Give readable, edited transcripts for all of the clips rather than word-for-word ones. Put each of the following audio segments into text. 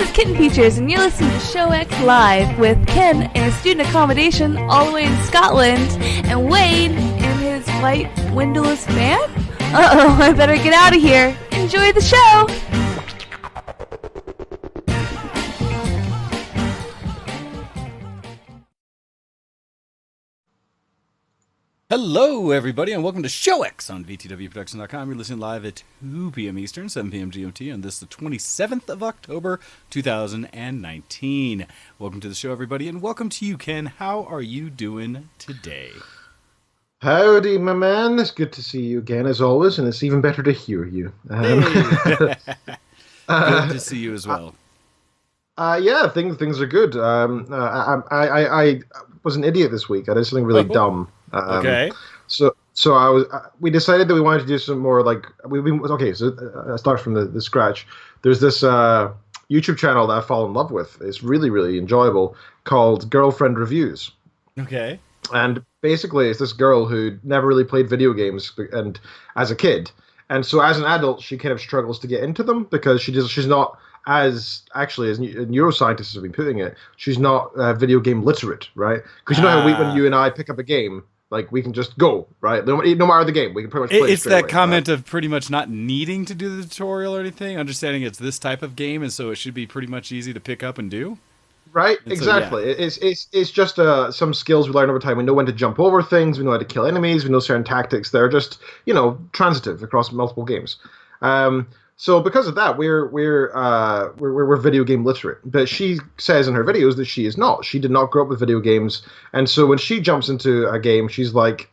is Kitten Features, and you're listening to ShowX Live with Ken in his student accommodation all the way in Scotland, and Wade in his white windowless van? Uh-oh, I better get out of here. Enjoy the show! Hello, everybody, and welcome to ShowX on VtWProduction.com. You're listening live at 2 p.m. Eastern, 7 p.m. GMT, on this the 27th of October, 2019. Welcome to the show, everybody, and welcome to you, Ken. How are you doing today? Howdy, my man. It's good to see you again, as always, and it's even better to hear you. Good to see you as well. Yeah, things are good. I was an idiot this week. I did something really dumb. Okay. So we decided that we wanted to do some more okay. So I start from the scratch. There's this YouTube channel that I fall in love with. It's really, really enjoyable, called Girlfriend Reviews. Okay. And basically, it's this girl who never really played video games and as a kid, and so as an adult, she kind of struggles to get into them because she's not as neuroscientists have been putting it. She's not video game literate, right? Because you know how when you and I pick up a game, like we can just go, right? No matter the game, we can pretty much play It's that away, comment right? of pretty much not needing to do the tutorial or anything, understanding it's this type of game, and so it should be pretty much easy to pick up and do. Right, and exactly. So, yeah. It's just some skills we learn over time. We know when to jump over things. We know how to kill enemies. We know certain tactics that are just transitive across multiple games. So because of that, we're video game literate. But she says in her videos that she is not. She did not grow up with video games, and so when she jumps into a game, she's like,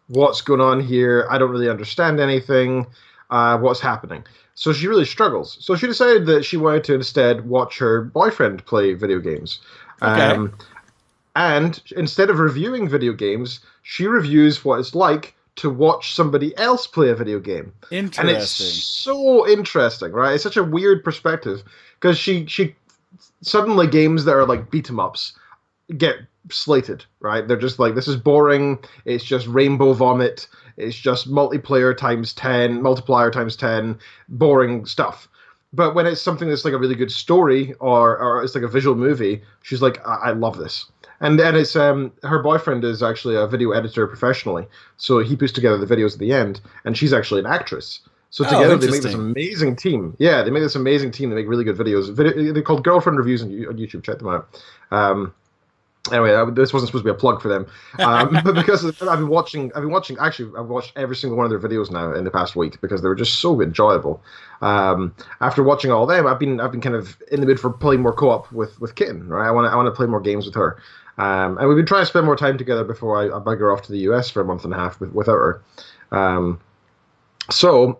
"What's going on here? I don't really understand anything. What's happening?" So she really struggles. So she decided that she wanted to instead watch her boyfriend play video games. Okay. And instead of reviewing video games, she reviews what it's like to watch somebody else play a video game. Interesting. And it's so interesting, right? It's such a weird perspective because she suddenly games that are like beat 'em ups get slated, right? They're just like, this is boring. It's just rainbow vomit. It's just multiplier times 10, boring stuff. But when it's something that's like a really good story or it's like a visual movie, she's like, I love this. And then it's her boyfriend is actually a video editor professionally, so he puts together the videos at the end, and she's actually an actress. So together they make this amazing team. Yeah, they make this amazing team. They make really good videos. They're called Girlfriend Reviews on YouTube. Check them out. Anyway, this wasn't supposed to be a plug for them, but because I've watched every single one of their videos now in the past week because they were just so enjoyable. After watching all of them, I've been kind of in the mood for playing more co-op with Kitten. Right, I want to play more games with her, and we've been trying to spend more time together before I bugger off to the US for a month and a half without her. So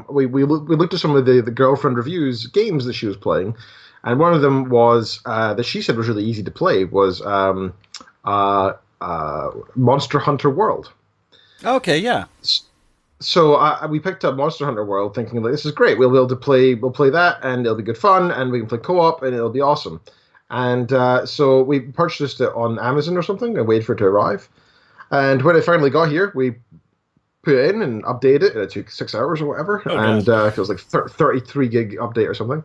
we looked at some of the Girlfriend Reviews games that she was playing. And one of them was that she said was really easy to play was Monster Hunter World. Okay, yeah. So we picked up Monster Hunter World, thinking like this is great. We'll be able to play. We'll play that, and it'll be good fun, and we can play co-op, and it'll be awesome. And so we purchased it on Amazon or something, and waited for it to arrive. And when it finally got here, we put it in and update it. It took 6 hours or whatever, and it was like 33 gig update or something.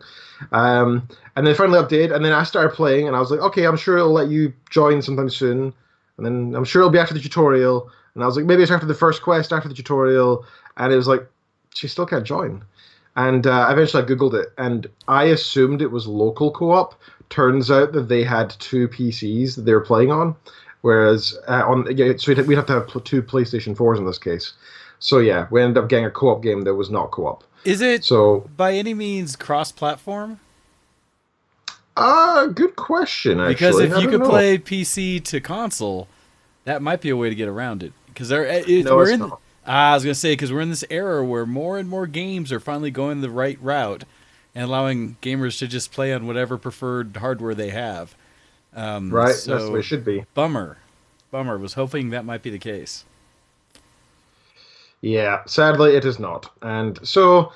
And then finally updated, and then I started playing, and I was like, okay, I'm sure it'll let you join sometime soon, and then I'm sure it'll be after the tutorial. And I was like, maybe it's after the first quest, after the tutorial, and it was like, she still can't join. And eventually I googled it, and I assumed it was local co-op. Turns out that they had 2 PCs that they were playing on. Whereas so we'd have to have 2 PlayStation 4s in this case. So yeah, we ended up getting a co-op game that was not co-op. Is it by any means cross-platform? Good question, actually. Because if you could play PC to console, that might be a way to get around it. Because we're not. I was going to say, because we're in this era where more and more games are finally going the right route and allowing gamers to just play on whatever preferred hardware they have. Right, so that's the way it should be. Bummer. Was hoping that might be the case. Yeah, sadly it is not. And so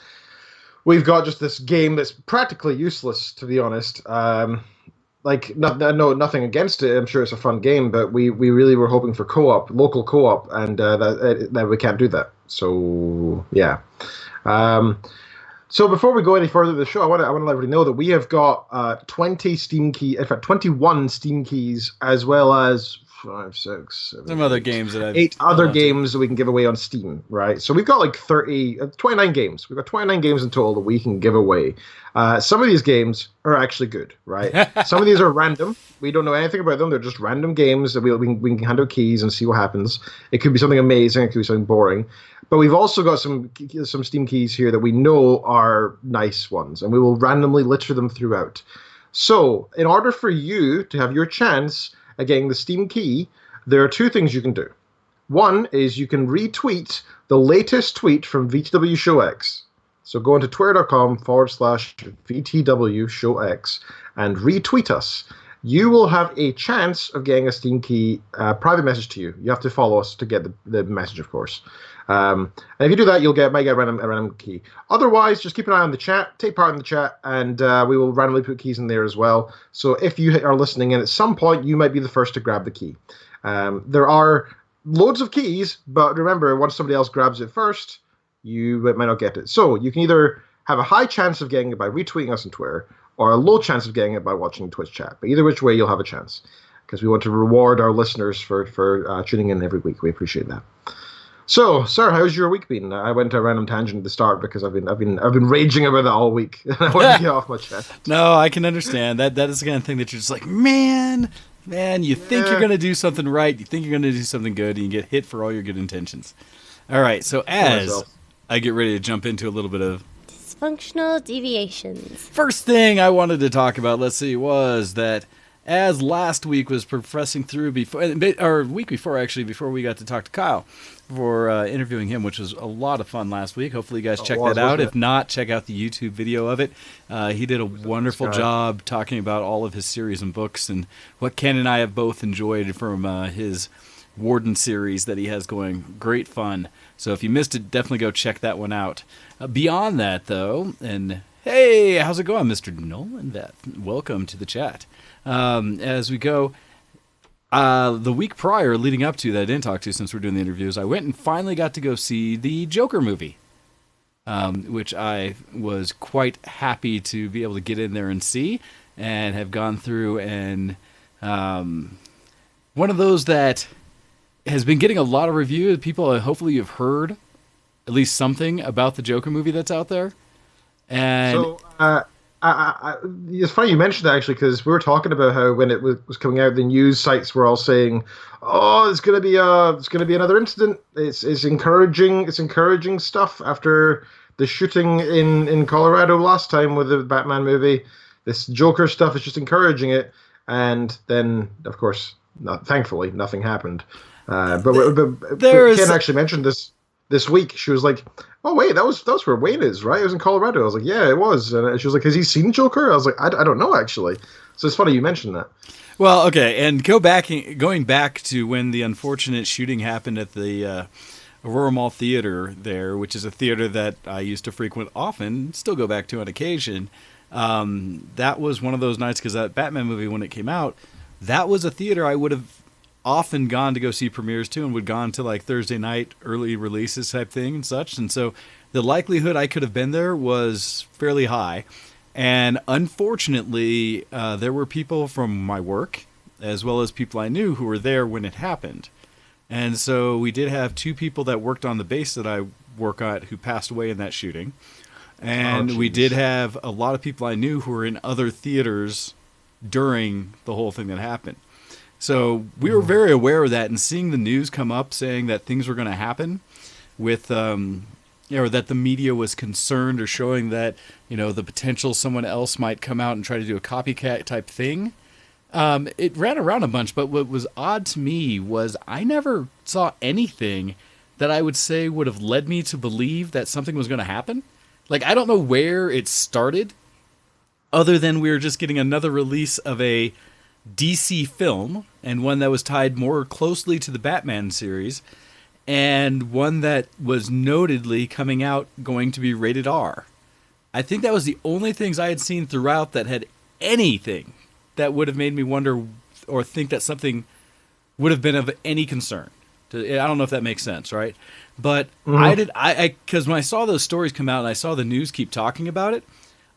we've got just this game that's practically useless, to be honest. Nothing against it. I'm sure it's a fun game, but we really were hoping for co-op, local co-op, and that we can't do that. So yeah. So before we go any further with the show, I want to let everybody know that we have got 20 Steam key, in fact 21 Steam keys, as well as 5, 6, 7, Some other games that I've 8 other games that we can give away on Steam, right? So we've got like 29 games. We've got 29 games in total that we can give away. Some of these games are actually good, right? Some of these are random. We don't know anything about them. They're just random games that we can hand out keys and see what happens. It could be something amazing. It could be something boring. But we've also got some Steam keys here that we know are nice ones, and we will randomly litter them throughout. So in order for you to have your chance at getting the Steam key, there are 2 things you can do. One is you can retweet the latest tweet from VtWShowX. So go into twitter.com/VtWShowX and retweet us. You will have a chance of getting a Steam key private message to you. You have to follow us to get the message, of course. And if you do that, might get a random key. Otherwise, just keep an eye on the chat, take part in the chat, and we will randomly put keys in there as well. So if you are listening, and at some point you might be the first to grab the key. There are loads of keys, but remember, once somebody else grabs it first, you might not get it. So you can either have a high chance of getting it by retweeting us on Twitter, or a low chance of getting it by watching Twitch chat. But either which way, you'll have a chance, because we want to reward our listeners for tuning in every week. We appreciate that. So, sir, how's your week been? I went to a random tangent at the start because I've been raging about that all week, and I want to get off my chest. No, I can understand that. That is the kind of thing that you're just like, man. You think you're gonna do something right, you think you're gonna do something good, and you get hit for all your good intentions. All right, so as I get ready to jump into a little bit of Dysfunctional Deviations. First thing I wanted to talk about, was that as last week was progressing through or week before actually, before we got to talk to Kyle for interviewing him, which was a lot of fun last week. Hopefully you guys check that out. If not, check out the YouTube video of it. He did a wonderful job talking about all of his series and books and what Ken and I have both enjoyed from his Warden series that he has going. Great fun. So if you missed it, definitely go check that one out. Beyond that, though, and hey, how's it going, Mr. Nolan Veth? Welcome to the chat. As we go, the week prior, leading up to that I didn't talk to since we're doing the interviews, I went and finally got to go see the Joker movie, which I was quite happy to be able to get in there and see, and have gone through and one of those that has been getting a lot of reviews. People, hopefully you've heard at least something about the Joker movie that's out there. And so, it's funny you mentioned that, actually, because we were talking about how when it was coming out, the news sites were all saying, "Oh, it's gonna be another incident. It's encouraging stuff after the shooting in Colorado last time with the Batman movie. This Joker stuff is just encouraging it." And then, of course, thankfully, nothing happened. But Ken actually mentioned this week. She was like, "Oh wait, that was where Wayne is, right? It was in Colorado." I was like, "Yeah, it was." And she was like, "Has he seen Joker?" I was like, "I don't know, actually." So it's funny you mentioned that. Well, okay, and going back to when the unfortunate shooting happened at the Aurora Mall Theater there, which is a theater that I used to frequent often, still go back to on occasion. That was one of those nights, because that Batman movie, when it came out, that was a theater I would have often gone to go see premieres to, and would gone to like Thursday night early releases type thing and such. And so the likelihood I could have been there was fairly high. And unfortunately, there were people from my work as well as people I knew who were there when it happened. And so we did have 2 people that worked on the base that I work at who passed away in that shooting. And we did have a lot of people I knew who were in other theaters during the whole thing that happened. So we were very aware of that, and seeing the news come up saying that things were going to happen with, or that the media was concerned or showing that, the potential someone else might come out and try to do a copycat type thing. It ran around a bunch, but what was odd to me was I never saw anything that I would say would have led me to believe that something was going to happen. Like, I don't know where it started, other than we were just getting another release of a DC film, and one that was tied more closely to the Batman series, and one that was notedly coming out going to be rated R. I think that was the only things I had seen throughout that had anything that would have made me wonder or think that something would have been of any concern. I don't know if that makes sense, right? But Mm-hmm. because when I saw those stories come out and I saw the news keep talking about it,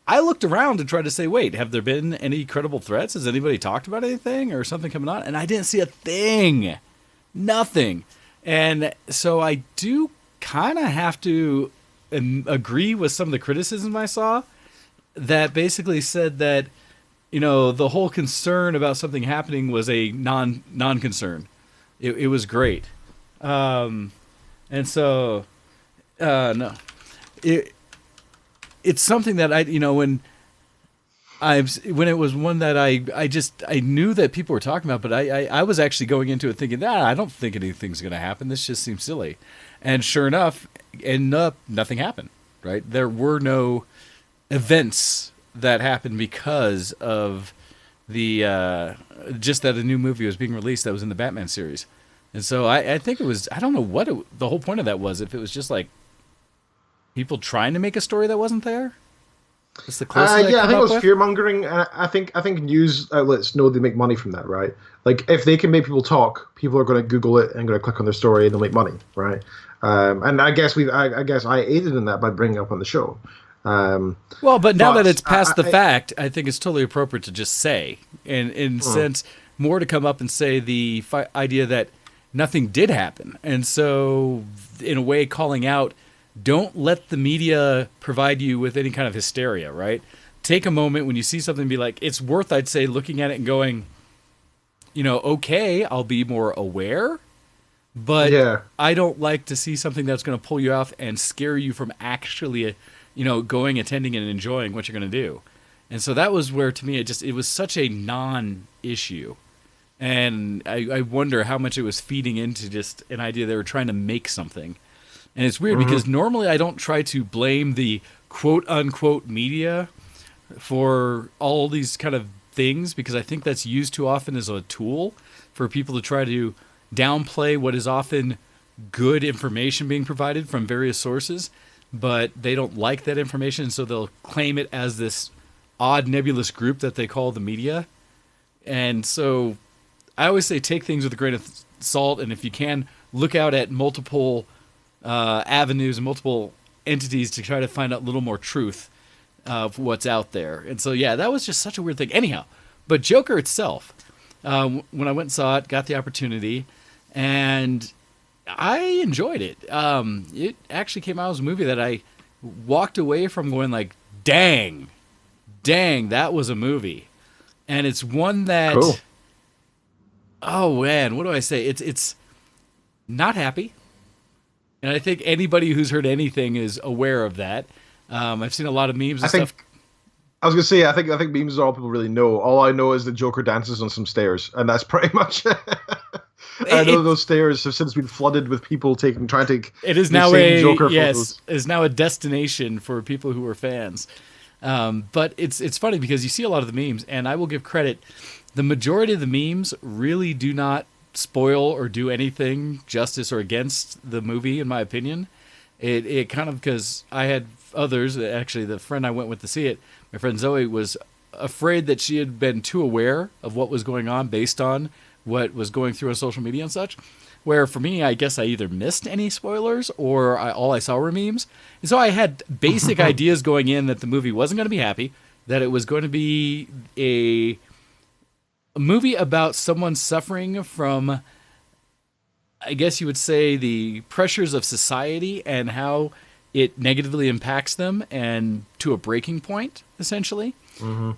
I looked around to try to say, wait, have there been any credible threats? Has anybody talked about anything or something coming on? And I didn't see a thing. Nothing. And so I do kind of have to agree with some of the criticism I saw that basically said that, the whole concern about something happening was a non-concern. It was great. And so, no. It's something that when it was one that I knew that people were talking about, but I was actually going into it thinking that I don't think anything's going to happen. This just seems silly. And sure enough, nothing happened, right? There were no events that happened because of the just that a new movie was being released that was in the Batman series. And so I think it was, I don't know what the whole point of that was, if it was just like people trying to make a story that wasn't there. That's the closest I think it was fear mongering. I think news outlets know they make money from that, right? Like if they can make people talk, people are going to Google it and going to click on their story and they'll make money, right? And I guess I aided in that by bringing it up on the show. Well, but now that it's past the fact, I think it's totally appropriate to just say, and in sense, more to come up and say the idea that nothing did happen, and so in a way, calling out. Don't let the media provide you with any kind of hysteria, right? Take a moment when you see something and be like, it's worth, I'd say, looking at it and going, okay, I'll be more aware, but I don't like to see something that's going to pull you off and scare you from actually, going, attending, and enjoying what you're going to do. And so that was where, to me, it was such a non-issue. And I wonder how much it was feeding into just an idea they were trying to make something. And it's weird because normally I don't try to blame the quote-unquote media for all these kind of things because I think that's used too often as a tool for people to try to downplay what is often good information being provided from various sources, but they don't like that information, so they'll claim it as this odd nebulous group that they call the media. And so I always say take things with a grain of salt, and if you can, look out at multiple avenues and multiple entities to try to find out a little more truth of what's out there. And so, that was just such a weird thing. Anyhow, but Joker itself, when I went and saw it, got the opportunity, and I enjoyed it. It actually came out as a movie that I walked away from going like, dang, that was a movie. And it's one that, cool. Oh man, what do I say? It's not happy. And I think anybody who's heard anything is aware of that. I've seen a lot of memes and stuff. I was gonna say, I think memes is all people really know. All I know is that Joker dances on some stairs, and that's pretty much. I know those stairs have since been flooded with people trying to. It is now Joker photos. Is now a destination for people who are fans. But it's funny because you see a lot of the memes, and I will give credit. The majority of the memes really do not spoil or do anything justice or against the movie, in my opinion. It kind of, because I had others, actually the friend I went with to see it, my friend Zoe, was afraid that she had been too aware of what was going on based on what was going through on social media and such, where for me, I guess I either missed any spoilers or all I saw were memes. And so I had basic ideas going in that the movie wasn't going to be happy, that it was going to be a movie about someone suffering from, I guess you would say, the pressures of society and how it negatively impacts them and to a breaking point, essentially.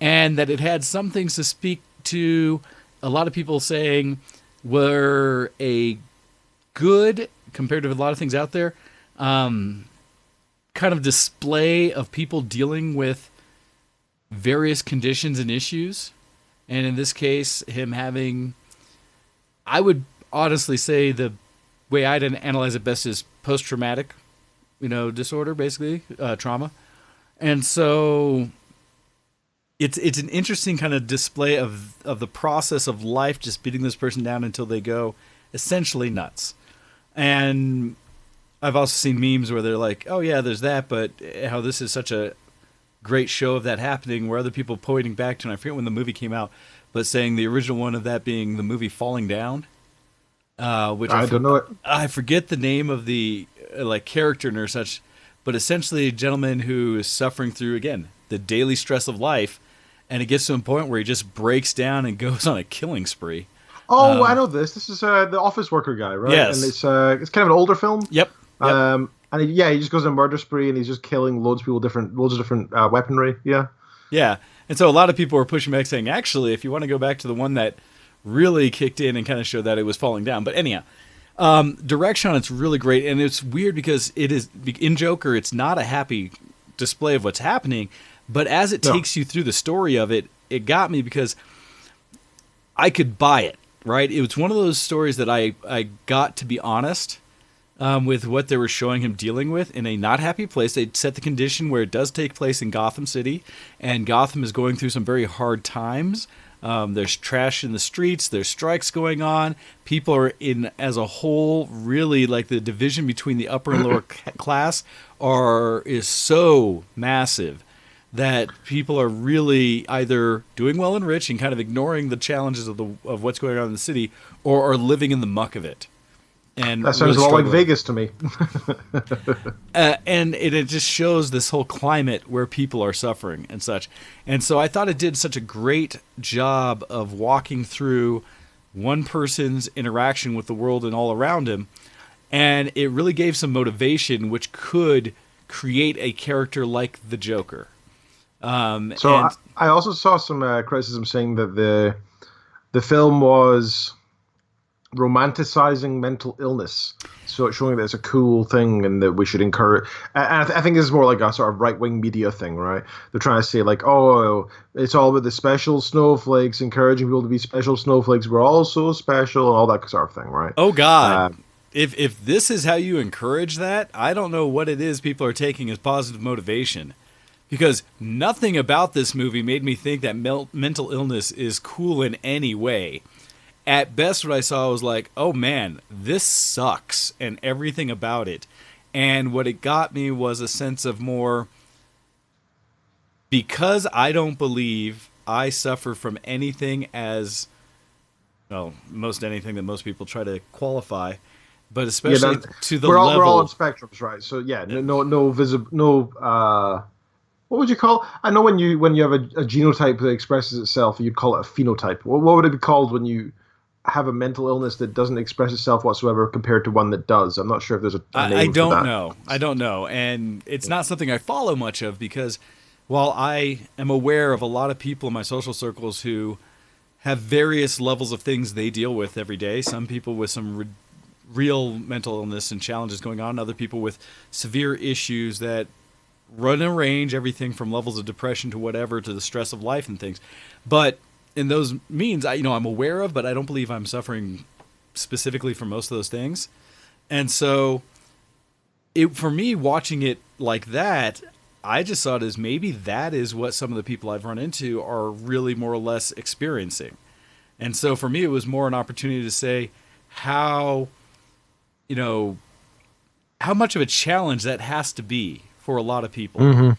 And that it had some things to speak to, a lot of people saying were a good, compared to a lot of things out there, kind of display of people dealing with various conditions and issues. And in this case, him having, I would honestly say the way I'd analyze it best is post-traumatic, disorder, basically, trauma. And so it's an interesting kind of display of the process of life, just beating this person down until they go essentially nuts. And I've also seen memes where they're like, oh yeah, there's that, but how this is such a great show of that happening, where other people pointing back to, and I forget when the movie came out, but saying the original one of that being the movie Falling Down. which I don't know it. I forget the name of the like character or such, but essentially a gentleman who is suffering through, again, the daily stress of life, and it gets to a point where he just breaks down and goes on a killing spree. Oh, I know this. This is the office worker guy, right? Yes. And it's kind of an older film. Yep. And he just goes on a murder spree and he's just killing loads of people, loads of different weaponry. Yeah. Yeah. And so a lot of people were pushing back saying, actually, if you want to go back to the one that really kicked in and kind of showed that it was falling down. But anyhow, direction on it's really great. And it's weird because it is, in Joker, it's not a happy display of what's happening. But as it takes you through the story of it, it got me because I could buy it, right? It was one of those stories that I got to be honest with what they were showing him dealing with in a not happy place. They set the condition where it does take place in Gotham City, and Gotham is going through some very hard times. There's trash in the streets. There's strikes going on. People are in, as a whole, really like the division between the upper and lower class is so massive that people are really either doing well and rich and kind of ignoring the challenges of what's going on in the city, or are living in the muck of it. And that sounds really a lot like Vegas to me. And it just shows this whole climate where people are suffering and such. And so I thought it did such a great job of walking through one person's interaction with the world and all around him. And it really gave some motivation, which could create a character like the Joker. I also saw some criticism saying that the film was romanticizing mental illness, so it's showing that it's a cool thing and that we should encourage. And I think this is more like a sort of right-wing media thing, right? They're trying to say like, oh, it's all about the special snowflakes, encouraging people to be special snowflakes. We're all so special and all that sort of thing, right? Oh God. If this is how you encourage that, I don't know what it is people are taking as positive motivation. Because nothing about this movie made me think that mental illness is cool in any way. At best, what I saw was like, oh man, this sucks, and everything about it. And what it got me was a sense of more, because I don't believe I suffer from anything as, well, most anything that most people try to qualify, but especially to the level. We're all on spectrums, right? So yeah, no visible, what would you call? I know when you have a genotype that expresses itself, you'd call it a phenotype. What would it be called when you have a mental illness that doesn't express itself whatsoever compared to one that does? I'm not sure if there's a name for that. I don't know. And it's not something I follow much of, because while I am aware of a lot of people in my social circles who have various levels of things they deal with every day, some people with some real mental illness and challenges going on, other people with severe issues that run a range, everything from levels of depression to whatever, to the stress of life and things. But in those means, I'm aware of, but I don't believe I'm suffering specifically from most of those things. And so for me, watching it like that, I just saw it as maybe that is what some of the people I've run into are really more or less experiencing. And so for me, it was more an opportunity to say how much of a challenge that has to be for a lot of people. Mm-hmm.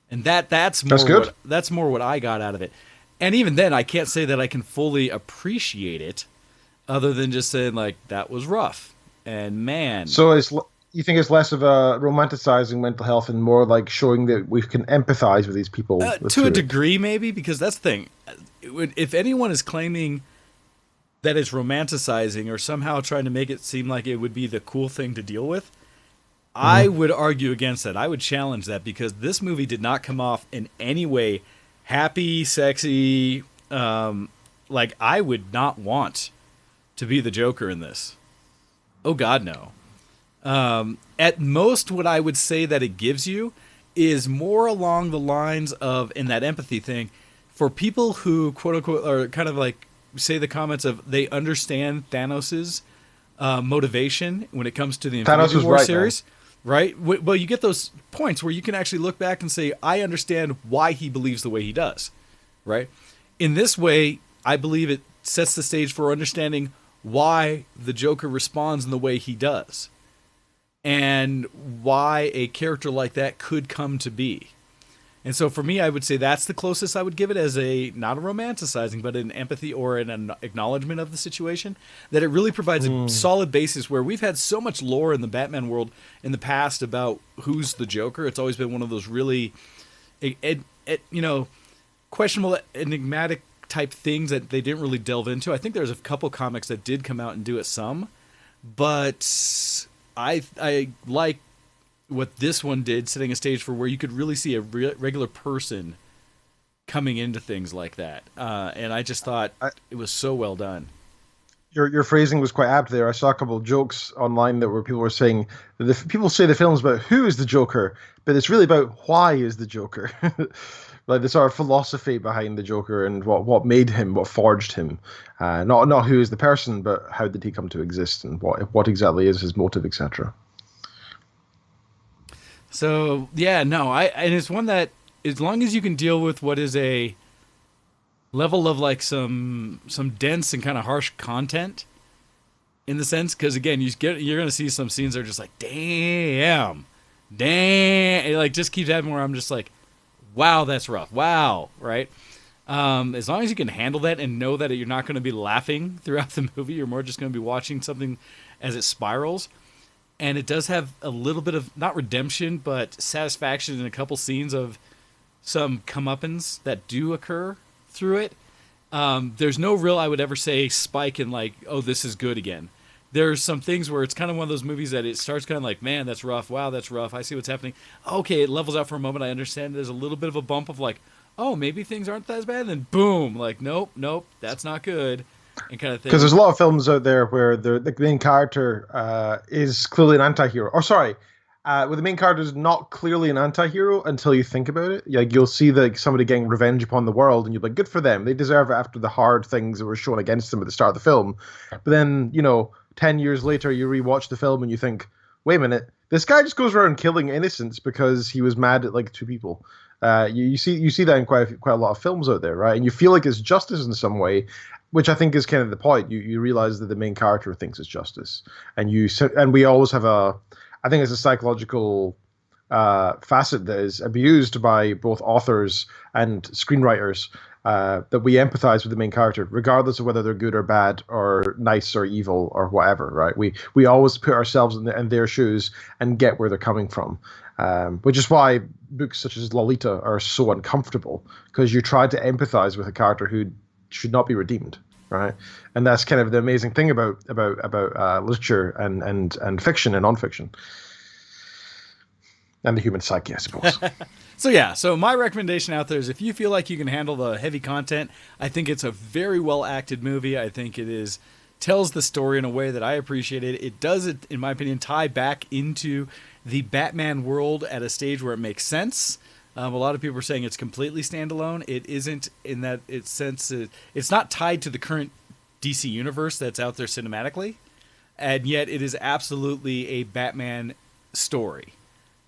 And that's more what I got out of it. And even then, I can't say that I can fully appreciate it, other than just saying like that was rough. And man, so you think it's less of a romanticizing mental health and more like showing that we can empathize with these people to a degree, maybe, because that's the thing. If anyone is claiming that it's romanticizing or somehow trying to make it seem like it would be the cool thing to deal with, I would argue against that. I would challenge that, because this movie did not come off in any way happy, sexy. Like, I would not want to be the Joker in this. Oh, God, no. At most, what I would say that it gives you is more along the lines of, in that empathy thing, for people who, quote-unquote, are kind of like, say the comments of, they understand Thanos's motivation when it comes to the Infinity War series. Man. Right? Well, you get those points where you can actually look back and say, I understand why he believes the way he does. Right? In this way, I believe it sets the stage for understanding why the Joker responds in the way he does. And why a character like that could come to be. And so for me, I would say that's the closest I would give it as a, not a romanticizing, but an empathy or an acknowledgement of the situation, that it really provides a solid basis where we've had so much lore in the Batman world in the past about who's the Joker. It's always been one of those really, questionable, enigmatic type things that they didn't really delve into. I think there's a couple comics that did come out and do it some, but I like what this one did, setting a stage for where you could really see a regular person coming into things like that. And I just thought it was so well done. Your phrasing was quite apt there. I saw a couple of jokes online that where people were saying that people say the film's about who is the Joker, but it's really about why is the Joker. Like the sort of philosophy behind the Joker and what made him, what forged him. Not who is the person, but how did he come to exist and what exactly is his motive, etc. So yeah, no, and it's one that as long as you can deal with what is a level of like some dense and kind of harsh content, in the sense, because again, you're gonna see some scenes that are just like damn, it like just keeps having where I'm just like, wow, that's rough, wow, right. As long as you can handle that and know that you're not going to be laughing throughout the movie, you're more just going to be watching something as it spirals. And it does have a little bit of, not redemption, but satisfaction in a couple scenes of some comeuppance that do occur through it. There's no real, I would ever say, spike in like, oh, this is good again. There's some things where it's kind of one of those movies that it starts kind of like, man, that's rough. Wow, that's rough. I see what's happening. Okay, it levels out for a moment. I understand there's a little bit of a bump of like, oh, maybe things aren't as bad. And then boom, like, nope, that's not good. And kind of thing. Because there's a lot of films out there where the main character is clearly an anti-hero. Or sorry, where the main character is not clearly an anti-hero until you think about it. Like you'll see somebody getting revenge upon the world, and you're like, good for them. They deserve it after the hard things that were shown against them at the start of the film. But then 10 years later, you rewatch the film and you think, wait a minute, this guy just goes around killing innocents because he was mad at like two people. You see that in quite a lot of films out there, right? And you feel like it's justice in some way, which I think is kind of the point. You realize that the main character thinks it's justice, and we always have I think it's a psychological facet that is abused by both authors and screenwriters, that we empathize with the main character, regardless of whether they're good or bad or nice or evil or whatever, right? We always put ourselves in their shoes and get where they're coming from, which is why books such as Lolita are so uncomfortable, because you try to empathize with a character who should not be redeemed, right? And that's kind of the amazing thing about literature and fiction and nonfiction, and the human psyche, I suppose. So my recommendation out there is, if you feel like you can handle the heavy content, I think it's a very well acted movie. I think it tells the story in a way that I appreciate it. It does, in my opinion, tie back into the Batman world at a stage where it makes sense. A lot of people are saying it's completely standalone. It isn't, in that sense. It's not tied to the current DC universe that's out there cinematically, and yet it is absolutely a Batman story.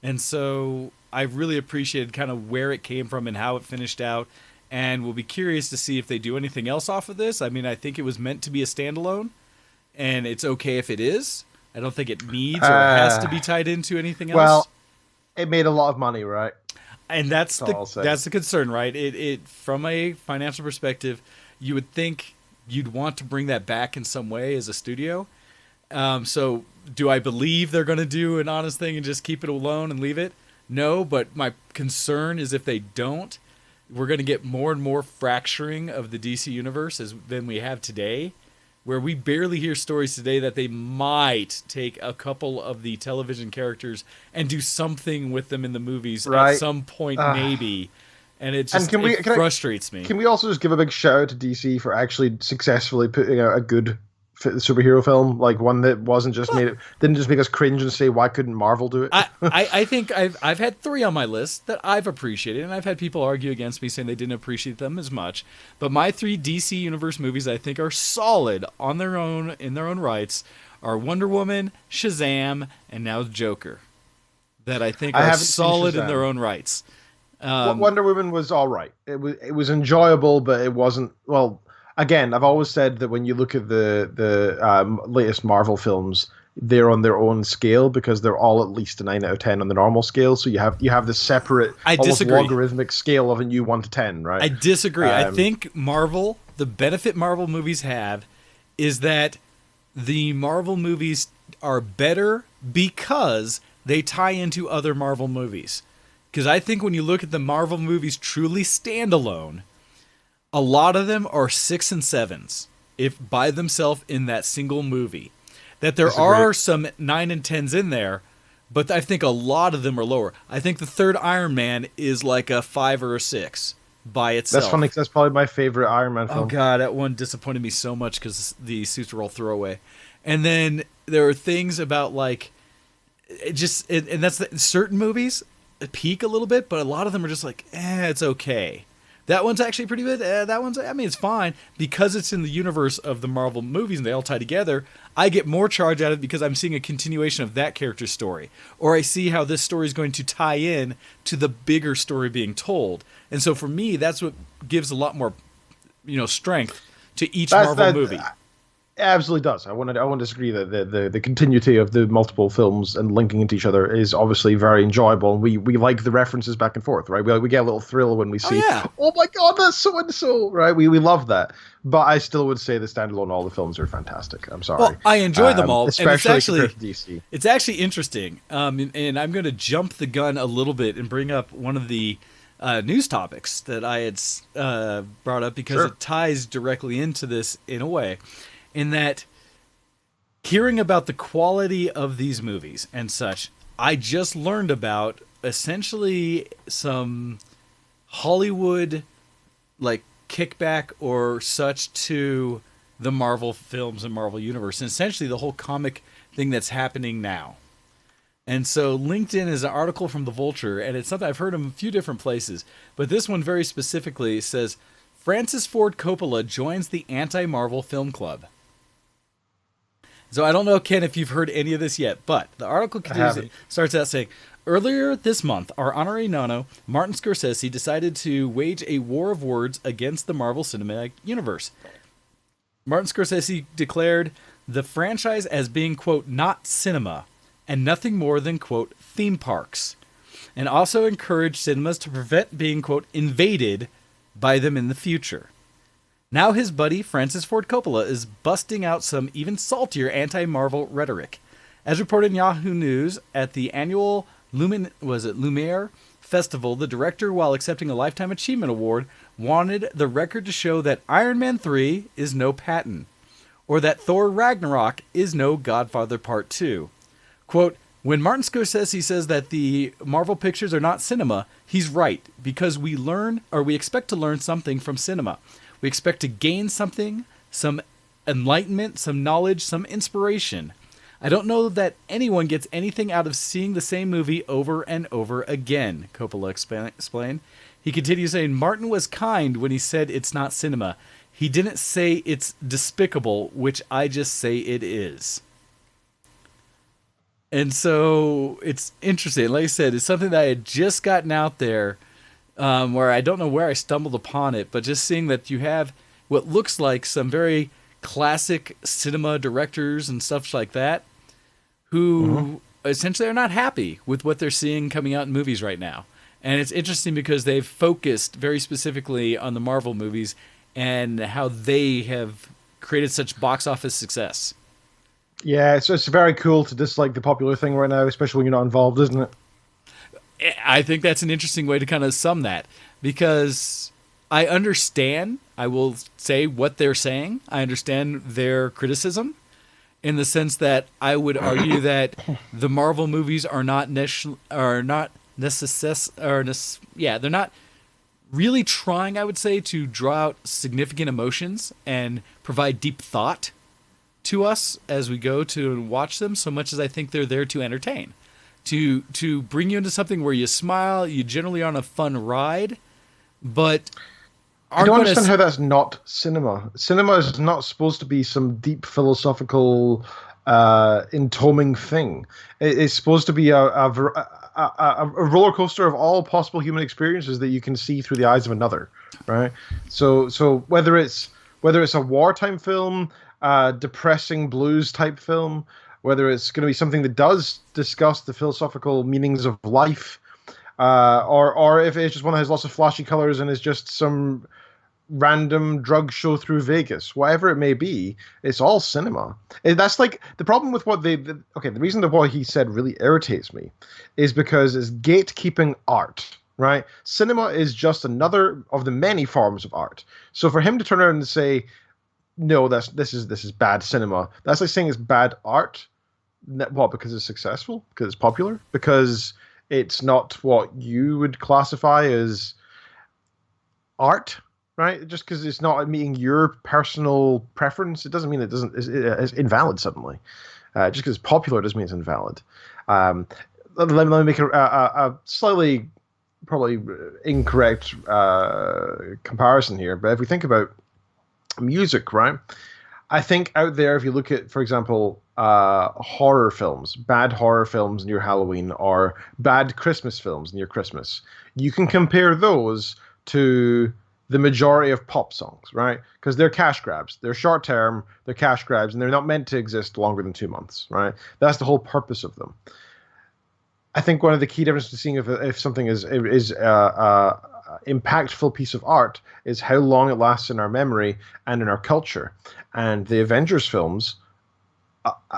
And so I really appreciated kind of where it came from and how it finished out, and we'll be curious to see if they do anything else off of this. I mean, I think it was meant to be a standalone, and it's okay if it is. I don't think it needs or has to be tied into anything else. Well, it made a lot of money, right? And that's the concern, right? It from a financial perspective, you would think you'd want to bring that back in some way as a studio. So do I believe they're going to do an honest thing and just keep it alone and leave it? No, but my concern is if they don't, we're going to get more and more fracturing of the DC universe than we have today, where we barely hear stories today that they might take a couple of the television characters and do something with them in the movies at some point, maybe. And it just frustrates me. Can we also just give a big shout out to DC for actually successfully putting out a good superhero film, like one that didn't just make us cringe and say, why couldn't Marvel do it? I think I've had 3 on my list that I've appreciated, and I've had people argue against me saying they didn't appreciate them as much. But my 3 DC Universe movies I think are solid on their own, in their own rights, are Wonder Woman, Shazam, and now Joker. That I think are solid in their own rights. Wonder Woman was all right. It was enjoyable, but it wasn't, well, again, I've always said that when you look at the latest Marvel films, they're on their own scale because they're all at least a 9 out of 10 on the normal scale. So you have this separate, almost logarithmic scale of a new 1 to 10, right? I disagree. I think the benefit Marvel movies have is that the Marvel movies are better because they tie into other Marvel movies. Because I think when you look at the Marvel movies truly standalone, a lot of them are 6 and 7s, if by themselves in that single movie. That there are some 9 and 10s in there, but I think a lot of them are lower. I think the third Iron Man is like a 5 or a 6 by itself. That's funny because that's probably my favorite Iron Man film. Oh god, that one disappointed me so much because the suits were all throwaway. And then there are things about like, and that's certain movies peak a little bit, but a lot of them are just like, it's okay. That one's actually pretty good. That one's, I mean, it's fine because it's in the universe of the Marvel movies and they all tie together. I get more charge out of it because I'm seeing a continuation of that character's story, or I see how this story is going to tie in to the bigger story being told. And so for me, that's what gives a lot more, strength to each Marvel movie. It absolutely does. I won't disagree that the continuity of the multiple films and linking into each other is obviously very enjoyable, and we like the references back and forth, right? We get a little thrill when we see, oh my god, that's so and so, right? We love that. But I still would say the standalone, all the films are fantastic. I'm sorry. Well, I enjoy them all, especially and it's compared to DC. It's actually interesting, and I'm going to jump the gun a little bit and bring up one of the news topics that I had brought up because it ties directly into this in a way. In that, hearing about the quality of these movies and such, I just learned about essentially some Hollywood like kickback or such to the Marvel films and Marvel universe, and essentially the whole comic thing that's happening now. And so LinkedIn is an article from The Vulture, and it's something I've heard in a few different places, but this one very specifically says, Francis Ford Coppola joins the anti-Marvel film club. So I don't know, Ken, if you've heard any of this yet, but the article starts out saying, earlier this month, our honorary nono, Martin Scorsese, decided to wage a war of words against the Marvel Cinematic Universe. Martin Scorsese declared the franchise as being, quote, not cinema, and nothing more than, quote, theme parks, and also encouraged cinemas to prevent being, quote, invaded by them in the future. Now his buddy Francis Ford Coppola is busting out some even saltier anti-Marvel rhetoric. As reported in Yahoo News, at the annual Lumiere Festival, the director, while accepting a Lifetime Achievement Award, wanted the record to show that Iron Man 3 is no Patton, or that Thor Ragnarok is no Godfather Part 2. Quote, when Martin Scorsese says that the Marvel pictures are not cinema, he's right, because we expect to learn something from cinema. We expect to gain something, some enlightenment, some knowledge, some inspiration. I don't know that anyone gets anything out of seeing the same movie over and over again, Coppola explained. He continues saying, Martin was kind when he said it's not cinema. He didn't say it's despicable, which I just say it is. And so it's interesting. Like I said, it's something that I had just gotten out there, where I don't know where I stumbled upon it, but just seeing that you have what looks like some very classic cinema directors and stuff like that who essentially are not happy with what they're seeing coming out in movies right now. And it's interesting because they've focused very specifically on the Marvel movies and how they have created such box office success. Yeah, it's very cool to dislike the popular thing right now, especially when you're not involved, isn't it? I think that's an interesting way to kind of sum that, because I understand, I will say what they're saying. I understand their criticism in the sense that I would argue that the Marvel movies are they're not really trying, I would say, to draw out significant emotions and provide deep thought to us as we go to watch them, so much as I think they're there to entertain. To bring you into something where you smile, you generally are on a fun ride, but I don't understand how that's not cinema. Cinema is not supposed to be some deep philosophical, entombing thing. It's supposed to be a roller coaster of all possible human experiences that you can see through the eyes of another, right? So whether it's a wartime film, depressing blues type film, whether it's going to be something that does discuss the philosophical meanings of life, or if it's just one that has lots of flashy colors and is just some random drug show through Vegas, whatever it may be, it's all cinema. That's like the problem with what the reason that what he said really irritates me is because it's gatekeeping art, right? Cinema is just another of the many forms of art. So for him to turn around and say, no, this is bad cinema, that's like saying it's bad art. What, because it's successful? Because it's popular? Because it's not what you would classify as art? Right? Just because it's not meeting your personal preference, it doesn't mean it's invalid suddenly. Just because it's popular doesn't mean it's invalid. Let me make a slightly probably incorrect comparison here. But if we think about music, right? I think out there, if you look at, for example, horror films, bad horror films in your Halloween, or bad Christmas films in your Christmas, you can compare those to the majority of pop songs, right? Because they're cash grabs. They're short term, they're cash grabs, and they're not meant to exist longer than 2 months, right? That's the whole purpose of them. I think one of the key differences to seeing if something is impactful piece of art is how long it lasts in our memory and in our culture. And the Avengers films,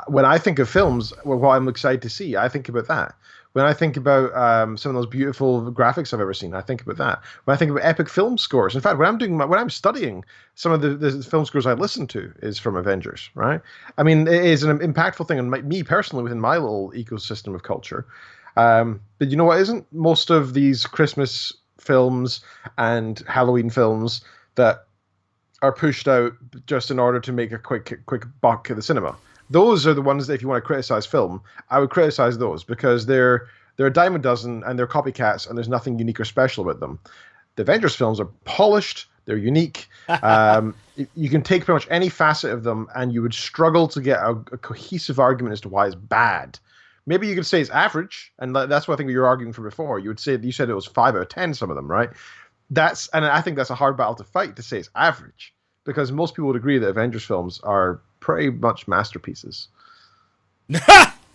when I think of films, what I'm excited to see, I think about that. When I think about some of those beautiful graphics I've ever seen, I think about that. When I think about epic film scores, in fact, when I'm studying, some of the film scores I listen to is from Avengers, right? I mean, it is an impactful thing, and me personally within my little ecosystem of culture. But you know what isn't? Most of these Christmas films and Halloween films that are pushed out just in order to make a quick buck at the cinema. Those are the ones that if you want to criticize film, I would criticize those because they're a dime a dozen and they're copycats and there's nothing unique or special about them. The Avengers films are polished, they're unique. You can take pretty much any facet of them and you would struggle to get a cohesive argument as to why it's bad. Maybe you could say it's average, and that's what I think you were arguing for before. You said it was 5 out of 10, some of them, right? And I think that's a hard battle to fight, to say it's average, because most people would agree that Avengers films are pretty much masterpieces.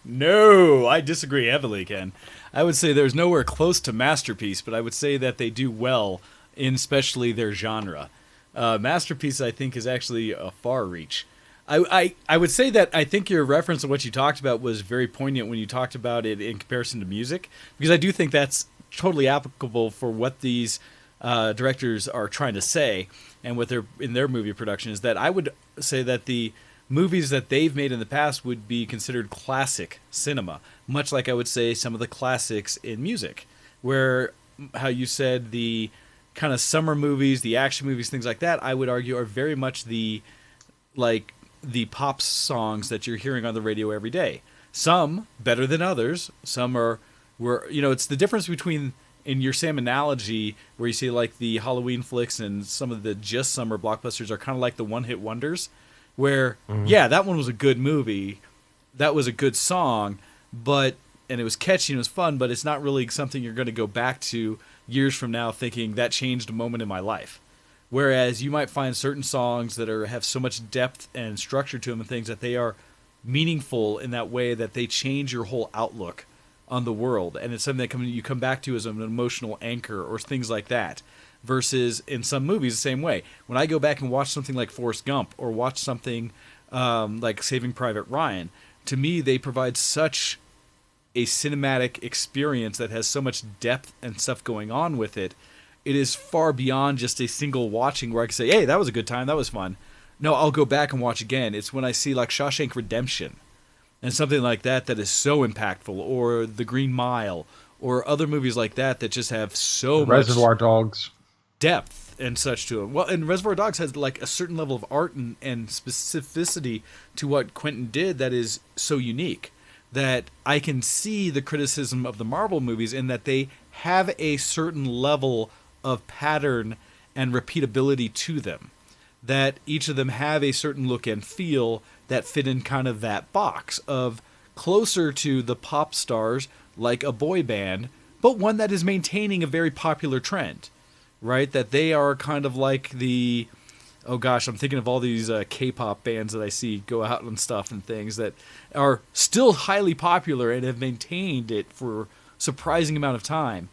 No, I disagree heavily, Ken. I would say there's nowhere close to masterpiece, but I would say that they do well in especially their genre. Masterpiece, I think, is actually a far reach. I would say that I think your reference to what you talked about was very poignant when you talked about it in comparison to music, because I do think that's totally applicable for what these directors are trying to say and what they're in their movie production is that I would say that the movies that they've made in the past would be considered classic cinema, much like I would say some of the classics in music, where how you said the kind of summer movies, the action movies, things like that, I would argue are very much the pop songs that you're hearing on the radio every day. Some better than others. Some it's the difference between, in your same analogy, where you see like the Halloween flicks and some of the just summer blockbusters are kind of like the one-hit wonders, where, yeah, that one was a good movie, that was a good song, and it was catchy and it was fun, but it's not really something you're going to go back to years from now thinking that changed a moment in my life. Whereas you might find certain songs that have so much depth and structure to them and things that they are meaningful in that way that they change your whole outlook on the world. And it's something that you come back to as an emotional anchor or things like that. Versus in some movies the same way. When I go back and watch something like Forrest Gump or watch something like Saving Private Ryan, to me they provide such a cinematic experience that has so much depth and stuff going on with it. It is far beyond just a single watching where I can say, hey, that was a good time, that was fun. No, I'll go back and watch again. It's when I see like Shawshank Redemption and something like that is so impactful, or The Green Mile, or other movies like that just have so much Reservoir Dogs depth and such to them. Well, and Reservoir Dogs has like a certain level of art and specificity to what Quentin did that is so unique that I can see the criticism of the Marvel movies in that they have a certain level of pattern and repeatability to them, that each of them have a certain look and feel that fit in kind of that box of closer to the pop stars like a boy band, but one that is maintaining a very popular trend, right? That they are kind of like the oh gosh, I'm thinking of all these K-pop bands that I see go out and stuff and things that are still highly popular and have maintained it for a surprising amount of time,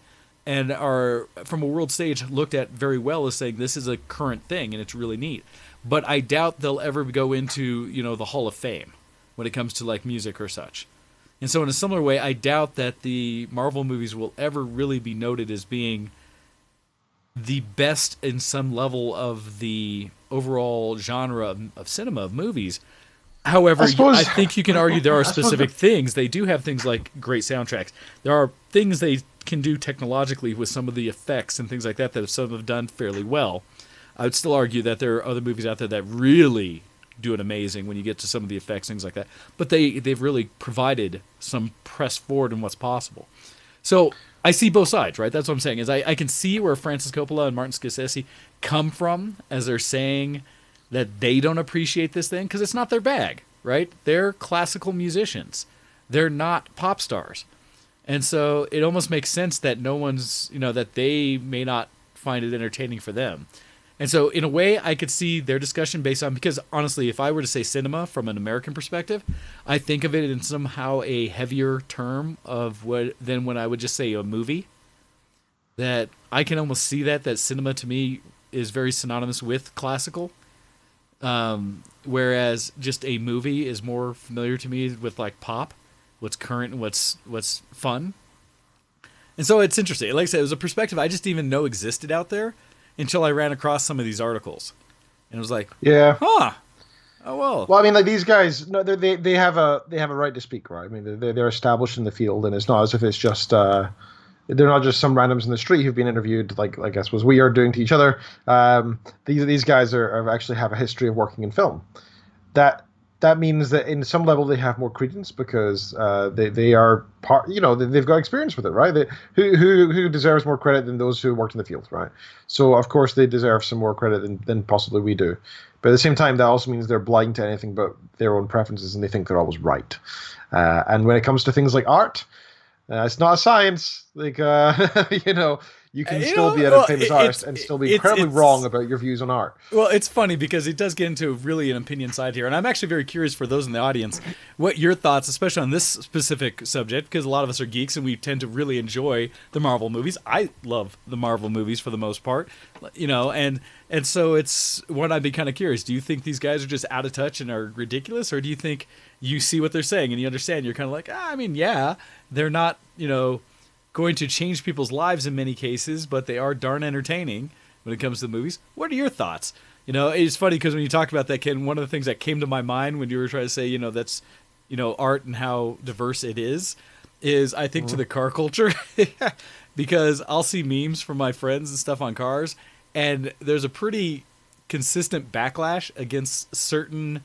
and are from a world stage looked at very well as saying this is a current thing and it's really neat. But I doubt they'll ever go into the Hall of Fame when it comes to like music or such. And so in a similar way, I doubt that the Marvel movies will ever really be noted as being the best in some level of the overall genre of cinema, of movies. However, I think you can argue there are specific things. They do have things like great soundtracks. There are things they can do technologically with some of the effects and things like that some have done fairly well. I would still argue that there are other movies out there that really do it amazing when you get to some of the effects, things like that. But they've really provided some press forward in what's possible. So I see both sides, right? That's what I'm saying. Is I can see where Francis Coppola and Martin Scorsese come from as they're saying that they don't appreciate this thing because it's not their bag, right? They're classical musicians. They're not pop stars. And so it almost makes sense that no one's, that they may not find it entertaining for them. And so, in a way, I could see their discussion based on, because honestly, if I were to say cinema from an American perspective, I think of it in somehow a heavier term than when I would just say a movie. That I can almost see that cinema to me is very synonymous with classical, whereas just a movie is more familiar to me with like pop, what's current and what's fun. And so it's interesting. Like I said, it was a perspective I just didn't even know existed out there until I ran across some of these articles, and it was like, yeah, oh well. Well, I mean, like these guys, no, they have a right to speak, right? I mean, they're established in the field, and it's not as if it's just they're not just some randoms in the street who've been interviewed, like I suppose we are doing to each other. These guys are actually have a history of working in film. That means that in some level they have more credence because they are part. They've got experience with it, right? Who deserves more credit than those who worked in the field, right? So of course they deserve some more credit than possibly we do. But at the same time, that also means they're blind to anything but their own preferences, and they think they're always right. And when it comes to things like art, it's not a science. Like you can still be a famous artist and still be incredibly wrong about your views on art. Well, it's funny because it does get into really an opinion side here. And I'm actually very curious for those in the audience, what your thoughts, especially on this specific subject, because a lot of us are geeks and we tend to really enjoy the Marvel movies. I love the Marvel movies for the most part, and so it's what I'd be kind of curious. Do you think these guys are just out of touch and are ridiculous? Or do you think you see what they're saying and you understand? You're kind of like, yeah, they're not, going to change people's lives in many cases, but they are darn entertaining when it comes to the movies. What are your thoughts? It's funny because when you talked about that, Ken, one of the things that came to my mind when you were trying to say, that's, art and how diverse it is I think to the car culture, because I'll see memes from my friends and stuff on cars, and there's a pretty consistent backlash against certain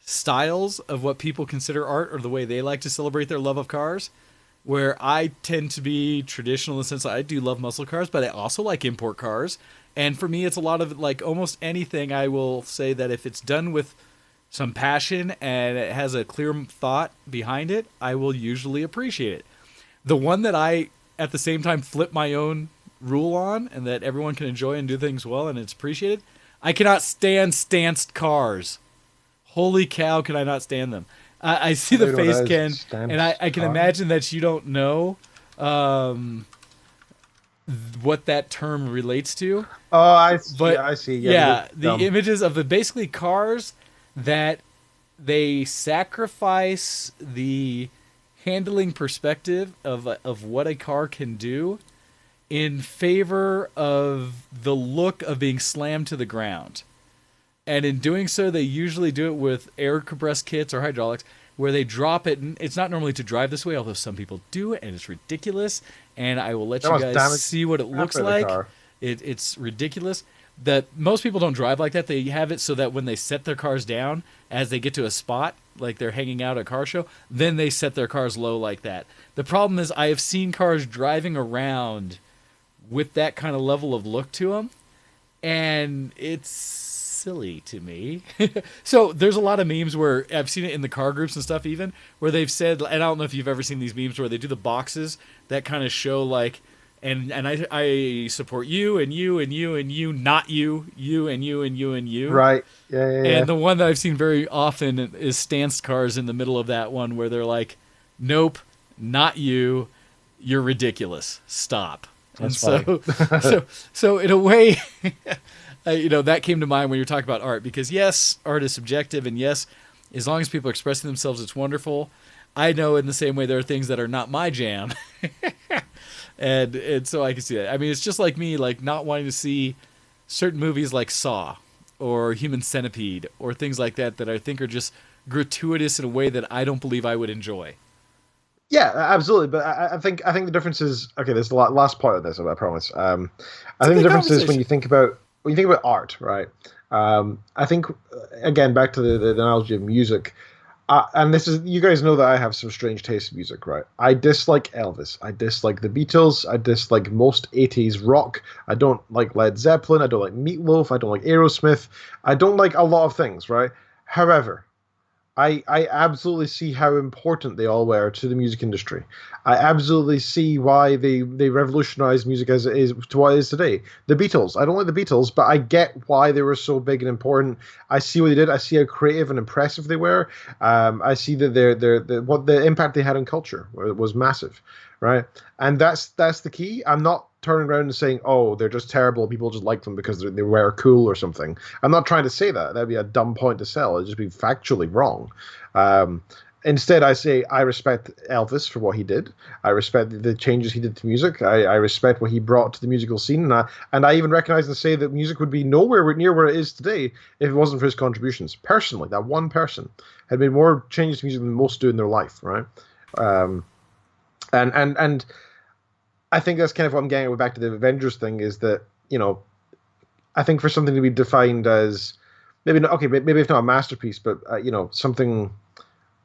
styles of what people consider art or the way they like to celebrate their love of cars. Where I tend to be traditional in the sense that I do love muscle cars, but I also like import cars. And for me, it's a lot of like almost anything. I will say that if it's done with some passion and it has a clear thought behind it, I will usually appreciate it. The one that I, at the same time, flip my own rule on and that everyone can enjoy and do things well and it's appreciated, I cannot stand stanced cars. Holy cow, can I not stand them. I see the face, Ken, and I can imagine that you don't know what that term relates to. Oh, I see. Yeah, the images of the basically cars that they sacrifice the handling perspective of what a car can do in favor of the look of being slammed to the ground. And in doing so, they usually do it with air compressed kits or hydraulics, where they drop it. And it's not normally to drive this way, although some people do it, and it's ridiculous. And I will let you guys see what it looks like. It's ridiculous. That most people don't drive like that. They have it so that when they set their cars down, as they get to a spot, like they're hanging out at a car show, then they set their cars low like that. The problem is I have seen cars driving around with that kind of level of look to them, and it's silly to me. So there's a lot of memes where I've seen it in the car groups and stuff even, where they've said, and I don't know if you've ever seen these memes where they do the boxes that kind of show like and I support you and you and you and you, not you, you and you and you and you. Right. Yeah. And the one that I've seen very often is stance cars in the middle of that one, where they're like, "Nope, not you. You're ridiculous. Stop." That's and so in a way, that came to mind when you're talking about art, because yes, art is subjective, and yes, as long as people are expressing themselves, it's wonderful. I know in the same way there are things that are not my jam. And so I can see that. I mean, it's just like me, like not wanting to see certain movies like Saw or Human Centipede or things like that I think are just gratuitous in a way that I don't believe I would enjoy. Yeah, absolutely. But I think the difference is, okay, there's the last part of this, I promise. I think the difference is when you think about art, right? I think, again, back to the analogy of music. And this is, you guys know that I have some strange taste in music, right? I dislike Elvis. I dislike the Beatles. I dislike most 80s rock. I don't like Led Zeppelin. I don't like Meatloaf. I don't like Aerosmith. I don't like a lot of things, right? However, I absolutely see how important they all were to the music industry. I absolutely see why they revolutionized music as it is to what it is today. The Beatles. I don't like the Beatles, but I get why they were so big and important. I see what they did. I see how creative and impressive they were. I see that what the impact they had on culture was massive, right? And that's the key. I'm not turning around and saying, oh, they're just terrible, people just like them because they wear cool or something. I'm not trying to say that. That'd be a dumb point to sell. It'd just be factually wrong. Instead, I say I respect Elvis for what he did. I respect the changes he did to music. I respect what he brought to the musical scene. And I even recognize and say that music would be nowhere near where it is today if it wasn't for his contributions. Personally, that one person had made more changes to music than most do in their life, right? And I think that's kind of what I'm getting back to the Avengers thing, is that, I think for something to be defined as maybe if not a masterpiece, but something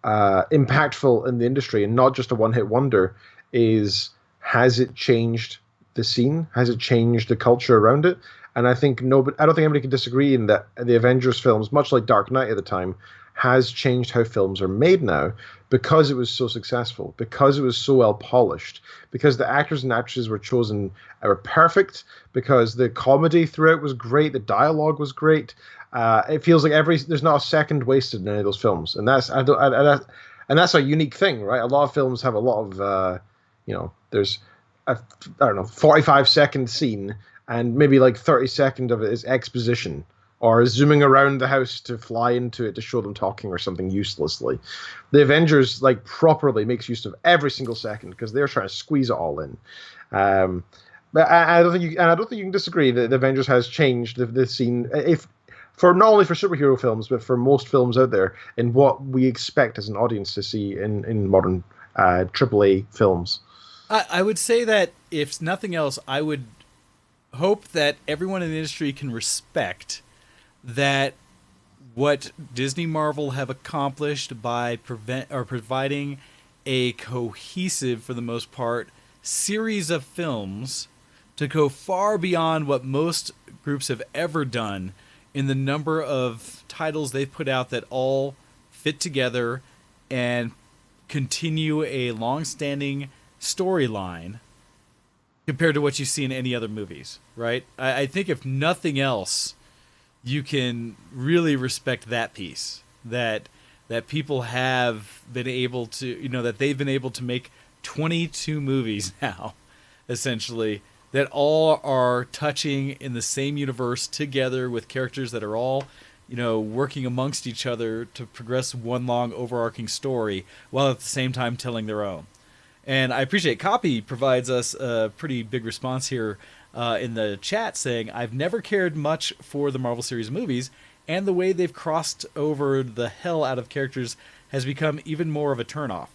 impactful in the industry and not just a one-hit wonder, has it changed the scene? Has it changed the culture around it? And I don't think anybody can disagree in that the Avengers films, much like Dark Knight at the time, has changed how films are made now, because it was so successful, because it was so well polished, because the actors and actresses were perfect, because the comedy throughout was great, the dialogue was great. It feels like there's not a second wasted in any of those films, and that's a unique thing, right? A lot of films have a lot of there's a 45-second scene, and maybe like 30 seconds of it is exposition, or zooming around the house to fly into it to show them talking or something uselessly. The Avengers properly makes use of every single second because they're trying to squeeze it all in. But I don't think you can disagree that the Avengers has changed the scene, if for not only for superhero films but for most films out there, in what we expect as an audience to see in modern AAA films. I would say that if nothing else, I would hope that everyone in the industry can respect that what Disney Marvel have accomplished by providing a cohesive, for the most part, series of films to go far beyond what most groups have ever done in the number of titles they've put out that all fit together and continue a long-standing storyline compared to what you see in any other movies, right? I think if nothing else, you can really respect that piece, that people have been able to, that they've been able to make 22 movies now, essentially, that all are touching in the same universe together with characters that are all, working amongst each other to progress one long overarching story while at the same time telling their own. And I appreciate Copy provides us a pretty big response here in the chat saying, I've never cared much for the Marvel series movies, and the way they've crossed over the hell out of characters has become even more of a turnoff.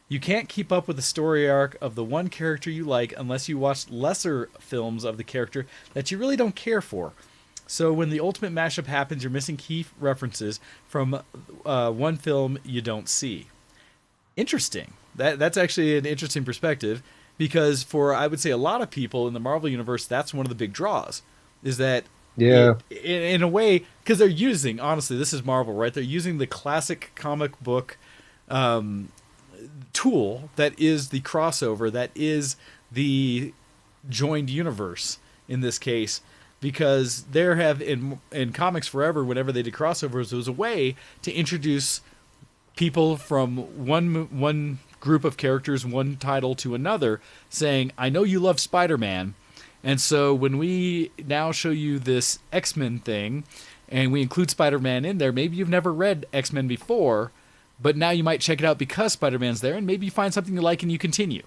You can't keep up with the story arc of the one character you like unless you watch lesser films of the character that you really don't care for. So when the ultimate mashup happens, you're missing key references from one film you don't see. Interesting. That's actually an interesting perspective, because for, I would say, a lot of people in the Marvel universe, that's one of the big draws, is that, in a way, because they're using, honestly, this is Marvel, right? They're using the classic comic book tool that is the crossover, that is the joined universe in this case, because there have in comics forever, whenever they did crossovers, there was a way to introduce people from one group of characters, one title to another, saying, I know you love Spider-Man, and so when we now show you this X-Men thing, and we include Spider-Man in there, maybe you've never read X-Men before, but now you might check it out because Spider-Man's there, and maybe you find something you like and you continue.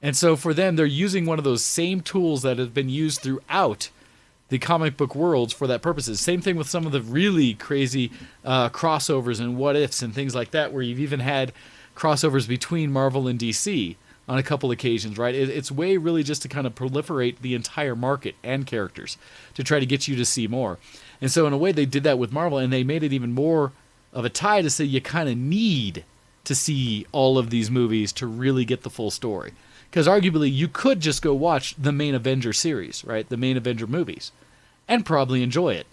And so for them, they're using one of those same tools that have been used throughout the comic book worlds for that purposes. Same thing with some of the really crazy crossovers and what-ifs and things like that, where you've even had crossovers between Marvel and DC on a couple occasions, right? It's way really just to kind of proliferate the entire market and characters to try to get you to see more. And so in a way, they did that with Marvel, and they made it even more of a tie to say you kind of need to see all of these movies to really get the full story. Because arguably, you could just go watch the main Avenger series, right? The main Avenger movies, and probably enjoy it.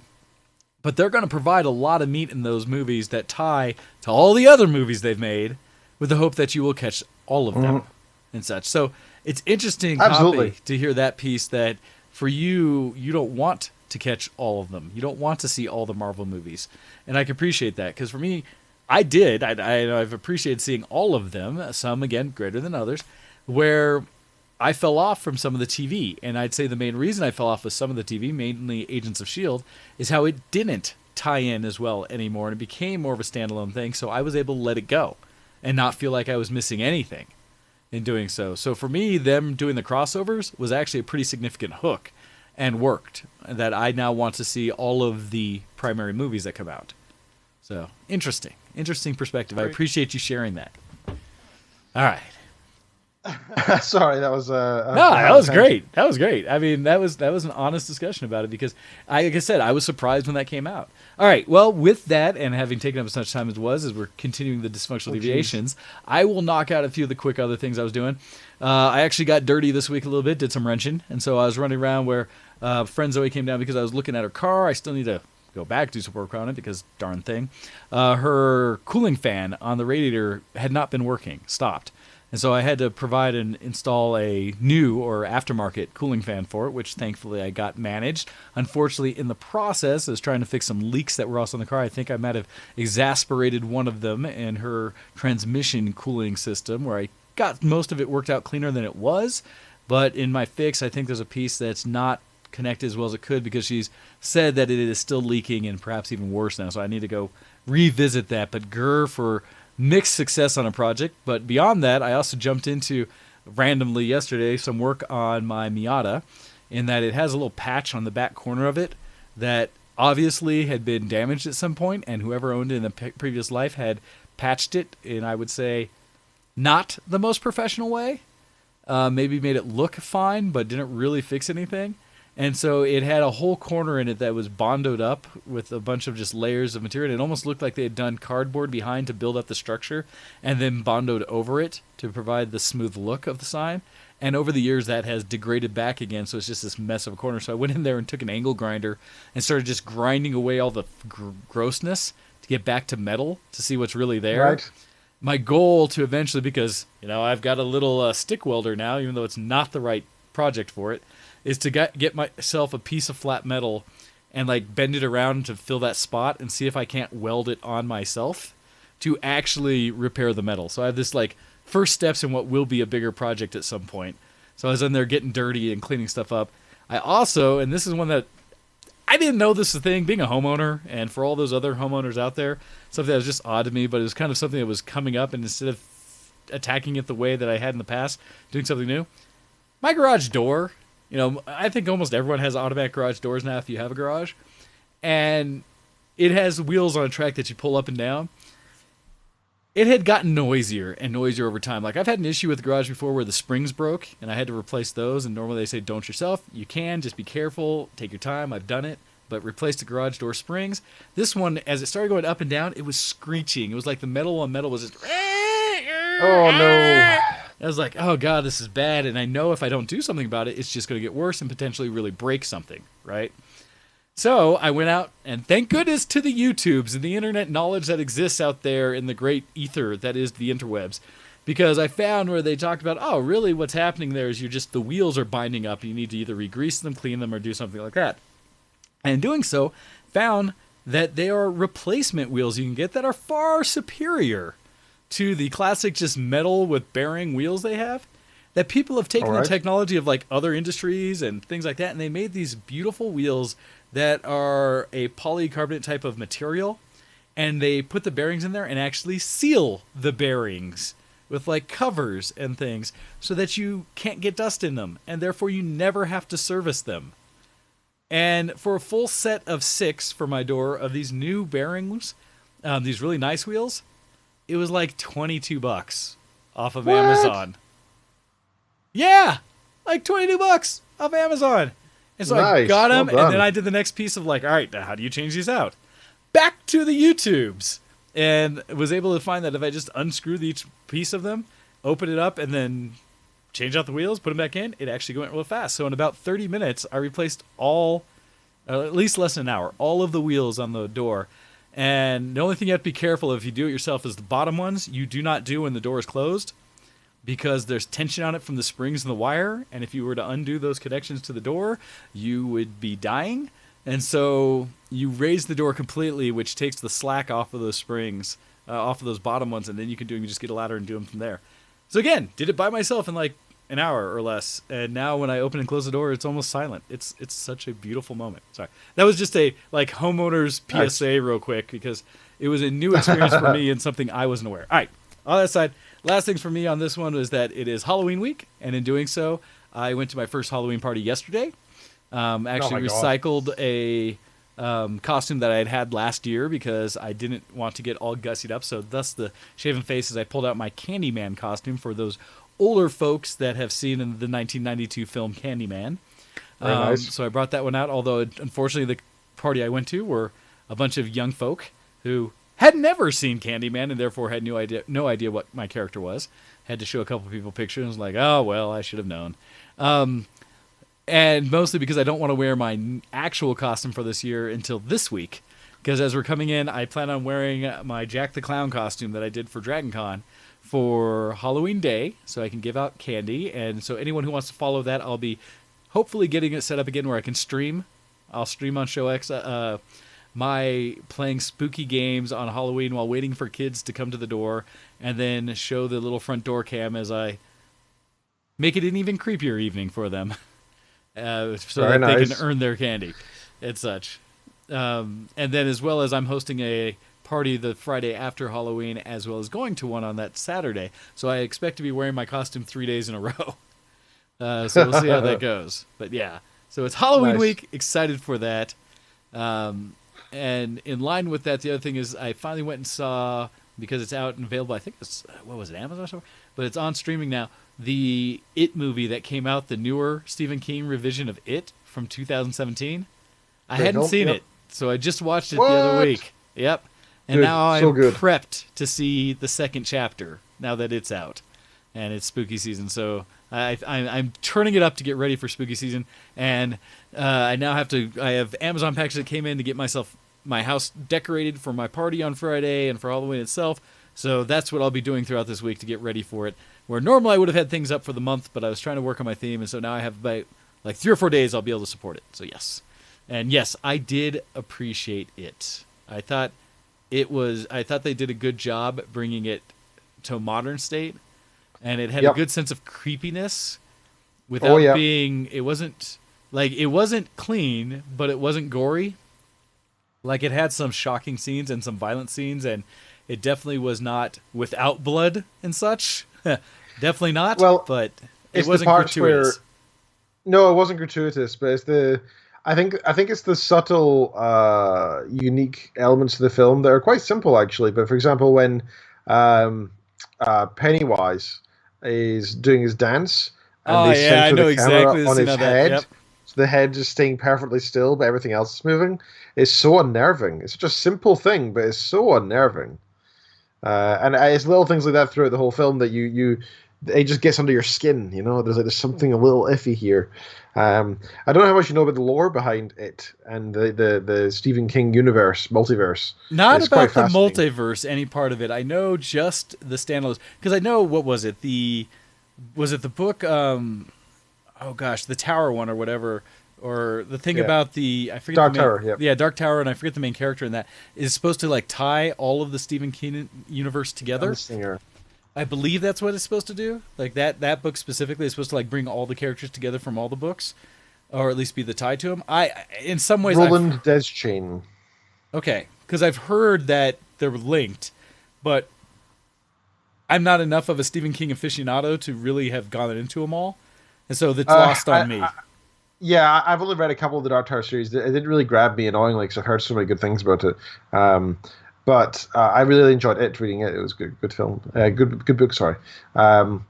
But they're going to provide a lot of meat in those movies that tie to all the other movies they've made, with the hope that you will catch all of them and such. So it's interesting to hear that piece, that for you, you don't want to catch all of them. You don't want to see all the Marvel movies. And I can appreciate that, because for me, I did. I've appreciated seeing all of them, some, again, greater than others, where I fell off from some of the TV. And I'd say the main reason I fell off with some of the TV, mainly Agents of S.H.I.E.L.D., is how it didn't tie in as well anymore, and it became more of a standalone thing, so I was able to let it go and not feel like I was missing anything in doing so. So for me, them doing the crossovers was actually a pretty significant hook, and worked, that I now want to see all of the primary movies that come out. So, interesting perspective. I appreciate you sharing that. All right. Sorry, that was that was great. That was great. I mean, that was an honest discussion about it, because, like I said, I was surprised when that came out. All right. Well, with that, and having taken up as much time as it was, as we're continuing the Dysfunctional Deviations, I will knock out a few of the quick other things I was doing. I actually got dirty this week a little bit, did some wrenching, and so I was running around where friend Zoe came down because I was looking at her car. I still need to go back, do some work on it, because darn thing. Her cooling fan on the radiator had not been working, stopped. And so I had to provide and install a new or aftermarket cooling fan for it, which thankfully I got managed. Unfortunately, in the process, I was trying to fix some leaks that were also in the car. I think I might have exasperated one of them in her transmission cooling system, where I got most of it worked out cleaner than it was. But in my fix, I think there's a piece that's not connected as well as it could, because she's said that it is still leaking and perhaps even worse now. So I need to go revisit that. But grr for mixed success on a project. But beyond that, I also jumped into, randomly yesterday, some work on my Miata, in that it has a little patch on the back corner of it that obviously had been damaged at some point, and whoever owned it in the previous life had patched it in, I would say, not the most professional way. Maybe made it look fine, but didn't really fix anything. And so it had a whole corner in it that was bondoed up with a bunch of just layers of material. It almost looked like they had done cardboard behind to build up the structure, and then bondoed over it to provide the smooth look of the sign. And over the years, that has degraded back again, so it's just this mess of a corner. So I went in there and took an angle grinder and started just grinding away all the grossness to get back to metal to see what's really there. Right. My goal to eventually, because I've got a little stick welder now, even though it's not the right project for it, is to get myself a piece of flat metal and bend it around to fill that spot and see if I can't weld it on myself to actually repair the metal. So I have this first steps in what will be a bigger project at some point. So I was in there getting dirty and cleaning stuff up. I also, and this is one that I didn't know this was a thing, being a homeowner, and for all those other homeowners out there, something that was just odd to me, but it was kind of something that was coming up, and instead of attacking it the way that I had in the past, doing something new, my garage door, I think almost everyone has automatic garage doors now if you have a garage, and it has wheels on a track that you pull up and down. It had gotten noisier and noisier over time. I've had an issue with the garage before where the springs broke, and I had to replace those, and normally they say don't yourself. You can, just be careful, take your time. I've done it, but replace the garage door springs. This one, as it started going up and down, it was screeching. It was like the metal on metal was just... Oh, no. I was like, oh, God, this is bad, and I know if I don't do something about it, it's just going to get worse and potentially really break something, right? So I went out, and thank goodness to the YouTubes and the internet knowledge that exists out there in the great ether that is the interwebs, because I found where they talked about, oh, really what's happening there is the wheels are binding up. You need to either re-grease them, clean them, or do something like that. And in doing so, found that they are replacement wheels you can get that are far superior to the classic just metal with bearing wheels they have. That people have taken the technology of like other industries and things like that, and they made these beautiful wheels that are a polycarbonate type of material, and they put the bearings in there and actually seal the bearings with like covers and things so that you can't get dust in them, and therefore you never have to service them. And for a full set of 6 for my door of these new bearings, these really nice wheels, it was like $22 off of Amazon. Yeah, like $22 off Amazon. And so I got them, and then I did the next piece of like, all right, now how do you change these out? Back to the YouTubes. And was able to find that if I just unscrewed each piece of them, open it up, and then change out the wheels, put them back in, it actually went real fast. So in about 30 minutes, I replaced at least less than an hour, all of the wheels on the door. And the only thing you have to be careful of if you do it yourself is the bottom ones you do not do when the door is closed, because there's tension on it from the springs and the wire, and if you were to undo those connections to the door, you would be dying. And so you raise the door completely, which takes the slack off of those springs, off of those bottom ones, and then you just get a ladder and do them from there. So again, did it by myself in like an hour or less, and now when I open and close the door, it's almost silent. It's such a beautiful moment. Sorry, that was just a like homeowners PSA real quick, because it was a new experience for me and something I wasn't aware. All right, on that side, last things for me on this one was that it is Halloween week, and in doing so, I went to my first Halloween party yesterday. Actually recycled a costume that I had last year because I didn't want to get all gussied up. So thus the shaven faces, I pulled out my Candyman costume for those older folks that have seen in the 1992 film Candyman. Very nice. So I brought that one out, although unfortunately the party I went to were a bunch of young folk who had never seen Candyman and therefore had no idea what my character was. Had to show a couple people pictures and was like, oh, well, I should have known. And mostly because I don't want to wear my actual costume for this year until this week. Because as we're coming in, I plan on wearing my Jack the Clown costume that I did for Dragon Con for Halloween Day, so I can give out candy. And so anyone who wants to follow that, I'll be hopefully getting it set up again where I can stream. I'll stream on ShowX my playing spooky games on Halloween while waiting for kids to come to the door, and then show the little front door cam as I make it an even creepier evening for them. So that they can earn their candy and such. And then as well as I'm hosting a party the Friday after Halloween, as well as going to one on that Saturday. So I expect to be wearing my costume 3 days in a row. So we'll see how that goes. But yeah, so it's Halloween week. Excited for that. And in line with that, the other thing is I finally went and saw, because it's out and available, I think it's, Amazon or somewhere? But it's on streaming now. The It movie that came out, the newer Stephen King revision of It from 2017. I hadn't seen it, so I just watched it the other week. Yep. And now I'm prepped to see the second chapter now that it's out. And it's spooky season, so I'm turning it up to get ready for spooky season. And I have Amazon packages that came in to get my house decorated for my party on Friday and for Halloween itself. So that's what I'll be doing throughout this week to get ready for it. Where normally I would have had things up for the month, but I was trying to work on my theme, and so now I have about like 3 or 4 days I'll be able to support it. So yes. And yes, I did appreciate it. I thought they did a good job bringing it to a modern state, and it had a good sense of creepiness without being, it wasn't clean, but it wasn't gory. Like, it had some shocking scenes and some violent scenes, and it definitely was not without blood and such. Definitely not. Well, but it wasn't gratuitous. No, it wasn't gratuitous, but it's I think it's the subtle, unique elements of the film that are quite simple, actually. But for example, when Pennywise is doing his dance, and they center the camera on his head, so the head is staying perfectly still, but everything else is moving. It's so unnerving. It's such a simple thing, but it's so unnerving. And it's little things like that throughout the whole film that you it just gets under your skin. There's something a little iffy here. I don't know how much you know about the lore behind it and the Stephen King universe, multiverse. Not about the multiverse, any part of it. I know just the standalones, because I know, what was it? Was it the book? The Tower one or whatever, or the thing about I forget Dark the main, Tower. Yeah, Dark Tower, and I forget the main character in that is supposed to like tie all of the Stephen King universe together. I believe that's what it's supposed to do. Like that book specifically is supposed to like bring all the characters together from all the books, or at least be the tie to them. In some ways, Roland Deschain. Okay, because I've heard that they're linked, but I'm not enough of a Stephen King aficionado to really have gone into them all, and so that's lost on me. I've only read a couple of the Dark Tower series. It didn't really grab me, annoyingly, because I've heard so many good things about it. But I really enjoyed reading it. It was good film. Good book, sorry. But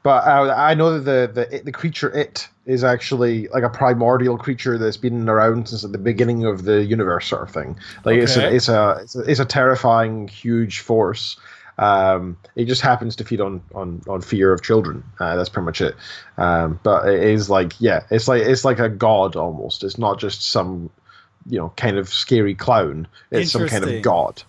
I know that the creature It is actually like a primordial creature that's been around since at the beginning of the universe, sort of thing. Like it's a terrifying, huge force. It just happens to feed on fear of children. That's pretty much it. But it is it's like a god almost. It's not just some kind of scary clown. It's some kind of god.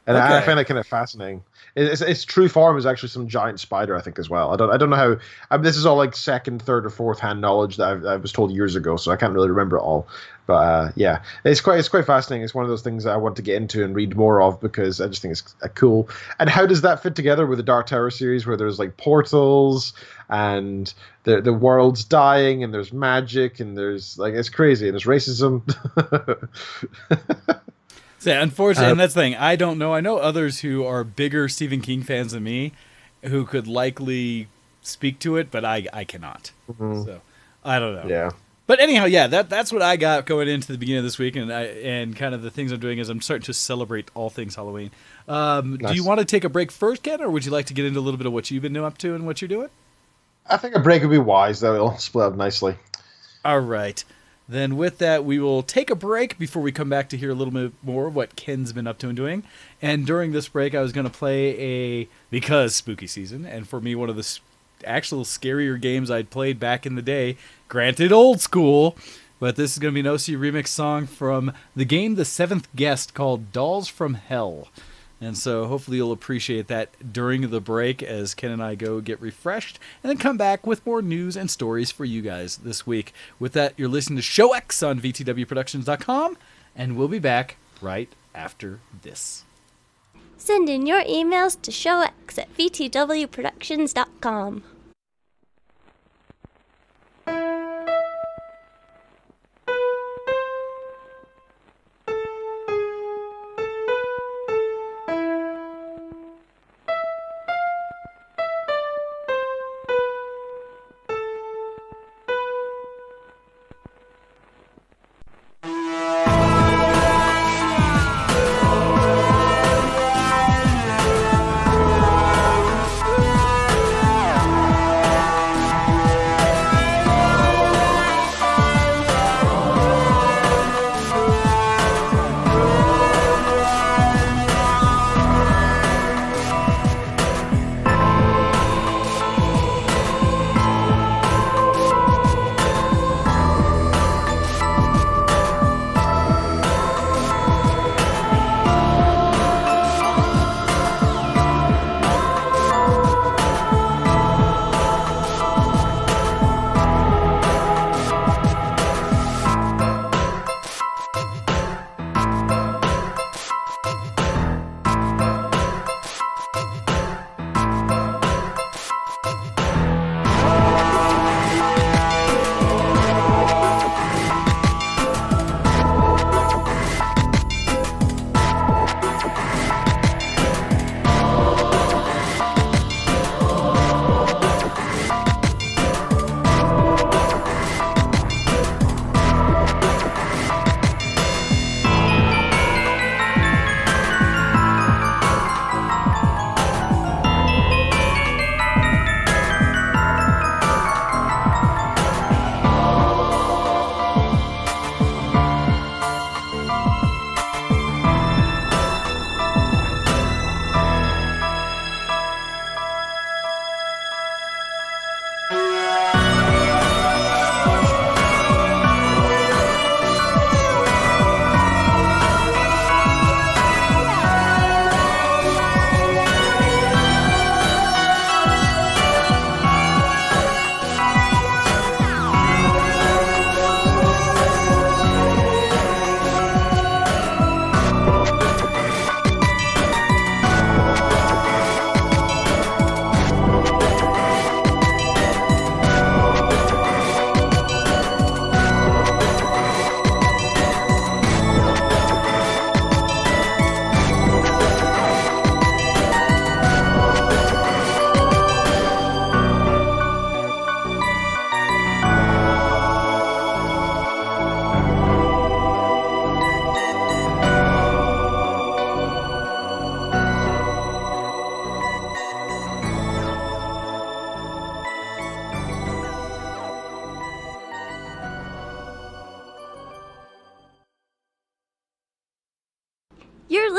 And I find that kind of fascinating. Its true form is actually some giant spider, I think, as well. I don't know how. This is all like second, third, or fourth hand knowledge that I was told years ago, so I can't really remember it all. But it's quite fascinating. It's one of those things that I want to get into and read more of because I just think it's cool. And how does that fit together with the Dark Tower series, where there's like portals and the world's dying and there's magic and there's like it's crazy and there's racism. So, unfortunately, and that's the thing, I don't know. I know others who are bigger Stephen King fans than me who could likely speak to it, but I cannot. Mm-hmm. So, I don't know. Yeah. But anyhow, that's what I got going into the beginning of this week, and kind of the things I'm doing is I'm starting to celebrate all things Halloween. Nice. Do you want to take a break first, Ken, or would you like to get into a little bit of what you've been up to and what you're doing? I think a break would be wise, though. It'll split up nicely. All right. Then with that, we will take a break before we come back to hear a little bit more of what Ken's been up to and doing. And during this break, I was going to play because spooky season, and for me, one of the actual scarier games I'd played back in the day, granted old school, but this is going to be an OC remix song from the game The Seventh Guest called Dolls from Hell. And so hopefully you'll appreciate that during the break as Ken and I go get refreshed and then come back with more news and stories for you guys this week. With that, you're listening to ShowX on VtWProductions.com, and we'll be back right after this. Send in your emails to ShowX at VtWProductions.com.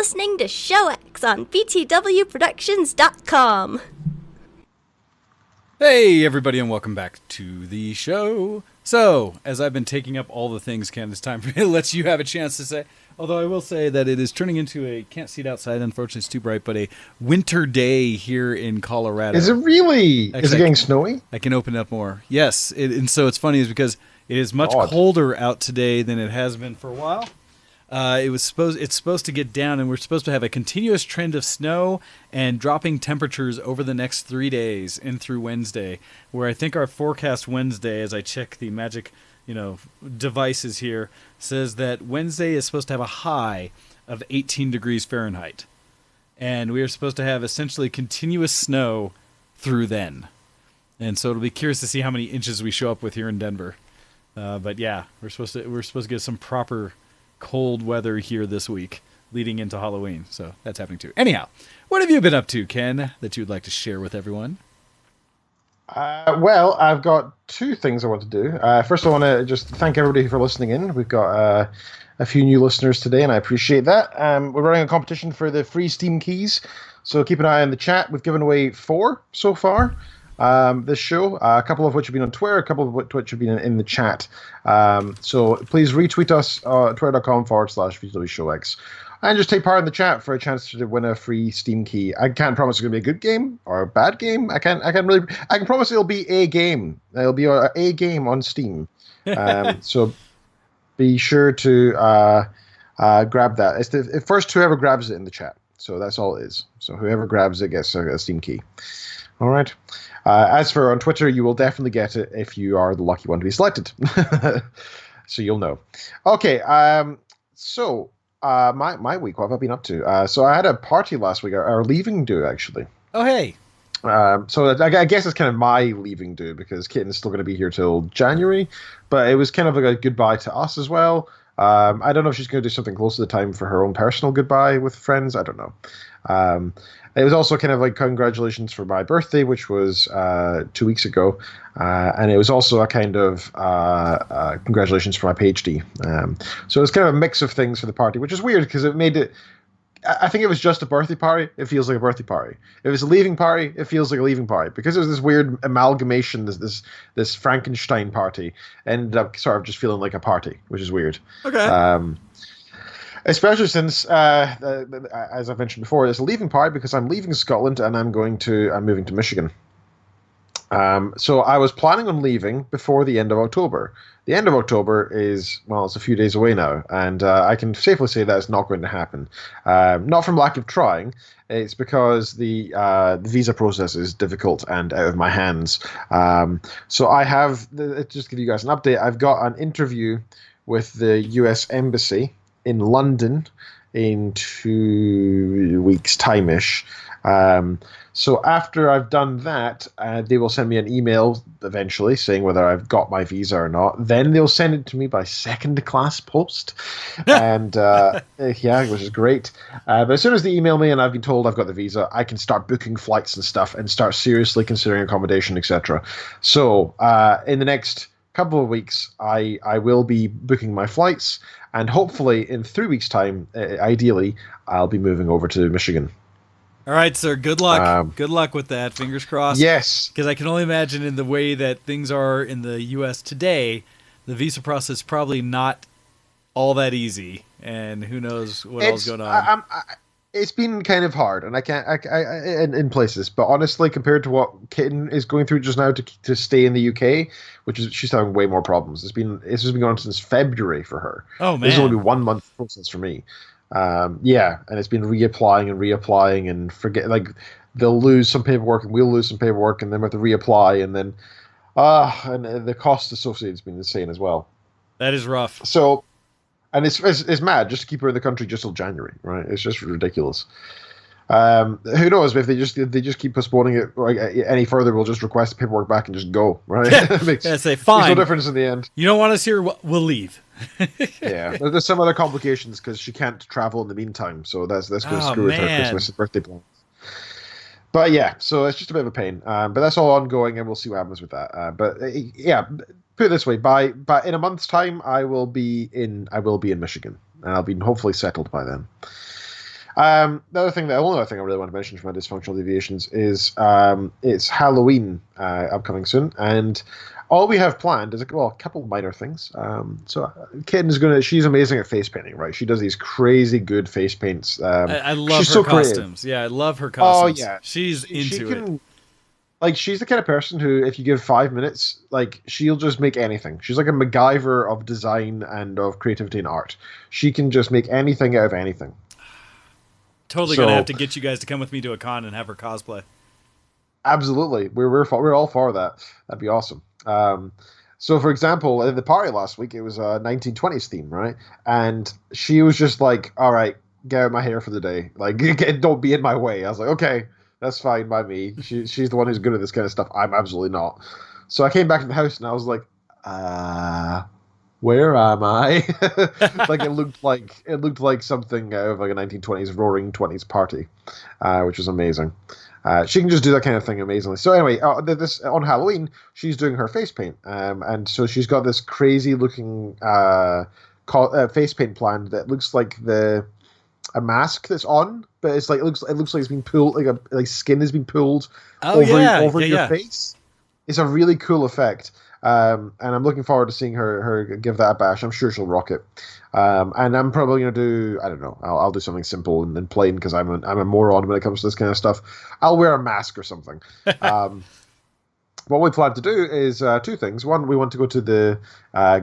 listening to ShowX on VtWProductions.com. Hey, everybody, and welcome back to the show. So, as I've been taking up all the things, Ken, it's time for me to let you have a chance to say. Although I will say that it is turning into a, can't see it outside, unfortunately it's too bright, but a winter day here in Colorado. Is it really? Actually, is it getting snowy? I can open it up more. Yes, and so it's funny is because it is much colder out today than it has been for a while. It's supposed to get down, and we're supposed to have a continuous trend of snow and dropping temperatures over the next 3 days and through Wednesday, where I think our forecast Wednesday, as I check the magic, devices here, says that Wednesday is supposed to have a high of 18 degrees Fahrenheit. And we are supposed to have essentially continuous snow through then. And so it'll be curious to see how many inches we show up with here in Denver. But yeah, we're supposed to get some proper cold weather here this week leading into Halloween. So that's happening too. Anyhow, what have you been up to, Ken, that you'd like to share with everyone? Well, I've got two things I want to do. First, I want to just thank everybody for listening in. We've got a few new listeners today, and I appreciate that. We're running a competition for the free Steam keys, so keep an eye on the chat. We've given away 4 so far this show, a couple of which have been on Twitter, a couple of which have been in the chat. So please retweet us at twitter.com/VtWShowX. And just take part in the chat for a chance to win a free Steam key. I can't promise it's going to be a good game or a bad game. I can promise it'll be a game. It'll be a game on Steam. So be sure to grab that. It's the first whoever grabs it in the chat. So that's all it is. So whoever grabs it gets a Steam key. All right. As for on Twitter, you will definitely get it if you are the lucky one to be selected. So you'll know. Okay. So. My week, what have I been up to? So I had a party last week, our leaving do, actually. Oh, hey. So I guess it's kind of my leaving do, because Kitten is still going to be here till January, but it was kind of like a goodbye to us as well. I don't know if she's going to do something close to the time for her own personal goodbye with friends. I don't know. It was also kind of like congratulations for my birthday, which was 2 weeks ago. And it was also a kind of congratulations for my PhD. So it was kind of a mix of things for the party, which is weird because it made it. I think it was just a birthday party. It feels like a birthday party. If it was a leaving party, it feels like a leaving party, because it was this weird amalgamation, this Frankenstein party, ended up sort of just feeling like a party, which is weird. Okay. Especially since, as I've mentioned before, it's a leaving party because I'm leaving Scotland and I'm moving to Michigan. So I was planning on leaving before the end of October. The end of October is, well, it's a few days away now, and I can safely say that it's not going to happen. Not from lack of trying. It's because the visa process is difficult and out of my hands. So I have, just to give you guys an update, I've got an interview with the US Embassy in London in 2 weeks' time-ish. So after I've done that, they will send me an email eventually saying whether I've got my visa or not. Then they'll send it to me by second-class post, and yeah, which is great. But as soon as they email me and I've been told I've got the visa, I can start booking flights and stuff and start seriously considering accommodation, etc. So in the next couple of weeks, I will be booking my flights, and hopefully in 3 weeks' time, ideally, I'll be moving over to Michigan. All right, sir. Good luck. Good luck with that. Fingers crossed. Yes. Because I can only imagine in the way that things are in the U.S. today, the visa process is probably not all that easy, and who knows what else is going on. It's been kind of hard, and I can't in places. But honestly, compared to what Kitten is going through just now to stay in the UK, which is, she's having way more problems. This has been going on since February for her. Oh man, this is only 1 month process for me. Yeah, and it's been reapplying and forget, like, they'll lose some paperwork and we'll lose some paperwork, and then we have to reapply, and then and the cost associated has been insane as well. That is rough. So, and it's mad just to keep her in the country just till January, right? It's just ridiculous. Who knows if they just keep postponing it any further? We'll just request the paperwork back and just go, right? Yeah, say fine. Makes no difference in the end. You don't want us here? We'll leave. Yeah, there's some other complications because she can't travel in the meantime, so that's going to screw with her Christmas and birthday plans. But yeah, so it's just a bit of a pain. But that's all ongoing, and we'll see what happens with that. But yeah, put it this way: by in a month's time, I will be in Michigan, and I'll be hopefully settled by then. The only other thing I really want to mention from my Dysfunctional Deviations is it's Halloween upcoming soon, and all we have planned is a couple of minor things. She's amazing at face painting, right? She does these crazy good face paints. I love she's her so costumes. Creative. Yeah, I love her costumes. Oh yeah, she's into it. Like, she's the kind of person who, if you give 5 minutes, like, she'll just make anything. She's like a MacGyver of design and of creativity and art. She can just make anything out of anything. Totally gonna have to get you guys to come with me to a con and have her cosplay. Absolutely, we're all for that. That'd be awesome. So, for example, at the party last week, it was a 1920s theme, right? And she was just like, "All right, get out my hair for the day. Like, don't be in my way." I was like, "Okay, that's fine by me." She's the one who's good at this kind of stuff. I'm absolutely not. So I came back to the house and I was like, where am I? Like, it looked like something out of like a 1920s roaring 20s party, which was amazing. She can just do that kind of thing amazingly. So anyway, this on Halloween, she's doing her face paint, and so she's got this crazy looking face paint planned that looks like a mask that's on, but it's like it looks like it's been pulled, like skin has been pulled over your face. It's a really cool effect. And I'm looking forward to seeing her give that a bash. I'm sure she'll rock it. And I'm probably going to do, I don't know, I'll do something simple and plain because I'm a moron when it comes to this kind of stuff. I'll wear a mask or something. What we plan to do is two things. One, we want to go to the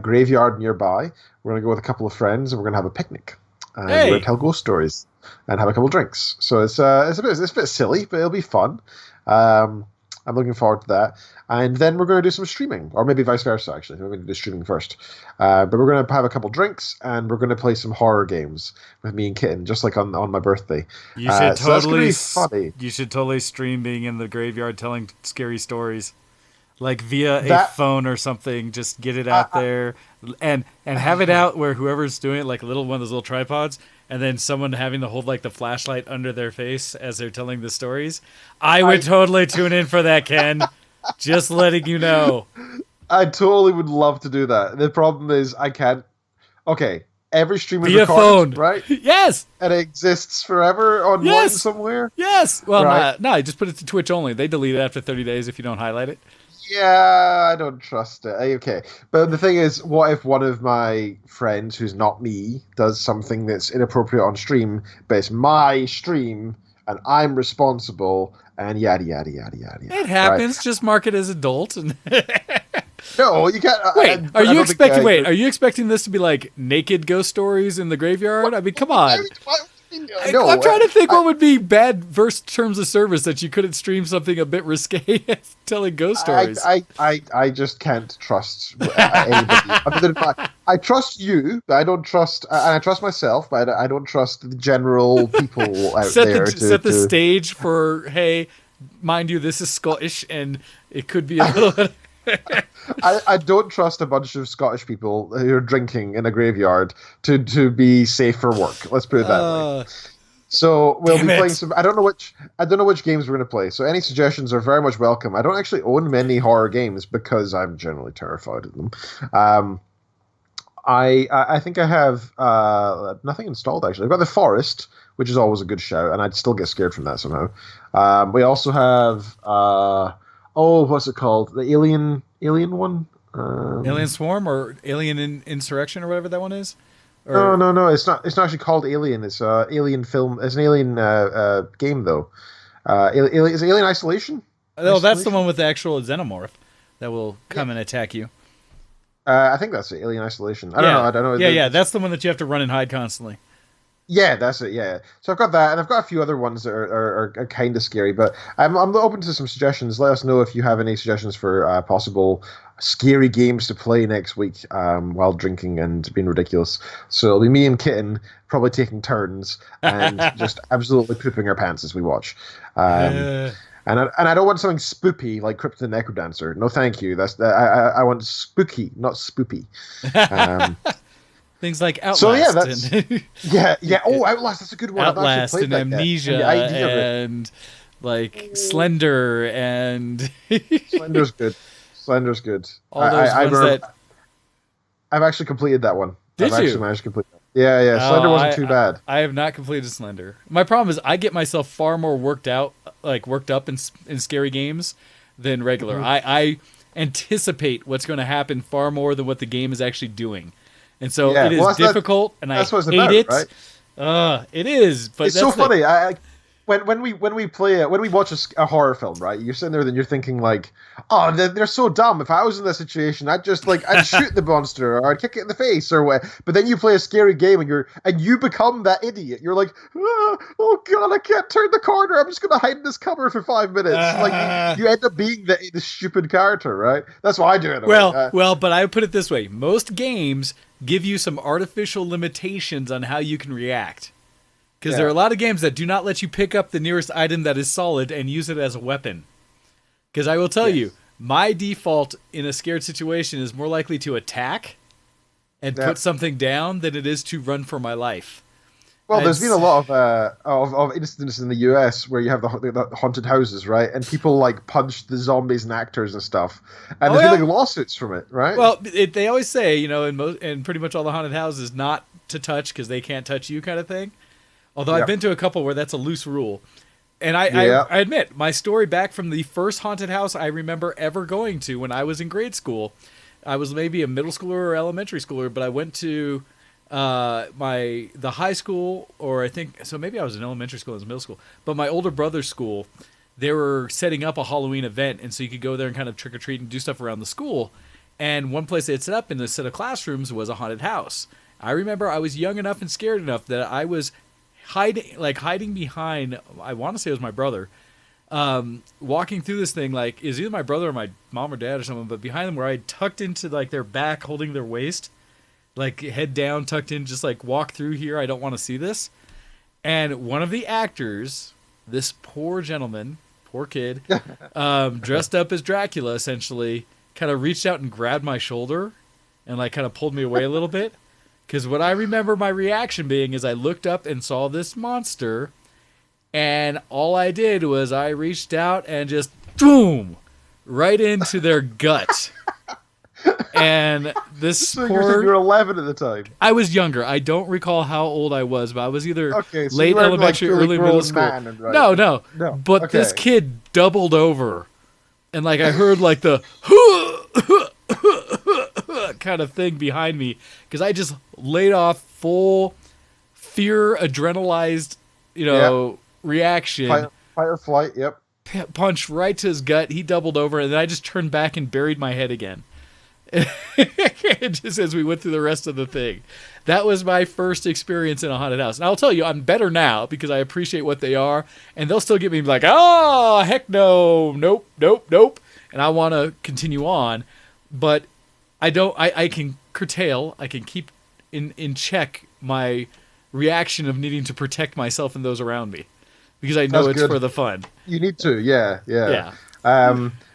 graveyard nearby. We're going to go with a couple of friends and we're going to have a picnic. We're going to tell ghost stories and have a couple of drinks. So it's a bit silly, but it'll be fun. I'm looking forward to that. And then we're going to do some streaming, or maybe vice versa, actually. We're going to do streaming first. But we're going to have a couple drinks, and we're going to play some horror games with me and Kitten, just like on my birthday. You should so that's going to be funny. You should totally stream being in the graveyard telling scary stories. Like via a phone or something, just get it out there and have it out where whoever's doing it, like one of those little tripods, and then someone having to hold like the flashlight under their face as they're telling the stories. I would totally tune in for that, Ken. Just letting you know. I totally would love to do that. The problem is I can't. Okay, every stream is via recorded, phone, right? Yes. And it exists forever online somewhere? Yes. Well, right. no, just put it to Twitch only. They delete it after 30 days if you don't highlight it. Yeah, I don't trust it. Okay. But the thing is, what if one of my friends who's not me does something that's inappropriate on stream, but it's my stream and I'm responsible and yada, yada, yada, yada. It happens. Right? Just mark it as adult. And no, you can't. Wait, are you expecting this to be like naked ghost stories in the graveyard? I mean, come on. No, I'm trying to think what would be bad versus terms of service that you couldn't stream something a bit risque telling ghost stories. I just can't trust anybody. I trust you, but I don't trust, and I trust myself, but I don't trust the general people out there. Set the stage for, hey, mind you, this is Scottish, and it could be a little bit... I don't trust a bunch of Scottish people who are drinking in a graveyard to be safe for work. Let's put it that way. So we'll be playing some. I don't know which games we're going to play. So any suggestions are very much welcome. I don't actually own many horror games because I'm generally terrified of them. I think I have nothing installed actually. I've got The Forest, which is always a good shout, and I'd still get scared from that somehow. We also have. What's it called? The Alien one? Alien Swarm or Alien Insurrection or whatever that one is? No. It's not actually called Alien. It's Alien film. It's an Alien game though. Is it Alien Isolation? Oh, that's the one with the actual xenomorph that will come and attack you. I think that's it. Alien Isolation. I don't know. Yeah. That's the one that you have to run and hide constantly. Yeah, that's it. Yeah, so I've got that, and I've got a few other ones that are kind of scary. But I'm open to some suggestions. Let us know if you have any suggestions for possible scary games to play next week while drinking and being ridiculous. So it'll be me and Kitten probably taking turns and just absolutely pooping our pants as we watch. And I don't want something spoopy like Crypt of the Necrodancer. No, thank you. I want spooky, not spoopy. Things like Outlast. So yeah. Oh, Outlast, that's a good one. Outlast and Amnesia and like Slender and Slender's good. All those ones that I've actually completed that one. I've actually managed to complete that. Yeah. Slender wasn't too bad. I have not completed Slender. My problem is I get myself far more worked up in scary games than regular. Mm-hmm. I anticipate what's going to happen far more than what the game is actually doing, and so Yeah. it is difficult, and I hate it. Right? It is, but it's so funny. When we watch a horror film, right? You're sitting there, then you're thinking like, oh, they're so dumb. If I was in that situation, I'd shoot the monster, or I'd kick it in the face, or what. But then you play a scary game, and you become that idiot. You're like, oh god, I can't turn the corner. I'm just gonna hide in this cover for 5 minutes. Like you end up being the stupid character, right? That's what I do. Well, but I put it this way: most games give you some artificial limitations on how you can react. Because there are a lot of games that do not let you pick up the nearest item that is solid and use it as a weapon. Because I will tell you, my default in a scared situation is more likely to attack and put something down than it is to run for my life. Well, there's been a lot of instances in the US where you have the haunted houses, right? And people like punch the zombies and actors and stuff, and there's been like lawsuits from it, right? Well, they always say, in pretty much all the haunted houses, not to touch because they can't touch you, kind of thing. Although I've been to a couple where that's a loose rule. And I admit, my story back from the first haunted house I remember ever going to when I was in grade school, I was maybe a middle schooler or elementary schooler, but I went to the high school, or I think, so maybe I was in elementary school, I was in middle school, but my older brother's school, they were setting up a Halloween event, and so you could go there and kind of trick-or-treat and do stuff around the school. And one place they had set up in the set of classrooms was a haunted house. I remember I was young enough and scared enough that I was hiding behind, I want to say it was my brother, walking through this thing, like, is either my brother or my mom or dad or someone, but behind them where I tucked into like their back, holding their waist, like head down, tucked in, just like walk through here. I don't want to see this. And one of the actors, this poor gentleman, poor kid, dressed up as Dracula, essentially, kind of reached out and grabbed my shoulder and like kind of pulled me away a little bit. Because what I remember my reaction being is I looked up and saw this monster, and all I did was I reached out and just boom, right into their gut. And this so you were 11 at the time. I was younger. I don't recall how old I was, but I was either so late elementary, early middle school. No. But this kid doubled over, and like I heard like the kind of thing behind me, because I just laid off full fear, adrenalized, reaction. Fight or flight, yep. Punch right to his gut. He doubled over, and then I just turned back and buried my head again. Just as we went through the rest of the thing. That was my first experience in a haunted house. And I'll tell you, I'm better now because I appreciate what they are, and they'll still get me like, oh, heck no, nope. And I want to continue on, but I can curtail, I can keep in check my reaction of needing to protect myself and those around me, because I know it's for the fun. You need to, yeah.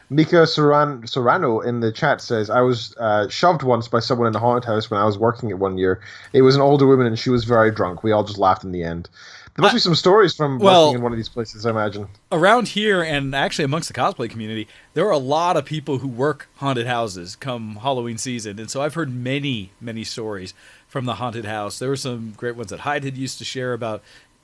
Mika Serrano in the chat says, I was shoved once by someone in a haunted house when I was working it one year. It was an older woman and she was very drunk. We all just laughed in the end. There must be some stories from working in one of these places, I imagine. Around here, and actually amongst the cosplay community, there are a lot of people who work haunted houses come Halloween season. And so I've heard many, many stories from the haunted house. There were some great ones that Hyde had used to share about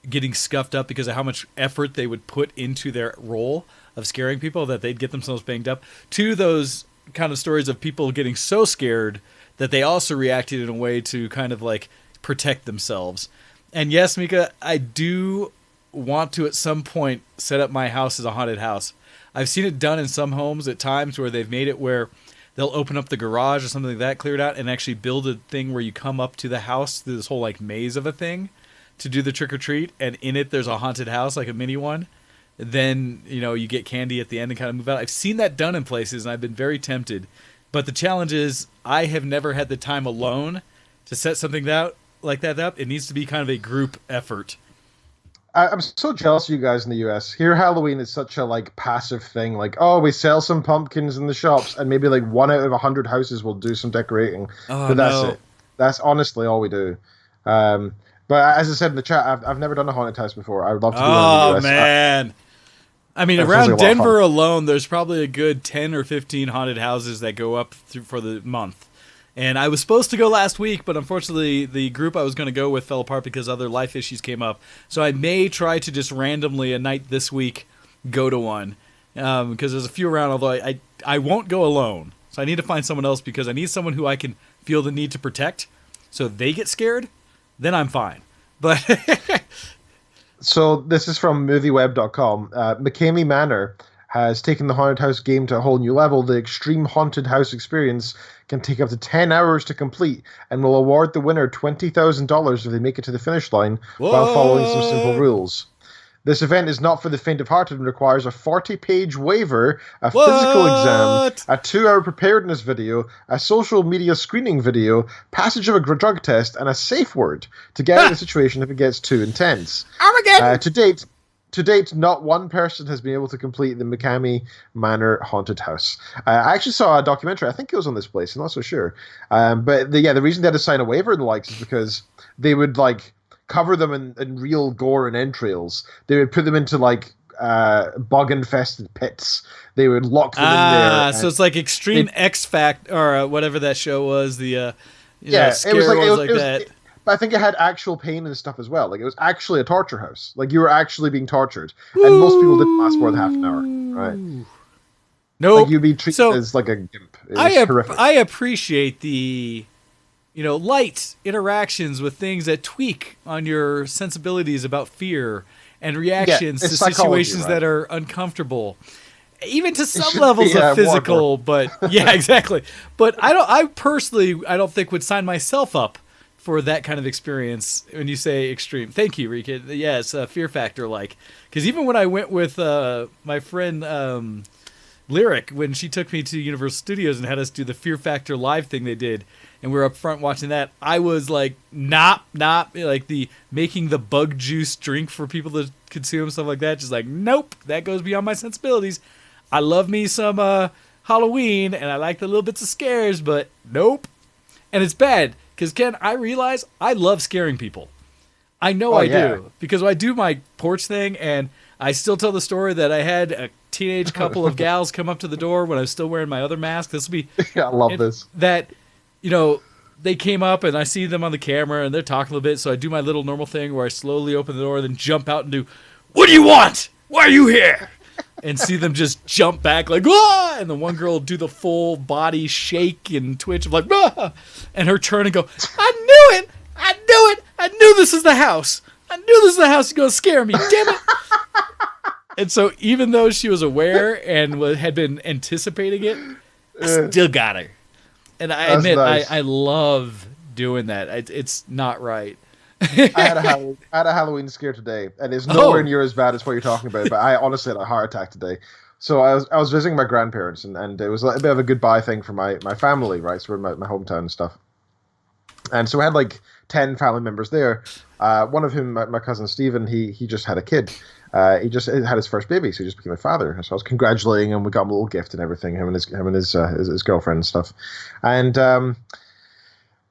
getting scuffed up because of how much effort they would put into their role of scaring people that they'd get themselves banged up, to those kind of stories of people getting so scared that they also reacted in a way to kind of like protect themselves. And yes, Mika, I do want to at some point set up my house as a haunted house. I've seen it done in some homes at times where they've made it where they'll open up the garage or something like that, clear it out, and actually build a thing where you come up to the house through this whole like maze of a thing to do the trick or treat, and in it there's a haunted house, like a mini one. Then, you get candy at the end and kind of move out. I've seen that done in places, and I've been very tempted. But the challenge is I have never had the time alone to set something like that up. It needs to be kind of a group effort. I'm so jealous of you guys in the US. Here, Halloween is such a like passive thing. Like, oh, we sell some pumpkins in the shops, and maybe like 1 out of 100 houses will do some decorating. But that's it. That's honestly all we do. But as I said in the chat, I've never done a haunted house before. I would love to do one in the US. Oh man. I mean, around Denver alone, there's probably a good 10 or 15 haunted houses that go up for the month. And I was supposed to go last week, but unfortunately the group I was going to go with fell apart because other life issues came up. So I may try to just randomly a night this week go to one, because there's a few around, although I won't go alone. So I need to find someone else because I need someone who I can feel the need to protect. So if they get scared, then I'm fine. But So this is from movieweb.com. McCamey Manor has taken the Haunted House game to a whole new level. The Extreme Haunted House experience can take up to 10 hours to complete and will award the winner $20,000 if they make it to the finish line while following some simple rules. This event is not for the faint of heart and requires a 40-page waiver, a physical exam, a 2-hour preparedness video, a social media screening video, passage of a drug test, and a safe word to get out of the situation if it gets too intense. To date, not one person has been able to complete the McCamey Manor Haunted House. I actually saw a documentary. I think it was on this place. I'm not so sure. But the reason they had to sign a waiver and the likes is because they would cover them in real gore and entrails. They would put them into bug-infested pits. They would lock them in there. So it's like Extreme X Factor or whatever that show was. It was that. But I think it had actual pain and stuff as well. It was actually a torture house. You were actually being tortured, and most people didn't last more than half an hour. Right? No, you'd be treated as a gimp. Horrific. I appreciate the light interactions with things that tweak on your sensibilities about fear and reactions to situations that are uncomfortable, even to some levels of physical. But yeah, exactly. But I personally don't think would sign myself up for that kind of experience. When you say extreme, thank you, Rika. Yes, Fear Factor because even when I went with my friend Lyric, when she took me to Universal Studios and had us do the Fear Factor live thing they did, and we were up front watching that, I was not the making the bug juice drink for people to consume, stuff like that. Just nope, that goes beyond my sensibilities. I love me some Halloween, and I like the little bits of scares, but nope. And it's bad, because Ken, I realize I love scaring people. I know I do, because I do my porch thing, and I still tell the story that I had a teenage couple of gals come up to the door when I was still wearing my other mask. This will be I love this. That they came up and I see them on the camera and they're talking a little bit, so I do my little normal thing where I slowly open the door and then jump out and do, "What do you want? Why are you here?" And see them just jump back "Ah!" And the one girl will do the full body shake and twitch of "Ah!" And her turn and go, "I knew it! I knew it! I knew this is the house! I knew this is the house! You're going to scare me, damn it!" And so even though she was aware and had been anticipating it, I still got her. And I admit, nice. I love doing that. It's not right. I had a Halloween scare today, and it's nowhere near as bad as what you're talking about. But I honestly had a heart attack today. So I was visiting my grandparents, and it was a bit of a goodbye thing for my family, right? So we're in my hometown and stuff. And so we had 10 family members there. One of whom, my cousin Stephen, he just had a kid. He just had his first baby, so he just became a father. So I was congratulating him. We got him a little gift and everything. Him and his girlfriend and stuff. And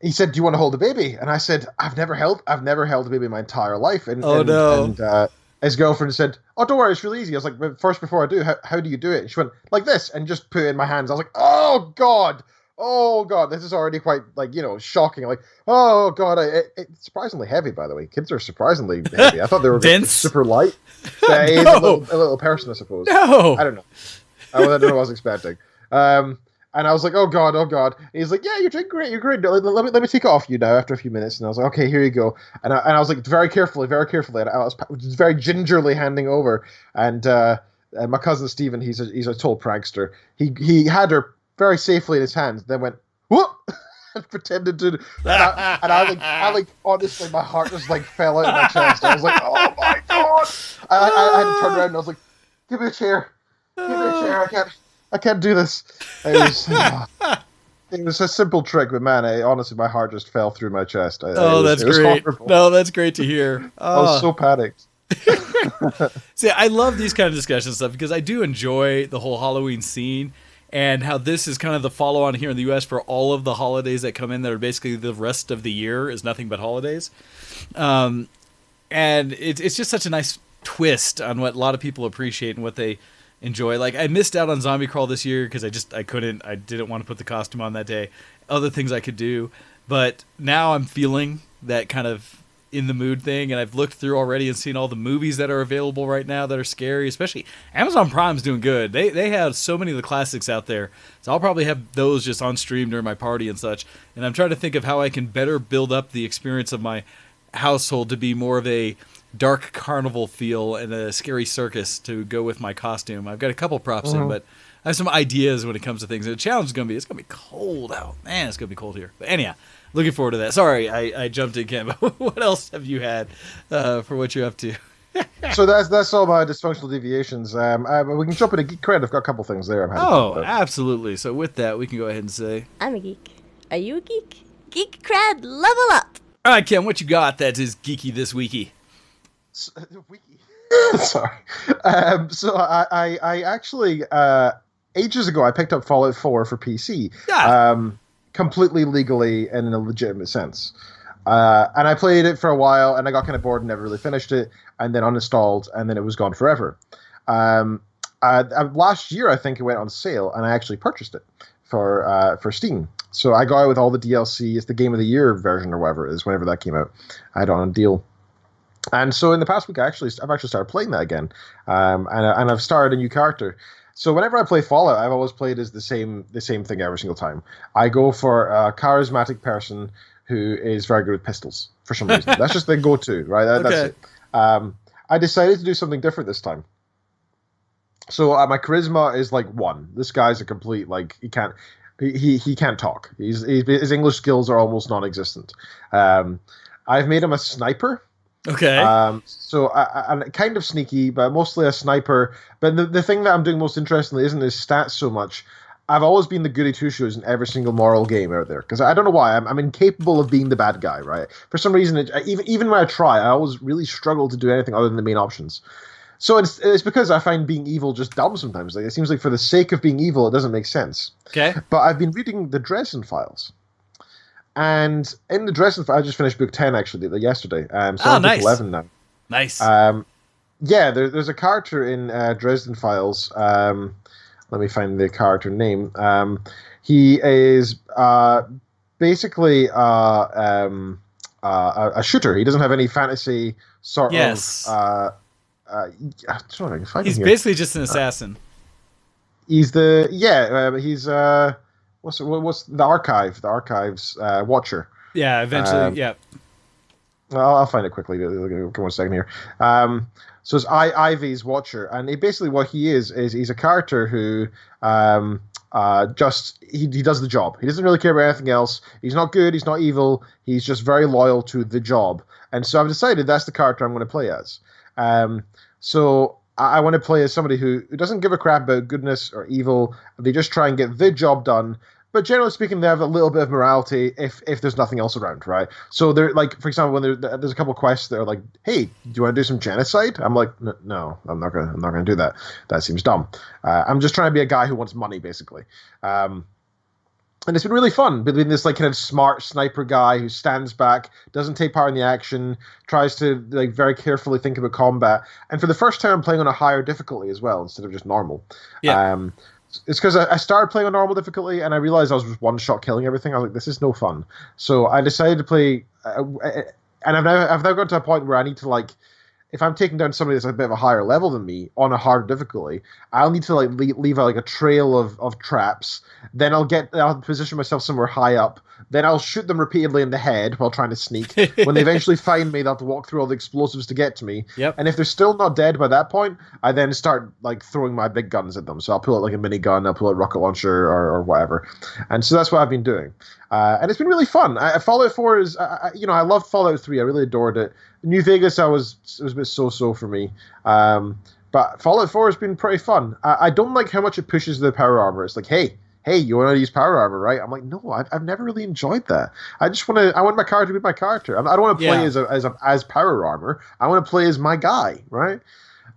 he said, "Do you want to hold the baby?" And I said, "I've never held a baby in my entire life." And his girlfriend said, "Oh, don't worry, it's really easy." I was like, "But first, before I do, how do you do it?" And she went like this and just put it in my hands. I was like, "Oh God." Oh God, this is already quite shocking. Oh God, it's surprisingly heavy. By the way, kids are surprisingly heavy. I thought they were super light. Yeah, he's a little person, I suppose. No, I don't know. I don't know what I was expecting. And I was like, oh God. And he's like, "Yeah, you're doing great. You're great. Let me take it off you now." After a few minutes, and I was like, "Okay, here you go." And I was very carefully. And I was very gingerly handing over. And my cousin Stephen, he's a total prankster. He had her very safely in his hands, then went whoop and pretended to, and I honestly, my heart just fell out of my chest. I was like, "Oh my God!" I had to turn around and I was like, "Give me a chair, I can't do this." It was a simple trick, but man, honestly, my heart just fell through my chest. That's great. No, that's great to hear. I was so panicked. See, I love these kind of discussion stuff because I do enjoy the whole Halloween scene. And how this is kind of the follow-on here in the U.S. for all of the holidays that come in that are basically the rest of the year is nothing but holidays. And it's just such a nice twist on what a lot of people appreciate and what they enjoy. Like, I missed out on Zombie Crawl this year because I didn't want to put the costume on that day. Other things I could do, but now I'm feeling that kind of in the mood thing, and I've looked through already and seen all the movies that are available right now that are scary, especially Amazon Prime's doing good. They have so many of the classics out there, so I'll probably have those just on stream during my party and such, and I'm trying to think of how I can better build up the experience of my household to be more of a dark carnival feel and a scary circus to go with my costume. I've got a couple props in, but I have some ideas when it comes to things. And the challenge is going to be, it's going to be cold out. Man, it's going to be cold here. But anyhow, looking forward to that. Sorry, I jumped in, Ken, but what else have you had for what you're up to? So that's all my dysfunctional deviations. We can jump into Geek Cred. I've got a couple things there. Absolutely. So with that, we can go ahead and say... I'm a geek. Are you a geek? Geek Cred, level up! All right, Ken, what you got that is geeky this weeky? Sorry. So I actually... ages ago, I picked up Fallout 4 for PC. Yeah. Completely legally and in a legitimate sense. And I played it for a while, and I got kind of bored and never really finished it, and then uninstalled, and then it was gone forever. Last year, I think it went on sale, and I actually purchased it for Steam. So I got it with all the DLC. It's the Game of the Year version or whatever it is, whenever that came out. I had it on a deal. And so in the past week, I've actually started playing that again, and I've started a new character. So whenever I play Fallout, I've always played as the same thing every single time. I go for a charismatic person who is very good with pistols for some reason. That's just the go-to, right? That's it. I decided to do something different this time. So my charisma is like 1. This guy's a complete he can't talk. His English skills are almost non-existent. I've made him a sniper. Okay. So I'm kind of sneaky, but mostly a sniper. But the thing that I'm doing most interestingly isn't his stats so much. I've always been the goody two-shoes in every single moral game out there. Because I don't know why. I'm incapable of being the bad guy, right? For some reason, even when I try, I always really struggle to do anything other than the main options. So it's because I find being evil just dumb sometimes. Like, it seems like for the sake of being evil, it doesn't make sense. Okay. But I've been reading the Dresden Files. And in the Dresden Files, I just finished book 10 actually yesterday. So I'm nice. book 11 now. Nice. Yeah, there's a character in Dresden Files. Let me find the character name. He is basically a shooter. He doesn't have any fantasy sort of. Sorry, if I can he's hear. Basically just an assassin. He's he's what's the archives watcher. Yeah, eventually, yeah. I'll find it quickly. Give 1 second here. So it's Ivy's Watcher, and basically what he is he's a character who he does the job. He doesn't really care about anything else. He's not good. He's not evil. He's just very loyal to the job. And so I've decided that's the character I'm going to play as. So I want to play as somebody who doesn't give a crap about goodness or evil. They just try and get the job done. But generally speaking, they have a little bit of morality if there's nothing else around, right? So they're like, for example, when there's a couple of quests that are like, "Hey, do you want to do some genocide?" I'm like, "No, I'm not gonna do that. That seems dumb. I'm just trying to be a guy who wants money, basically." And it's been really fun between this like kind of smart sniper guy who stands back, doesn't take part in the action, tries to like very carefully think about combat, and for the first time, I'm playing on a higher difficulty as well instead of just normal. Yeah. It's because I started playing on normal difficulty and I realized I was just one-shot killing everything. I was like, this is no fun. So I decided to play, and I've now got to a point where I need to like, if I'm taking down somebody that's a bit of a higher level than me on a harder difficulty, I'll need to like leave a trail of traps. Then I'll position myself somewhere high up. Then I'll shoot them repeatedly in the head while trying to sneak. When they eventually find me, they'll have to walk through all the explosives to get to me. Yep. And if they're still not dead by that point, I then start like throwing my big guns at them. So I'll pull out like a minigun, I'll pull out a rocket launcher or whatever. And so that's what I've been doing. And it's been really fun. Fallout 4 is, I loved Fallout 3. I really adored it. New Vegas, it was a bit so-so for me. But Fallout 4 has been pretty fun. I don't like how much it pushes the power armor. It's like, hey, you want to use power armor, right? I'm like, no, I've never really enjoyed that. I want my character to be my character. I don't want to play as power armor. I want to play as my guy, right?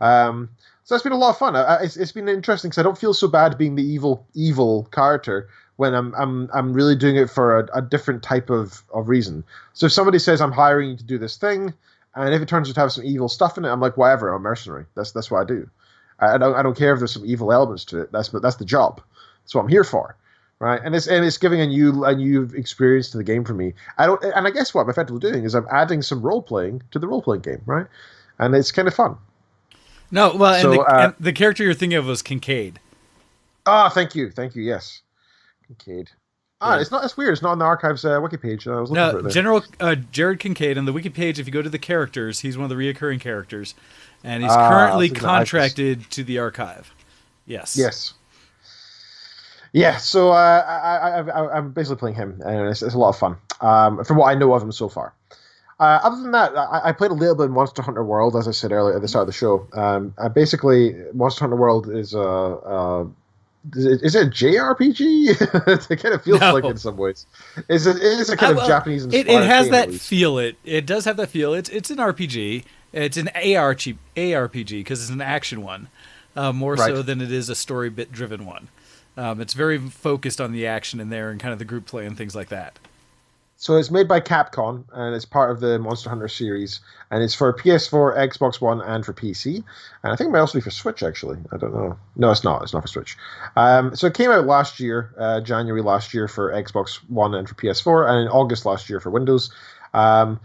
So that's been a lot of fun. It's been interesting because I don't feel so bad being the evil character when I'm really doing it for a different type of reason. So if somebody says I'm hiring you to do this thing, and if it turns out to have some evil stuff in it, I'm like, whatever, I'm a mercenary. That's what I do. I don't care if there's some evil elements to it. That's the job. That's what I'm here for, right? And it's giving a new experience to the game for me. And I guess what I'm effectively doing is I'm adding some role playing to the role playing game, right? And it's kind of fun. No, well, and the character you're thinking of was Kincaid. Thank you, yes, Kincaid. It's not. That's weird. It's not on the archives wiki page. I was looking for it there. General Jared Kincaid on the wiki page. If you go to the characters, he's one of the reoccurring characters, and he's currently contracted to the archive. Yes. Yeah. So I'm basically playing him, and it's a lot of fun. From what I know of him so far. Other than that, I played a little bit of Monster Hunter World, as I said earlier at the start of the show. Basically, Monster Hunter World is is it a JRPG? It kind of feels like in some ways. It is a kind of Japanese inspired It has game, that feel. It does have that feel. It's an RPG. It's an ARPG because it's an action one, more so than it is a story bit driven one. It's very focused on the action in there and kind of the group play and things like that. So it's made by Capcom, and it's part of the Monster Hunter series, and it's for PS4, Xbox One, and for PC. And I think it might also be for Switch, actually. I don't know. No, it's not. It's not for Switch. So it came out last year, January last year for Xbox One and for PS4, and in August last year for Windows. And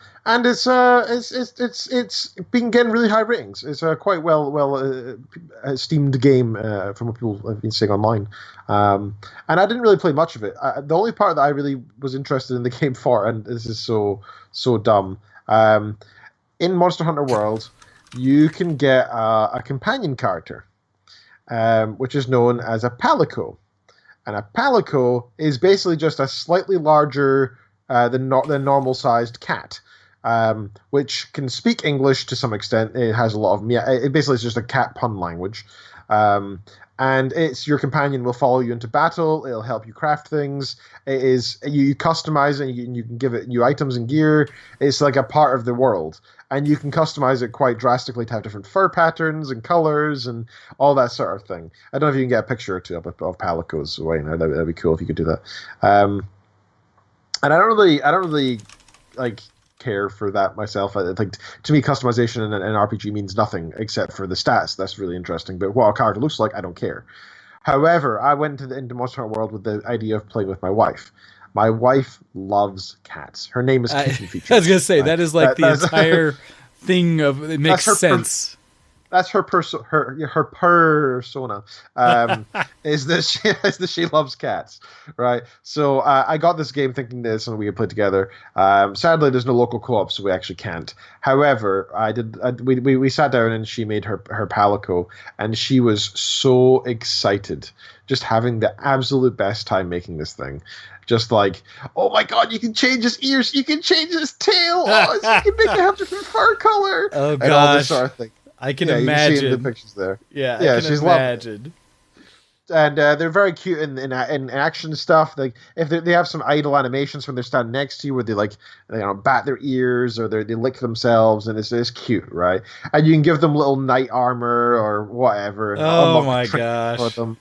it's been getting really high ratings. It's a quite well esteemed game from what people have been saying online. And I didn't really play much of it. The only part that I really was interested in the game for, and this is so dumb, in Monster Hunter World, you can get a companion character, which is known as a Palico. And a Palico is basically just a slightly larger than normal-sized cat, which can speak English to some extent. It has a lot of it basically is just a cat pun language, and it's your companion will follow you into battle. It'll help you craft things. It is you customize it. You can give it new items and gear. It's like a part of the world, and you can customize it quite drastically to have different fur patterns and colors and all that sort of thing. I don't know if you can get a picture or two of Palicos. Right now, that'd be cool if you could do that. And I don't really like care for that myself. I think to me, customization in an RPG means nothing except for the stats. That's really interesting. But what a character looks like, I don't care. However, I went into Monster Hunter World with the idea of playing with my wife. My wife loves cats. Her name is Kitten Features. I was gonna say that is like the entire thing of it makes sense. That's her persona. Is that she loves cats, right? So I got this game thinking this something we could play together. Sadly, there's no local co-op, so we actually can't. However, we sat down and she made her Palico, and she was so excited, just having the absolute best time making this thing. Just like, oh my god, you can change his ears, you can change his tail, you can make it have different fur color, and all this sort of thing. I can imagine. You can see the pictures there. Yeah, she's imagine. And they're very cute in action stuff. Like if they have some idle animations when they're standing next to you, where they bat their ears or they lick themselves, and it's cute, right? And you can give them little knight armor or whatever. And oh my gosh! For them.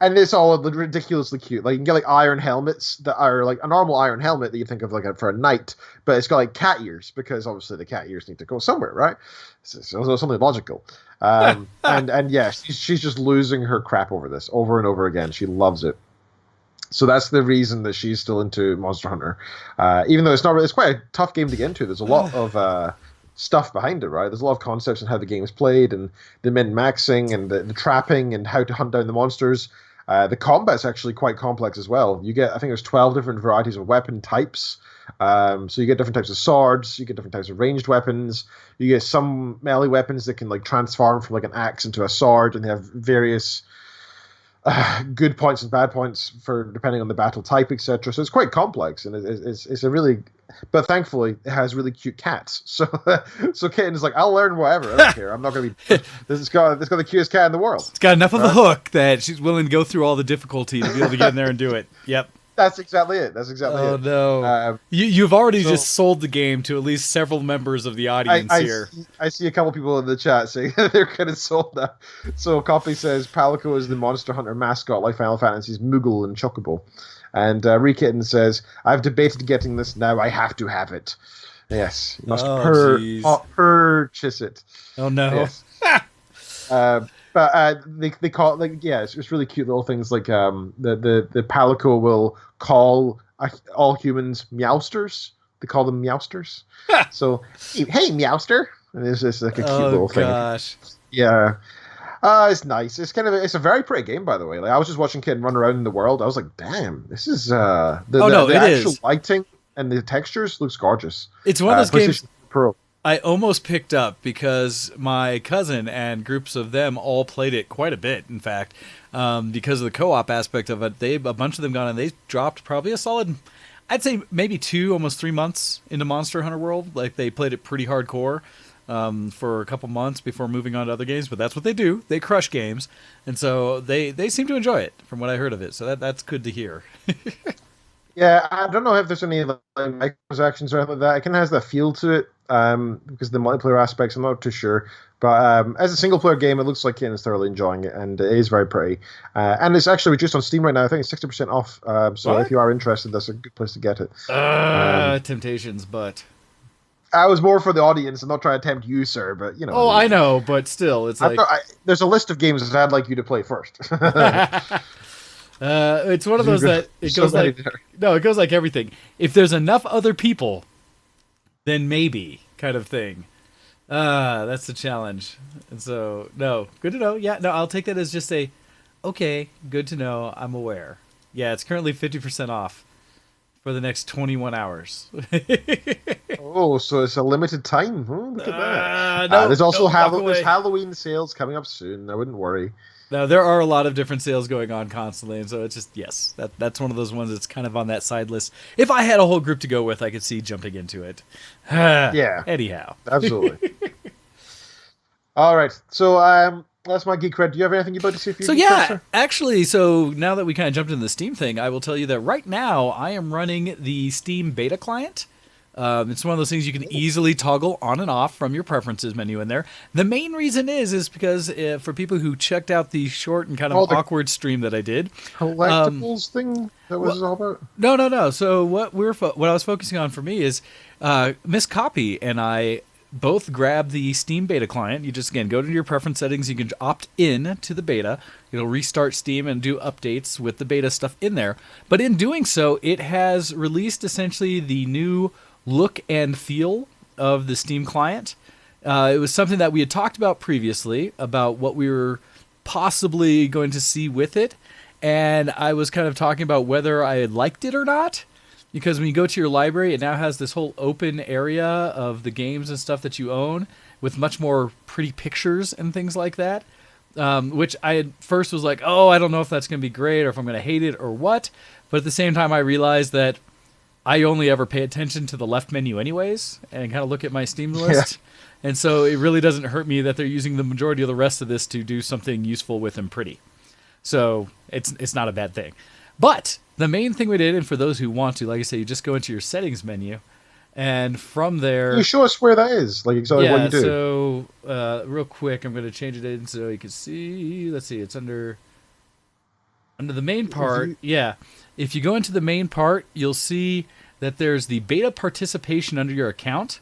And it's all ridiculously cute. Like you can get like iron helmets that are like a normal iron helmet that you think of like for a knight, but it's got like cat ears because obviously the cat ears need to go somewhere, right? So something logical. And yeah, she's just losing her crap over this over and over again. She loves it. So that's the reason that she's still into Monster Hunter, even though it's quite a tough game to get into. There's a lot of stuff behind it, right? There's a lot of concepts on how the game is played and the min-maxing and the trapping and how to hunt down the monsters. The combat's actually quite complex as well. You get, I think there's 12 different varieties of weapon types. So you get different types of swords, you get different types of ranged weapons, you get some melee weapons that can like transform from like an axe into a sword, and they have various good points and bad points for depending on the battle type, etc. So it's quite complex, and it's a really, but thankfully it has really cute cats. So Kitten is like, I'll learn whatever. I don't care. I'm not going to be. It's got the cutest cat in the world. It's got enough of a hook that she's willing to go through all the difficulty to be able to get in there and do it. Yep. That's exactly it. Oh no! You've already just sold the game to at least several members of the audience here. I see a couple people in the chat saying they're kind of sold that. So Coffee says Palico is the Monster Hunter mascot like Final Fantasy's Moogle and Chocobo. And Rekitten says, I've debated getting this now. I have to have it. Yes, you must purchase it. Oh no! Yes. But they call it, like, yeah, it's really cute little things like the Palico will call all humans meowsters. They call them meowsters. So hey meowster, and it's just like a cute little thing. Oh gosh. Yeah. It's nice. It's a very pretty game, by the way. Like, I was just watching Kid run around in the world. I was like, damn, this is the actual lighting and the textures looks gorgeous. It's one of those games Pro. I almost picked up because my cousin and groups of them all played it quite a bit, in fact, because of the co-op aspect of it. A bunch of them gone, and they dropped probably a solid, I'd say maybe 2, almost 3 months into Monster Hunter World. Like, they played it pretty hardcore for a couple months before moving on to other games, but that's what they do. They crush games, and so they seem to enjoy it, from what I heard of it. So that's good to hear. Yeah, I don't know if there's any like microtransactions or anything like that. It kind of has that feel to it because of the multiplayer aspects. I'm not too sure. But as a single-player game, it looks like Ken is thoroughly enjoying it, and it is very pretty. And it's actually reduced on Steam right now. I think it's 60% off. So if you are interested, that's a good place to get it. Temptations, but... I was more for the audience. I'm not trying to tempt you, sir, but, you know. Oh, I know, but still, it's like... there's a list of games that I'd like you to play first. It's one of those that it goes like it goes like everything. If there's enough other people, then maybe kind of thing. That's the challenge. And so no, good to know. Yeah, no, I'll take that as just okay, good to know. I'm aware. Yeah, it's currently 50% off for the next 21 hours. Oh, so it's a limited time. Look at that. There's also there's Halloween sales coming up soon. I wouldn't worry. Now, there are a lot of different sales going on constantly, and so it's just, yes, that's one of those ones that's kind of on that side list. If I had a whole group to go with, I could see jumping into it. Yeah. Anyhow. Absolutely. All right. So that's my Geek Cred. Do you have anything you'd like to see for you? So, yeah, actually, so now that we kind of jumped into the Steam thing, I will tell you that right now I am running the Steam beta client. It's one of those things you can easily toggle on and off from your preferences menu in there. The main reason is because for people who checked out the short and kind of awkward stream that I did, collectibles thing that was all about. No. So what I was focusing on for me is Miss Copy and I both grab the Steam beta client. You just again go to your preference settings. You can opt in to the beta. It'll restart Steam and do updates with the beta stuff in there. But in doing so, it has released essentially the new look and feel of the Steam client. It was something that we had talked about previously, about what we were possibly going to see with it, and I was kind of talking about whether I had liked it or not, because when you go to your library, it now has this whole open area of the games and stuff that you own, with much more pretty pictures and things like that, which I at first was like, oh, I don't know if that's going to be great, or if I'm going to hate it, or what, but at the same time I realized that I only ever pay attention to the left menu anyways and kind of look at my Steam list. Yeah. And so it really doesn't hurt me that they're using the majority of the rest of this to do something useful with and pretty. So it's not a bad thing. But the main thing we did, and for those who want to, like I say, you just go into your settings menu, and from there... Can you show us where that is? Like exactly what you do? So real quick, I'm going to change it in so you can see. Let's see, it's under the main part. Yeah. If you go into the main part, you'll see that there's the beta participation under your account.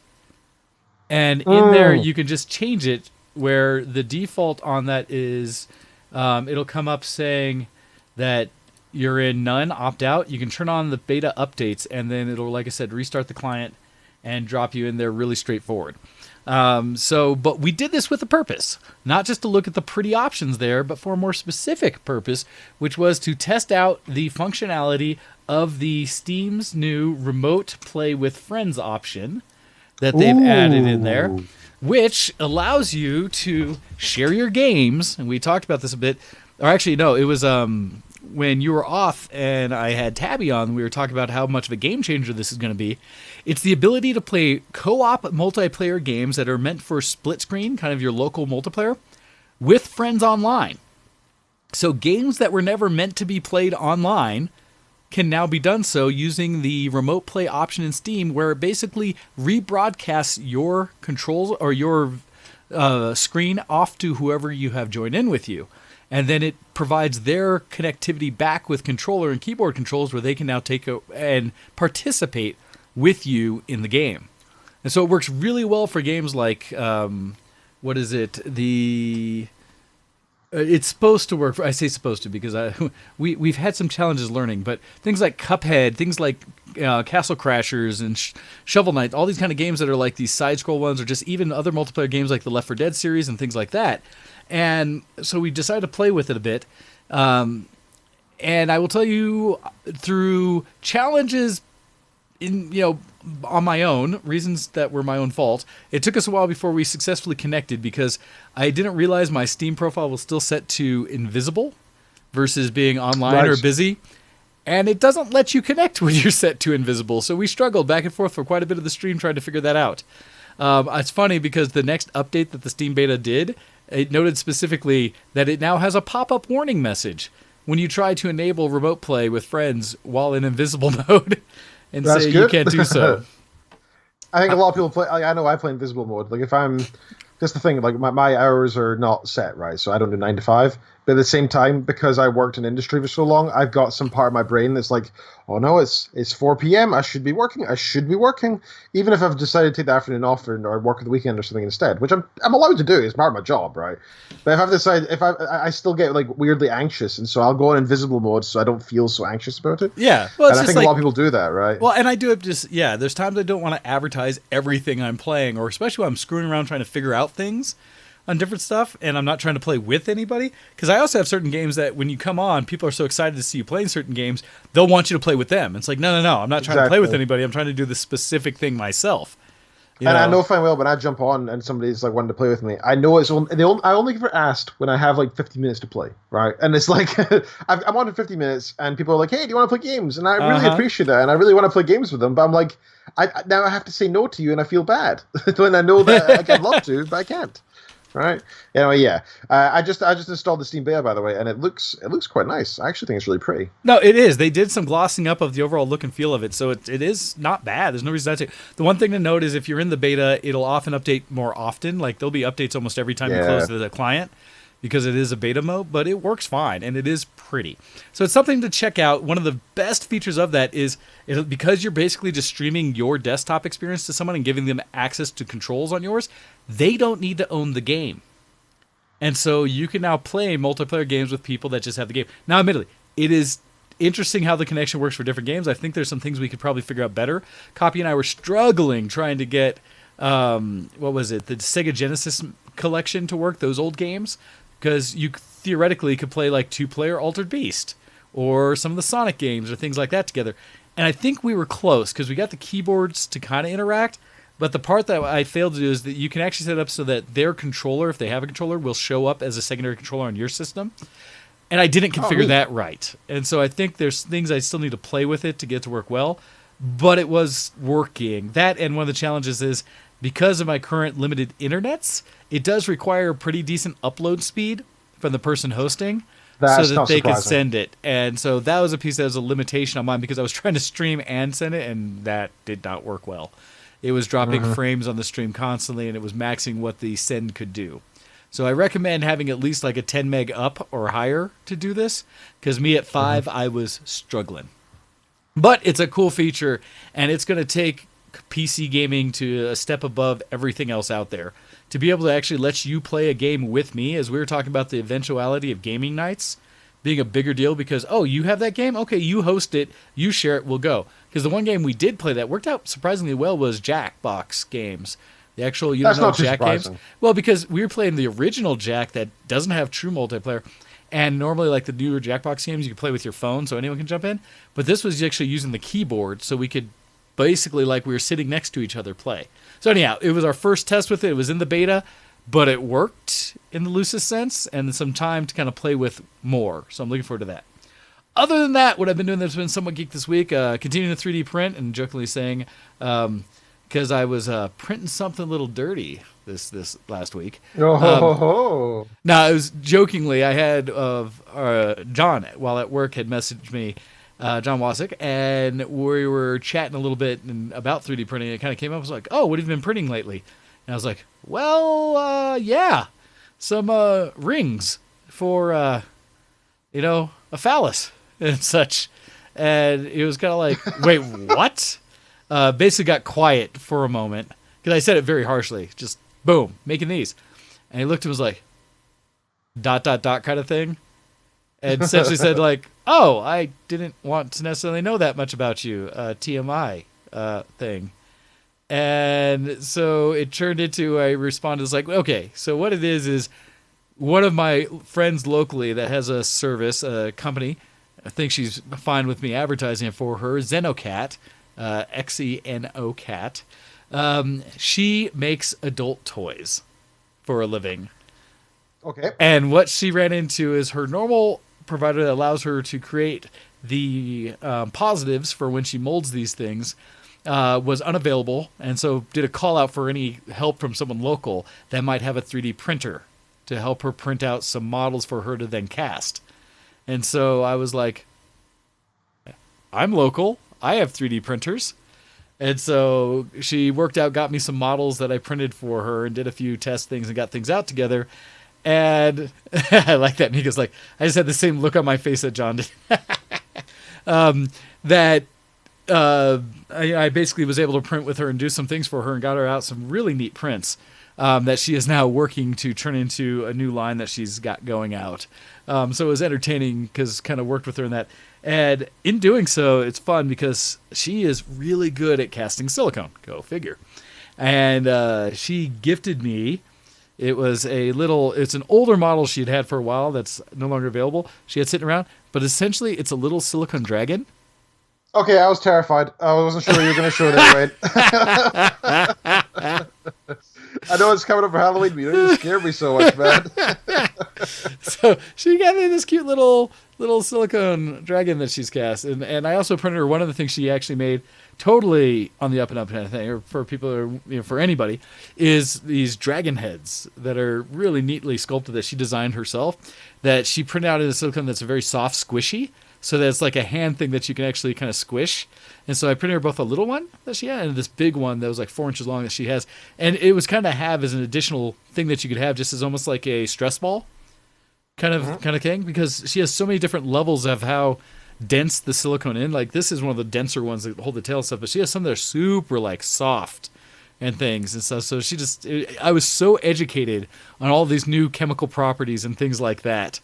And in there, you can just change it where the default on that is, it'll come up saying that you're in none, opt out. You can turn on the beta updates, and then it'll, like I said, restart the client and drop you in there really straightforward. But we did this with a purpose, not just to look at the pretty options there, but for a more specific purpose, which was to test out the functionality of the Steam's new remote play with friends option that they've added in there, which allows you to share your games. And we talked about this a bit, or actually, no, it was, when you were off and I had Tabby on, we were talking about how much of a game changer this is going to be. It's the ability to play co-op multiplayer games that are meant for split screen, kind of your local multiplayer, with friends online. So games that were never meant to be played online can now be done so using the remote play option in Steam, where it basically rebroadcasts your controls or your screen off to whoever you have joined in with you. And then it provides their connectivity back with controller and keyboard controls where they can now take and participate with you in the game. And so it works really well for games like, It's supposed to work. I say supposed to because we've had some challenges learning, but things like Cuphead, things like Castle Crashers and Shovel Knight, all these kind of games that are like these side scroll ones, or just even other multiplayer games like the Left 4 Dead series and things like that. And so we decided to play with it a bit. And I will tell you, through challenges on my own, reasons that were my own fault, it took us a while before we successfully connected because I didn't realize my Steam profile was still set to invisible versus being online or busy. And it doesn't let you connect when you're set to invisible. So we struggled back and forth for quite a bit of the stream trying to figure that out. It's funny because the next update that the Steam beta did, it noted specifically that it now has a pop-up warning message when you try to enable remote play with friends while in invisible mode. And That's say good. You can't do so. I think a lot of people play. I know I play invisible mode. Like if I'm, that's the thing. Like my hours are not set, right? So I don't do 9 to 5. But at the same time, because I worked in industry for so long, I've got some part of my brain that's like, oh no, it's 4 p.m. I should be working. Even if I've decided to take the afternoon off or work at the weekend or something instead, which I'm allowed to do. It's part of my job, right? But if I've decided, I still get like weirdly anxious, and so I'll go in invisible mode so I don't feel so anxious about it. Yeah, well, and I think a lot of people do that, right? Well, and I do have there's times I don't want to advertise everything I'm playing, or especially when I'm screwing around trying to figure out things on different stuff, and I'm not trying to play with anybody, because I also have certain games that when you come on, people are so excited to see you playing certain games, they'll want you to play with them. It's like, no, I'm not trying to play with anybody. I'm trying to do this specific thing myself. I know fine well when I jump on and somebody's like wanting to play with me, I know it's only, I only get asked when I have like 50 minutes to play, right? And it's like I'm on for 50 minutes, and people are like, "Hey, do you want to play games?" And I really appreciate that, and I really want to play games with them, but I'm like, now I have to say no to you, and I feel bad when I know that I'd love to, but I can't. Right. Anyway, yeah. I just installed the Steam beta, by the way, and it looks quite nice. I actually think it's really pretty. No, it is. They did some glossing up of the overall look and feel of it, so it is not bad. There's no reason not to. The one thing to note is if you're in the beta, it'll often update more often. Like there'll be updates almost every time you close the client, because it is a beta mode, but it works fine, and it is pretty. So it's something to check out. One of the best features of that is because you're basically just streaming your desktop experience to someone and giving them access to controls on yours, they don't need to own the game. And so you can now play multiplayer games with people that just have the game. Now, admittedly, it is interesting how the connection works for different games. I think there's some things we could probably figure out better. Copy and I were struggling trying to get, the Sega Genesis collection to work, those old games, because you theoretically could play like 2-player Altered Beast or some of the Sonic games or things like that together. And I think we were close because we got the keyboards to kind of interact. But the part that I failed to do is that you can actually set it up so that their controller, if they have a controller, will show up as a secondary controller on your system. And I didn't configure that right. And so I think there's things I still need to play with it to get it to work well. But it was working. That, and one of the challenges is because of my current limited internets, it does require a pretty decent upload speed from the person hosting. That's so that they can send it. And so that was a piece that was a limitation on mine because I was trying to stream and send it, and that did not work well. It was dropping frames on the stream constantly, and it was maxing what the send could do. So I recommend having at least like a 10 meg up or higher to do this, because me at 5, I was struggling. But it's a cool feature, and it's going to take PC gaming to a step above everything else out there. To be able to actually let you play a game with me, as we were talking about the eventuality of gaming nights being a bigger deal because, oh, you have that game? Okay, you host it, you share it, we'll go. Because the one game we did play that worked out surprisingly well was Jackbox games. The actual, Jack games. Well, because we were playing the original Jack that doesn't have true multiplayer. And normally, like the newer Jackbox games, you can play with your phone so anyone can jump in. But this was actually using the keyboard so we could basically, like we were sitting next to each other, play. So anyhow, it was our first test with it. It was in the beta. But it worked in the loosest sense, and some time to kind of play with more. So I'm looking forward to that. Other than that, what I've been doing that's been somewhat geek this week, continuing to 3D print and jokingly saying, because I was printing something a little dirty this last week. Oh. Now, it was jokingly, I had John, while at work, had messaged me, John Wasik, and we were chatting a little bit about 3D printing. It kind of came up, I was like, oh, what have you been printing lately? And I was like, well, yeah, some rings for, a phallus and such. And it was kind of like, wait, what? Basically got quiet for a moment because I said it very harshly. Just boom, making these. And he looked and was like, kind of thing. And essentially said like, oh, I didn't want to necessarily know that much about you, TMI thing. And so it turned into, I responded as like, okay, so what it is one of my friends locally that has a service, a company, I think she's fine with me advertising it for her, Xenocat, Xenocat. She makes adult toys for a living. Okay. And what she ran into is her normal provider that allows her to create the positives for when she molds these things was unavailable, and so did a call out for any help from someone local that might have a 3D printer to help her print out some models for her to then cast. And so I was like, I'm local. I have 3D printers. And so she worked out, got me some models that I printed for her and did a few test things and got things out together. And I like that. Nico's like, I just had the same look on my face that John did. I basically was able to print with her and do some things for her and got her out some really neat prints that she is now working to turn into a new line that she's got going out. So it was entertaining because kind of worked with her in that. And in doing so, it's fun because she is really good at casting silicone. Go figure. And she gifted me. It's an older model she'd had for a while that's no longer available. She had sitting around, but essentially it's a little silicone dragon. Okay, I was terrified. I wasn't sure you were going to show that, right? I know it's coming up for Halloween, but you don't scare me so much, man. So she got me this cute little silicone dragon that she's cast, and I also printed her one of the things she actually made, totally on the up and up kind of thing, or for people, or for anybody, is these dragon heads that are really neatly sculpted that she designed herself, that she printed out in a silicone that's very soft, squishy. So that's like a hand thing that you can actually kind of squish. And so I printed her both a little one that she had and this big one that was like 4 inches long that she has. And it was kind of have as an additional thing that you could have just as almost like a stress ball kind of thing, because she has so many different levels of how dense the silicone in. Like this is one of the denser ones that hold the tail and stuff, but she has some that are super like soft and things and stuff. So I was so educated on all these new chemical properties and things like that.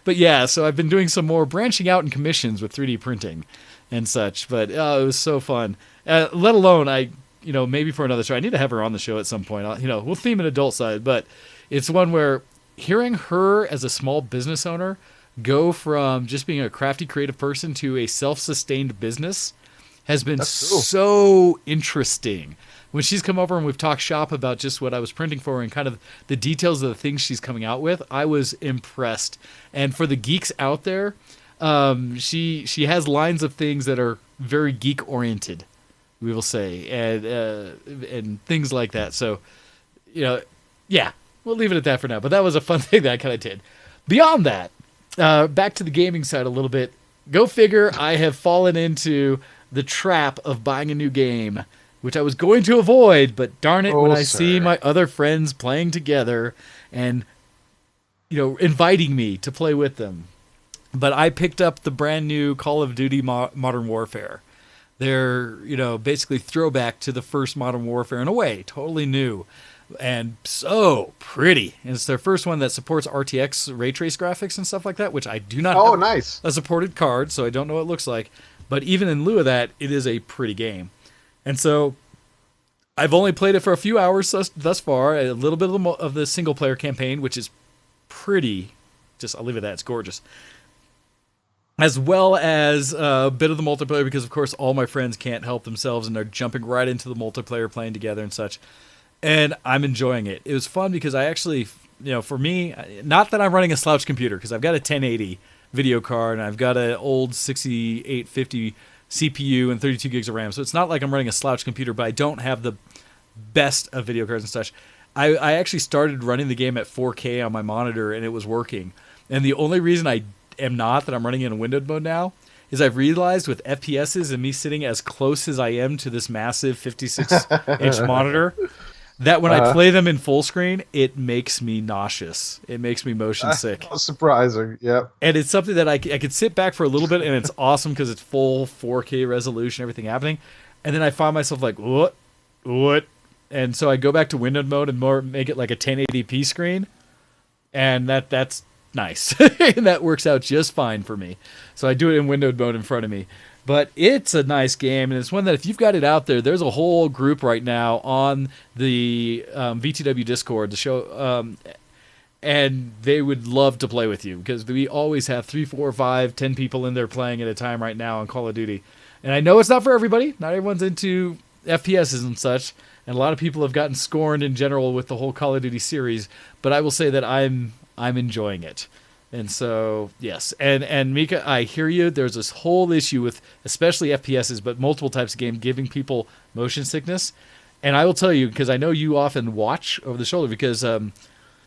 But yeah, so I've been doing some more branching out in commissions with 3D printing and such. But it was so fun. Let alone maybe for another show. I need to have her on the show at some point. We'll theme an adult side, but it's one where hearing her as a small business owner go from just being a crafty, creative person to a self-sustained business has been so interesting. When she's come over and we've talked shop about just what I was printing for her and kind of the details of the things she's coming out with, I was impressed. And for the geeks out there, she has lines of things that are very geek oriented, we will say, and things like that. So, yeah, we'll leave it at that for now. But that was a fun thing that I kind of did. Beyond that, back to the gaming side a little bit. Go figure, I have fallen into the trap of buying a new game, which I was going to avoid, but darn it, when I see my other friends playing together and, inviting me to play with them. But I picked up the brand new Call of Duty Modern Warfare. They're, basically throwback to the first Modern Warfare in a way, totally new and so pretty. And it's their first one that supports RTX ray trace graphics and stuff like that, which I do not have nice. a supported card, so I don't know what it looks like. But even in lieu of that, it is a pretty game. And so I've only played it for a few hours thus far, a little bit of the single-player campaign, which is pretty, I'll leave it at that, it's gorgeous. As well as a bit of the multiplayer, because, of course, all my friends can't help themselves, and they're jumping right into the multiplayer, playing together and such. And I'm enjoying it. It was fun because I actually, for me, not that I'm running a slouch computer, because I've got a 1080 video card, and I've got an old 6850 CPU and 32 gigs of RAM. So it's not like I'm running a slouch computer, but I don't have the best of video cards and such. I actually started running the game at 4K on my monitor, and it was working. And the only reason I am not, that I'm running in windowed mode now, is I've realized with FPSs and me sitting as close as I am to this massive 56-inch monitor, that when I play them in full screen, it makes me nauseous. It makes me motion sick. Surprising, yep. And it's something that I could sit back for a little bit, and it's awesome because it's full 4K resolution, everything happening. And then I find myself like, what? And so I go back to windowed mode and make it like a 1080p screen. and that's nice. That works out just fine for me. So I do it in windowed mode in front of me. But it's a nice game, and it's one that if you've got it out there, there's a whole group right now on the VtW Discord, the show, and they would love to play with you because we always have 3, 4, 5, 10 people in there playing at a time right now on Call of Duty. And I know it's not for everybody. Not everyone's into FPSs and such, and a lot of people have gotten scorned in general with the whole Call of Duty series. But I will say that I'm enjoying it. And so, yes. And Mika, I hear you. There's this whole issue with especially FPSs, but multiple types of game giving people motion sickness. And I will tell you, because I know you often watch over the shoulder, because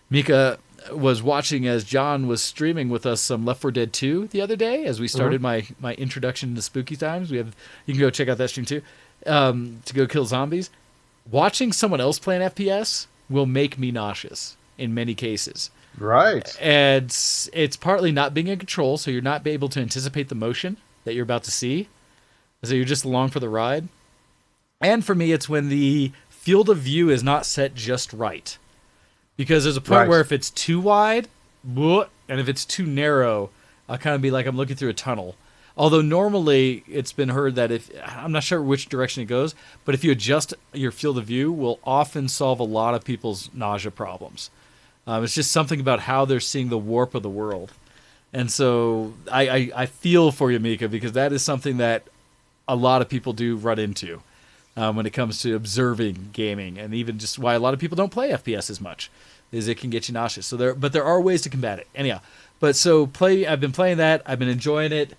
Mika was watching as John was streaming with us some Left 4 Dead 2 the other day as we started my introduction to spooky times. You can go check out that stream too, to go kill zombies. Watching someone else play an FPS will make me nauseous in many cases. Right. And it's partly not being in control, so you're not able to anticipate the motion that you're about to see. So you're just along for the ride. And for me, it's when the field of view is not set just right. Because there's a point where if it's too wide, and if it's too narrow, I'll kind of be like I'm looking through a tunnel. Although normally it's been heard that I'm not sure which direction it goes, but if you adjust your field of view, will often solve a lot of people's nausea problems. It's just something about how they're seeing the warp of the world. And so I feel for you, Mika, because that is something that a lot of people do run into when it comes to observing gaming, and even just why a lot of people don't play FPS as much, is it can get you nauseous. But there are ways to combat it. Anyhow, I've been playing that. I've been enjoying it.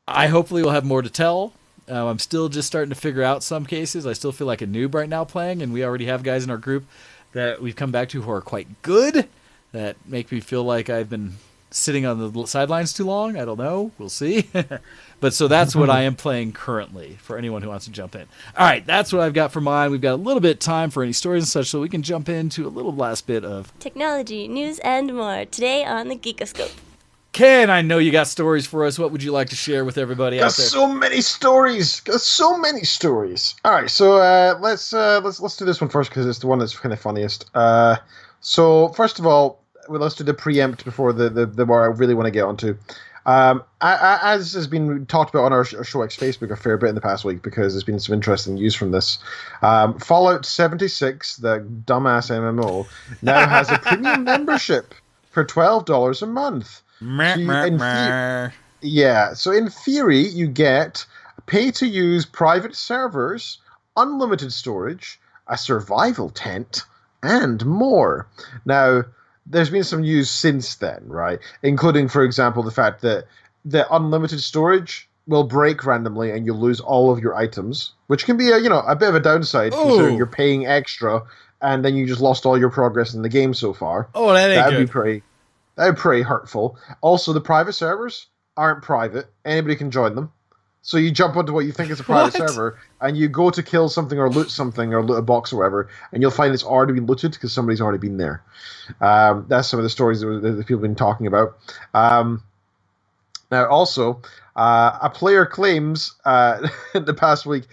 I hopefully will have more to tell. I'm still just starting to figure out some cases. I still feel like a noob right now playing, and we already have guys in our group that we've come back to who are quite good, that make me feel like I've been sitting on the sidelines too long. I don't know. We'll see. But so that's what I am playing currently for anyone who wants to jump in. All right, that's what I've got for mine. We've got a little bit of time for any stories and such, so we can jump into a little last bit of technology, news, and more today on the Geekoscope. Ken, I know you got stories for us. What would you like to share with everybody out there? So many stories. Got so many stories. All right, so let's do this one first because it's the one that's kind of funniest. So first of all, let's do the preempt before the more I really want to get onto. As has been talked about on our ShowX Facebook a fair bit in the past week, because there's been some interesting news from this. Fallout 76, the dumbass MMO, now has a premium membership for $12 a month. So in theory, you get pay-to-use private servers, unlimited storage, a survival tent, and more. Now, there's been some news since then, right? Including, for example, the fact that the unlimited storage will break randomly and you'll lose all of your items, which can be a bit of a downside considering you're paying extra and then you just lost all your progress in the game so far. Oh, that'd be good. That'd be pretty hurtful. Also, the private servers aren't private. Anybody can join them. So you jump onto what you think is a private server, and you go to kill something or loot a box or whatever, and you'll find it's already been looted because somebody's already been there. That's some of the stories that people have been talking about. Now, also, a player claims in the past week,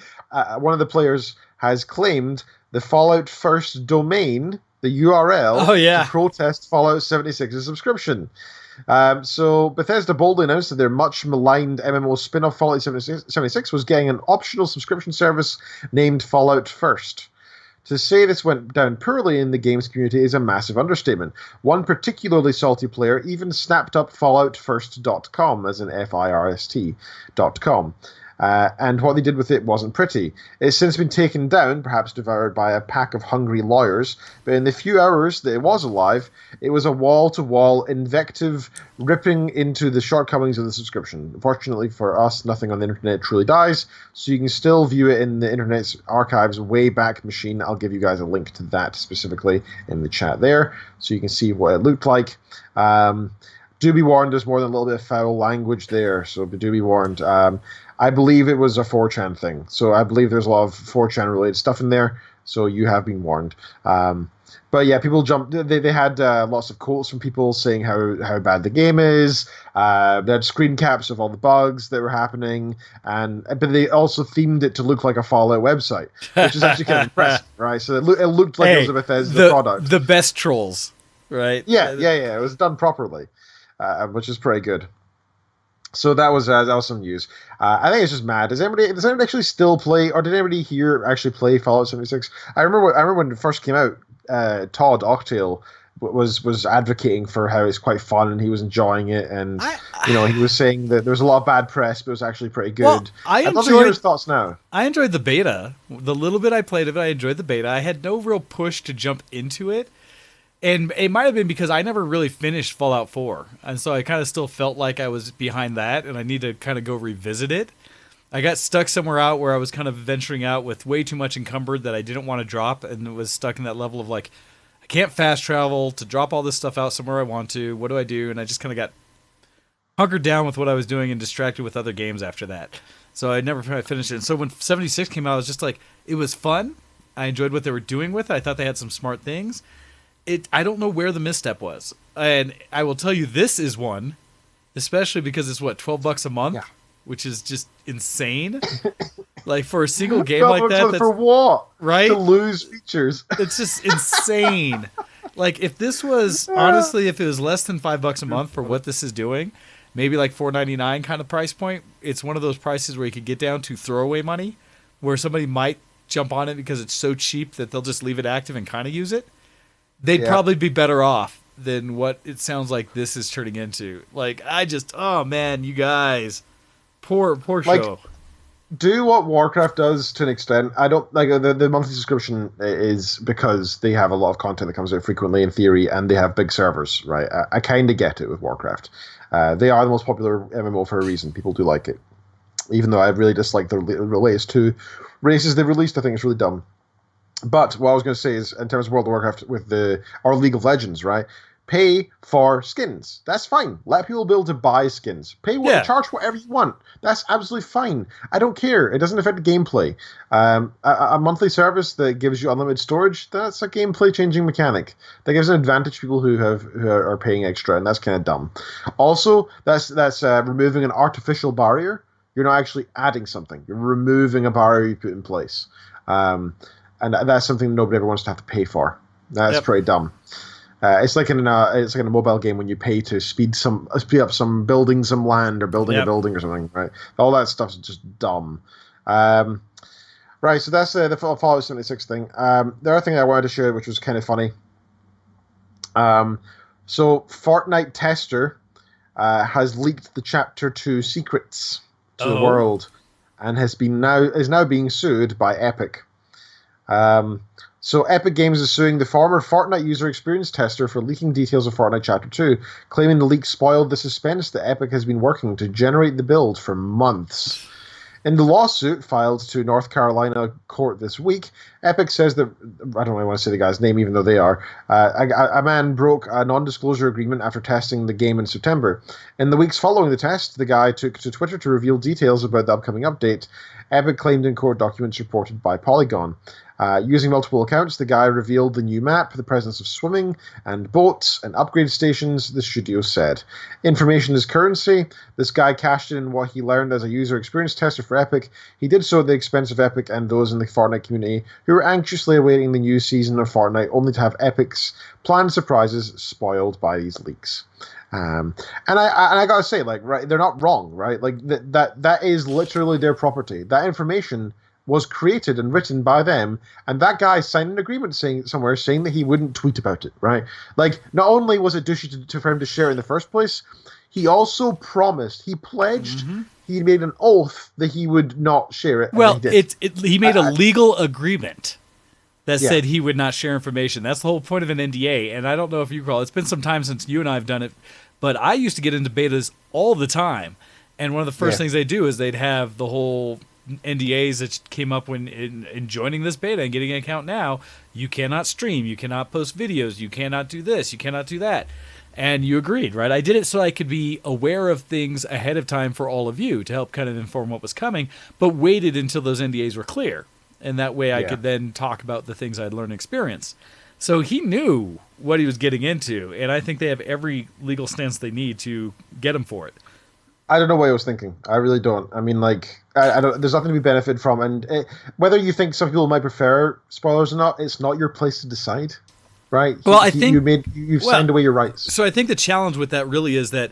one of the players has claimed the Fallout First domain, the URL, to protest Fallout 76's subscription. So Bethesda boldly announced that their much maligned MMO spin-off Fallout 76 was getting an optional subscription service named Fallout First. To say this went down poorly in the games community is a massive understatement. One particularly salty player even snapped up FalloutFirst.com, as in FIRST.com. And what they did with it wasn't pretty. It's since been taken down, perhaps devoured by a pack of hungry lawyers, but in the few hours that it was alive, it was a wall-to-wall invective ripping into the shortcomings of the subscription. Fortunately for us, nothing on the internet truly dies, so you can still view it in the internet's archives way back machine. I'll give you guys a link to that specifically in the chat there, so you can see what it looked like. Do be warned, there's more than a little bit of foul language there, so do be warned. I believe it was a 4chan thing, so I believe there's a lot of 4chan related stuff in there, so you have been warned. But yeah, people jumped. They had lots of quotes from people saying how bad the game is. They had screen caps of all the bugs that were happening, but they also themed it to look like a Fallout website, which is actually kind of impressive, right? So it looked like it was a Bethesda product. The best trolls. right? Yeah. It was done properly, which is pretty good. So that was some news. I think it's just mad. Does anybody actually still play, or did anybody here actually play Fallout 76? I remember when it first came out. Todd Octail was advocating for how it's quite fun and he was enjoying it, and he was saying that there was a lot of bad press, but it was actually pretty good. Well, I'd love to hear his thoughts now. I enjoyed the beta. The little bit I played of it, I enjoyed the beta. I had no real push to jump into it. And it might have been because I never really finished Fallout 4. And so I kind of still felt like I was behind that, and I need to kind of go revisit it. I got stuck somewhere out where I was kind of venturing out with way too much encumbered that I didn't want to drop, and was stuck in that level of like, I can't fast travel to drop all this stuff out somewhere I want to. What do I do? And I just kind of got hunkered down with what I was doing and distracted with other games after that. So I never finished it. And so when 76 came out, I was just like, it was fun. I enjoyed what they were doing with it. I thought they had some smart things. I don't know where the misstep was, and I will tell you this is one, especially because it's $12 a month, which is just insane. Like for a single game like that, for what? Right? To lose features. It's just insane. Like if this was honestly, if it was less than $5 a month for what this is doing, maybe like $4.99 kind of price point. It's one of those prices where you could get down to throwaway money, where somebody might jump on it because it's so cheap that they'll just leave it active and kind of use it. They'd probably be better off than what it sounds like this is turning into. Like, oh man, you guys. Poor show. Do what Warcraft does to an extent. I don't like the monthly subscription is because they have a lot of content that comes out frequently in theory, and they have big servers, right? I kind of get it with Warcraft. They are the most popular MMO for a reason. People do like it. Even though I really dislike the latest 2 races they've released, I think it's really dumb. But what I was going to say is, in terms of World of Warcraft with or League of Legends, right? Pay for skins. That's fine. Let people be able to buy skins. Charge whatever you want. That's absolutely fine. I don't care. It doesn't affect the gameplay. A monthly service that gives you unlimited storage, that's a gameplay changing mechanic. That gives an advantage to people who are paying extra, and that's kind of dumb. Also, that's removing an artificial barrier. You're not actually adding something. You're removing a barrier you put in place. And that's something nobody ever wants to have to pay for. That's pretty dumb. It's like in a mobile game when you pay to speed up some building, some land, or building a building or something, right? All that stuff's just dumb. Right, so that's the Fallout 76 thing. The other thing I wanted to share, which was kind of funny. So Fortnite tester has leaked the Chapter 2 secrets to the world, and is now being sued by Epic. So Epic Games is suing the former Fortnite user experience tester for leaking details of Fortnite Chapter 2, claiming the leak spoiled the suspense that Epic has been working to generate the build for months. In the lawsuit filed to North Carolina court this week, Epic says that, I don't really want to say the guy's name even though they are, a man broke a non-disclosure agreement after testing the game in September. In the weeks following the test, the guy took to Twitter to reveal details about the upcoming update. Epic claimed in court documents reported by Polygon. Using multiple accounts, the guy revealed the new map, the presence of swimming and boats and upgrade stations, the studio said. Information is currency. This guy cashed in what he learned as a user experience tester for Epic. He did so at the expense of Epic and those in the Fortnite community who were anxiously awaiting the new season of Fortnite, only to have Epic's planned surprises spoiled by these leaks. And I gotta say, like, right, they're not wrong, right? Like that is literally their property. That information was created and written by them, and that guy signed an agreement saying that he wouldn't tweet about it, right? Like, not only was it douchey for him to share it in the first place, he also pledged, he made an oath that he would not share it. Well, he made a legal agreement that said he would not share information. That's the whole point of an NDA, and I don't know if you recall, it's been some time since you and I have done it, but I used to get into betas all the time, and one of the first things they do is they'd have the whole NDAs that came up when in joining this beta and getting an account now. You cannot stream, you cannot post videos, you cannot do this, you cannot do that. And you agreed, right? I did it so I could be aware of things ahead of time for all of you to help kind of inform what was coming, but waited until those NDAs were clear. And that way I could then talk about the things I'd learned and experienced. So he knew what he was getting into, and I think they have every legal stance they need to get him for it. I don't know what I was thinking. I really don't. I mean, like, I don't. There's nothing to be benefited from, and whether you think some people might prefer spoilers or not, it's not your place to decide. right? Well, I think you've signed away your rights. So I think the challenge with that really is that,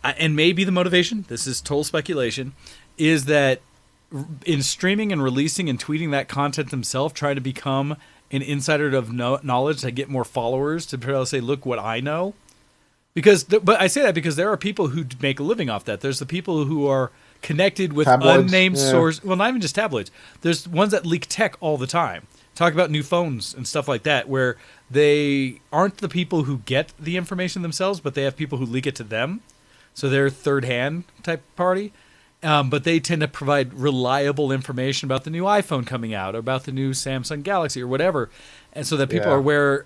and maybe the motivation, this is total speculation, is that in streaming and releasing and tweeting that content themselves, trying to become an insider of knowledge to get more followers, to be able to say, look what I know. But I say that because there are people who make a living off that. There's the people who are connected with unnamed source. Well, not even just tabloids. There's ones that leak tech all the time. Talk about new phones and stuff like that, where they aren't the people who get the information themselves, but they have people who leak it to them. So they're third-hand type party. But they tend to provide reliable information about the new iPhone coming out, or about the new Samsung Galaxy, or whatever. And so that people are aware.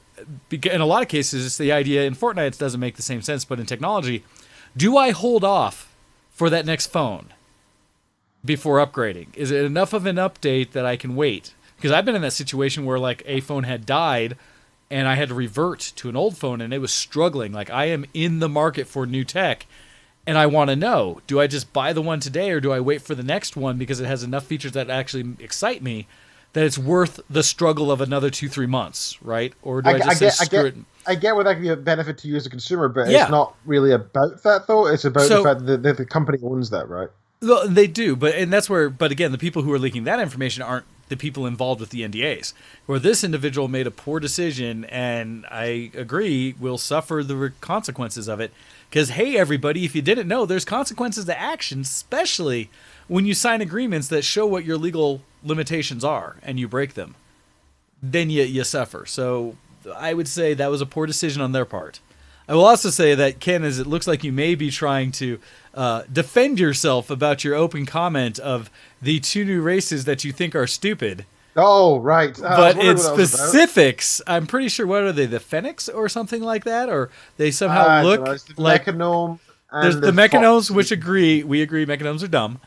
In a lot of cases, it's the idea, in Fortnite it doesn't make the same sense, but in technology, do I hold off for that next phone before upgrading? Is it enough of an update that I can wait? Because I've been in that situation where like a phone had died and I had to revert to an old phone and it was struggling. Like I am in the market for new tech and I want to know, do I just buy the one today or do I wait for the next one because it has enough features that actually excite me that it's worth the struggle of another 2-3 months, right? Or do I just say screw it? I get what that can be a benefit to you as a consumer, but it's not really about that though. It's about the fact that the company owns that, right? Well, they do, but again, the people who are leaking that information aren't the people involved with the NDAs. Where this individual made a poor decision, and I agree, will suffer the consequences of it. Because, hey, everybody, if you didn't know, there's consequences to action, especially when you sign agreements that show what your legal limitations are, and you break them. Then you suffer. So I would say that was a poor decision on their part. I will also say that, Ken, as it looks like you may be trying to defend yourself about your open comment of the 2 new races that you think are stupid. Oh, right. But in specifics, I'm pretty sure, what are they, the Fenix or something like that? Or they somehow look like... Mechanome there's the Mechanomes, which we agree Mechanomes are dumb.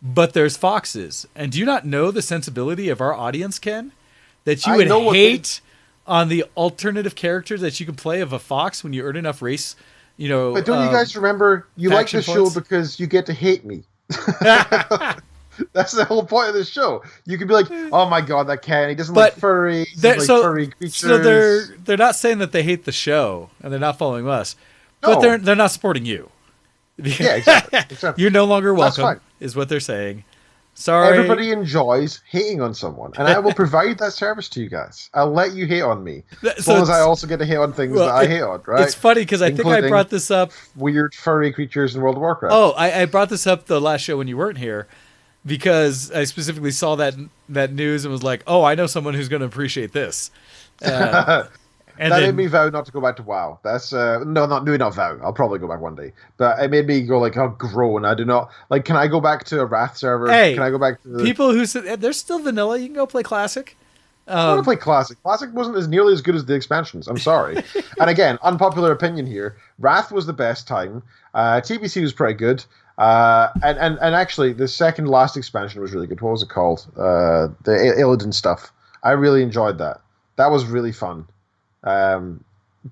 But there's foxes. And do you not know the sensibility of our audience, Ken? That you would hate on the alternative characters that you can play of a fox when you earn enough race, But don't you guys remember, you like the show because you get to hate me. That's the whole point of this show. You could be like, oh my god, that Ken, he doesn't like furry, furry creatures. So they're not saying that they hate the show, and they're not following us. But they're not supporting you. Yeah, exactly. You're no longer welcome, is what they're saying. Sorry. Everybody enjoys hating on someone, and I will provide that service to you guys. I'll let you hate on me, as long as I also get to hate on things that I hate on, right? It's funny, because I think I brought this up... Weird furry creatures in World of Warcraft. Oh, I brought this up the last show when you weren't here, because I specifically saw that news and was like, oh, I know someone who's going to appreciate this. And that made me vow not to go back to WoW. That's not vow. I'll probably go back one day. But it made me go like, oh, groan. I do not like. Can I go back to a Wrath server? Hey, can I go back to people who said they're still vanilla? You can go play Classic. I want to play Classic. Classic wasn't as nearly as good as the expansions. I'm sorry. And again, unpopular opinion here. Wrath was the best time. TBC was pretty good. And actually, the second last expansion was really good. What was it called? The Illidan stuff. I really enjoyed that. That was really fun.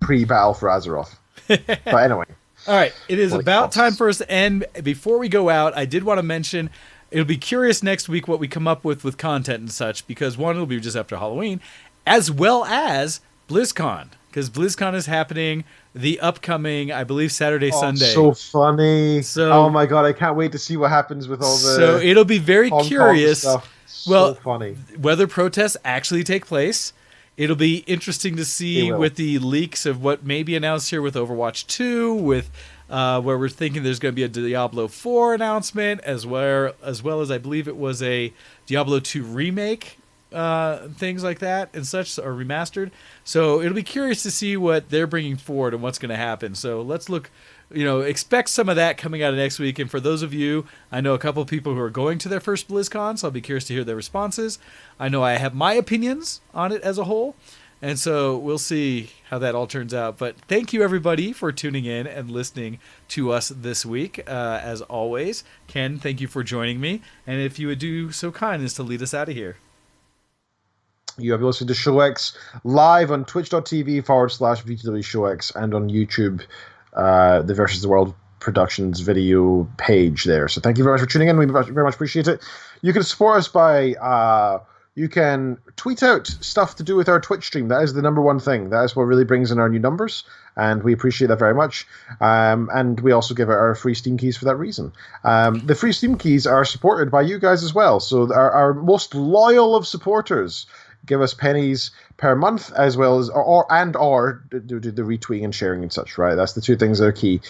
Pre-battle for Azeroth. But anyway. All right. It is about time for us to end. Before we go out, I did want to mention, it'll be curious next week what we come up with content and such, because one, it'll be just after Halloween, as well as BlizzCon, because BlizzCon is happening the upcoming, I believe, Saturday, Sunday. So funny. Oh my god, I can't wait to see what happens with all the... So it'll be very curious. So funny. Whether protests actually take place. It'll be interesting to see with the leaks of what may be announced here with Overwatch 2, with where we're thinking there's going to be a Diablo 4 announcement, as well as I believe it was a Diablo 2 remake, things like that and such, or remastered. So it'll be curious to see what they're bringing forward and what's going to happen. So let's look, expect some of that coming out of next week. And for those of you, I know a couple of people who are going to their first BlizzCon, so I'll be curious to hear their responses. I know I have my opinions on it as a whole, and so we'll see how that all turns out. But thank you, everybody, for tuning in and listening to us this week. As always, Ken, thank you for joining me. And if you would do so kind as to lead us out of here. You have listened to ShowX live on twitch.tv/VtWShowX and on YouTube, the Versus the World Productions video page there. So thank you very much for tuning in. We very much appreciate it. You can support us by You can tweet out stuff to do with our Twitch stream. That is the number one thing. That is what really brings in our new numbers, and we appreciate that very much. And we also give out our free Steam keys for that reason. The free Steam keys are supported by you guys as well. So our most loyal of supporters give us pennies per month, as well as or do the retweeting and sharing and such, right? That's the two things that are key.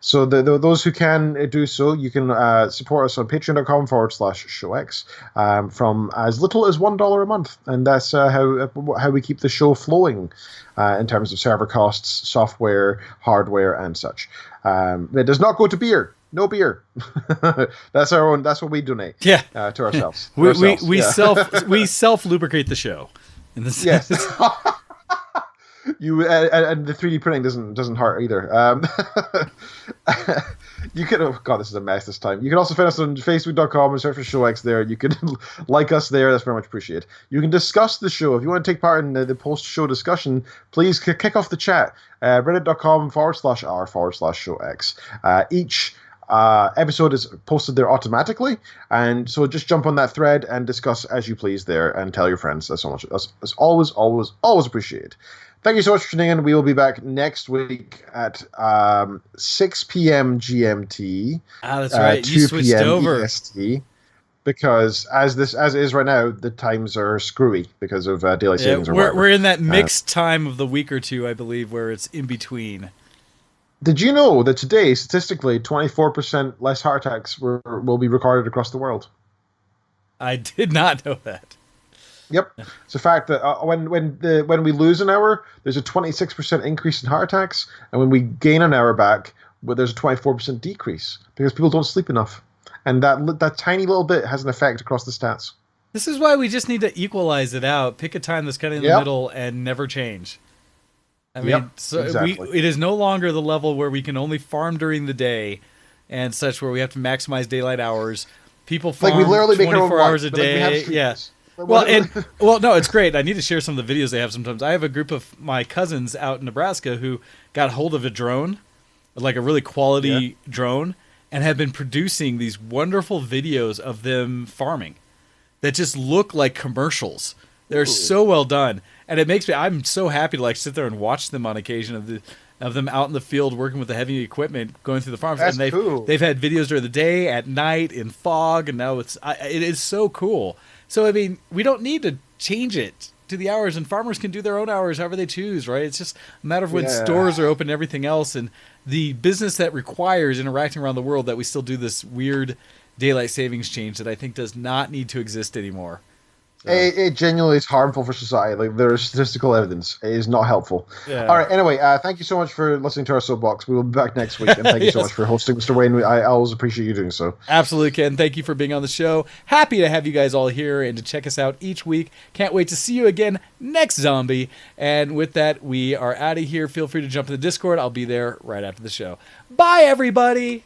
So those who can do so, you can support us on patreon.com/showx from as little as $1 a month, and that's how we keep the show flowing in terms of server costs, software, hardware, and such. It does not go to beer. No beer. That's our own. That's what we donate. Yeah. To ourselves. We self lubricate the show. In this yes. You and the 3D printing doesn't hurt either. You can. Oh God, this is a mess this time. You can also find us on Facebook.com and search for ShowX there. You can like us there. That's very much appreciated. You can discuss the show if you want to take part in the post-show discussion. Please kick off the chat. Reddit.com/r/ShowX. Each episode is posted there automatically, and so just jump on that thread and discuss as you please there, and tell your friends. That's so much. That's always appreciated. Thank you so much for tuning in. We will be back next week at 6 p.m. GMT. That's right. 2 You switched p.m. over. EST, because as it is right now, the times are screwy because of daylight savings. We're in that mixed time of the week or two, I believe, where it's in between. Did you know that today, statistically, 24% less heart attacks will be recorded across the world? I did not know that. Yep, it's a fact that when we lose an hour, there's a 26% increase in heart attacks, and when we gain an hour back, there's a 24% decrease because people don't sleep enough, and that tiny little bit has an effect across the stats. This is why we just need to equalize it out. Pick a time that's kind of in the middle and never change. I mean, exactly. It is no longer the level where we can only farm during the day and such, where we have to maximize daylight hours. People farm we literally 24 hours a day. Yes. No, it's great. I need to share some of the videos they have sometimes. I have a group of my cousins out in Nebraska who got hold of a drone, like a really quality drone, and have been producing these wonderful videos of them farming that just look like commercials. They're so well done. And it makes me, I'm so happy to sit there and watch them on occasion of them out in the field working with the heavy equipment going through the farms. That's and cool. They've had videos during the day, at night, in fog, and now it is so cool. So, I mean, we don't need to change it to the hours, and farmers can do their own hours however they choose, right? It's just a matter of when stores are open and everything else, and the business that requires interacting around the world, that we still do this weird daylight savings change that I think does not need to exist anymore. It genuinely is harmful for society. There is statistical evidence. It is not helpful. Yeah. All right. Anyway, thank you so much for listening to our soapbox. We will be back next week, and thank you so much for hosting, Mr. Wayne. I always appreciate you doing so. Absolutely, Ken. Thank you for being on the show. Happy to have you guys all here and to check us out each week. Can't wait to see you again next zombie. And with that, we are out of here. Feel free to jump in the Discord. I'll be there right after the show. Bye, everybody.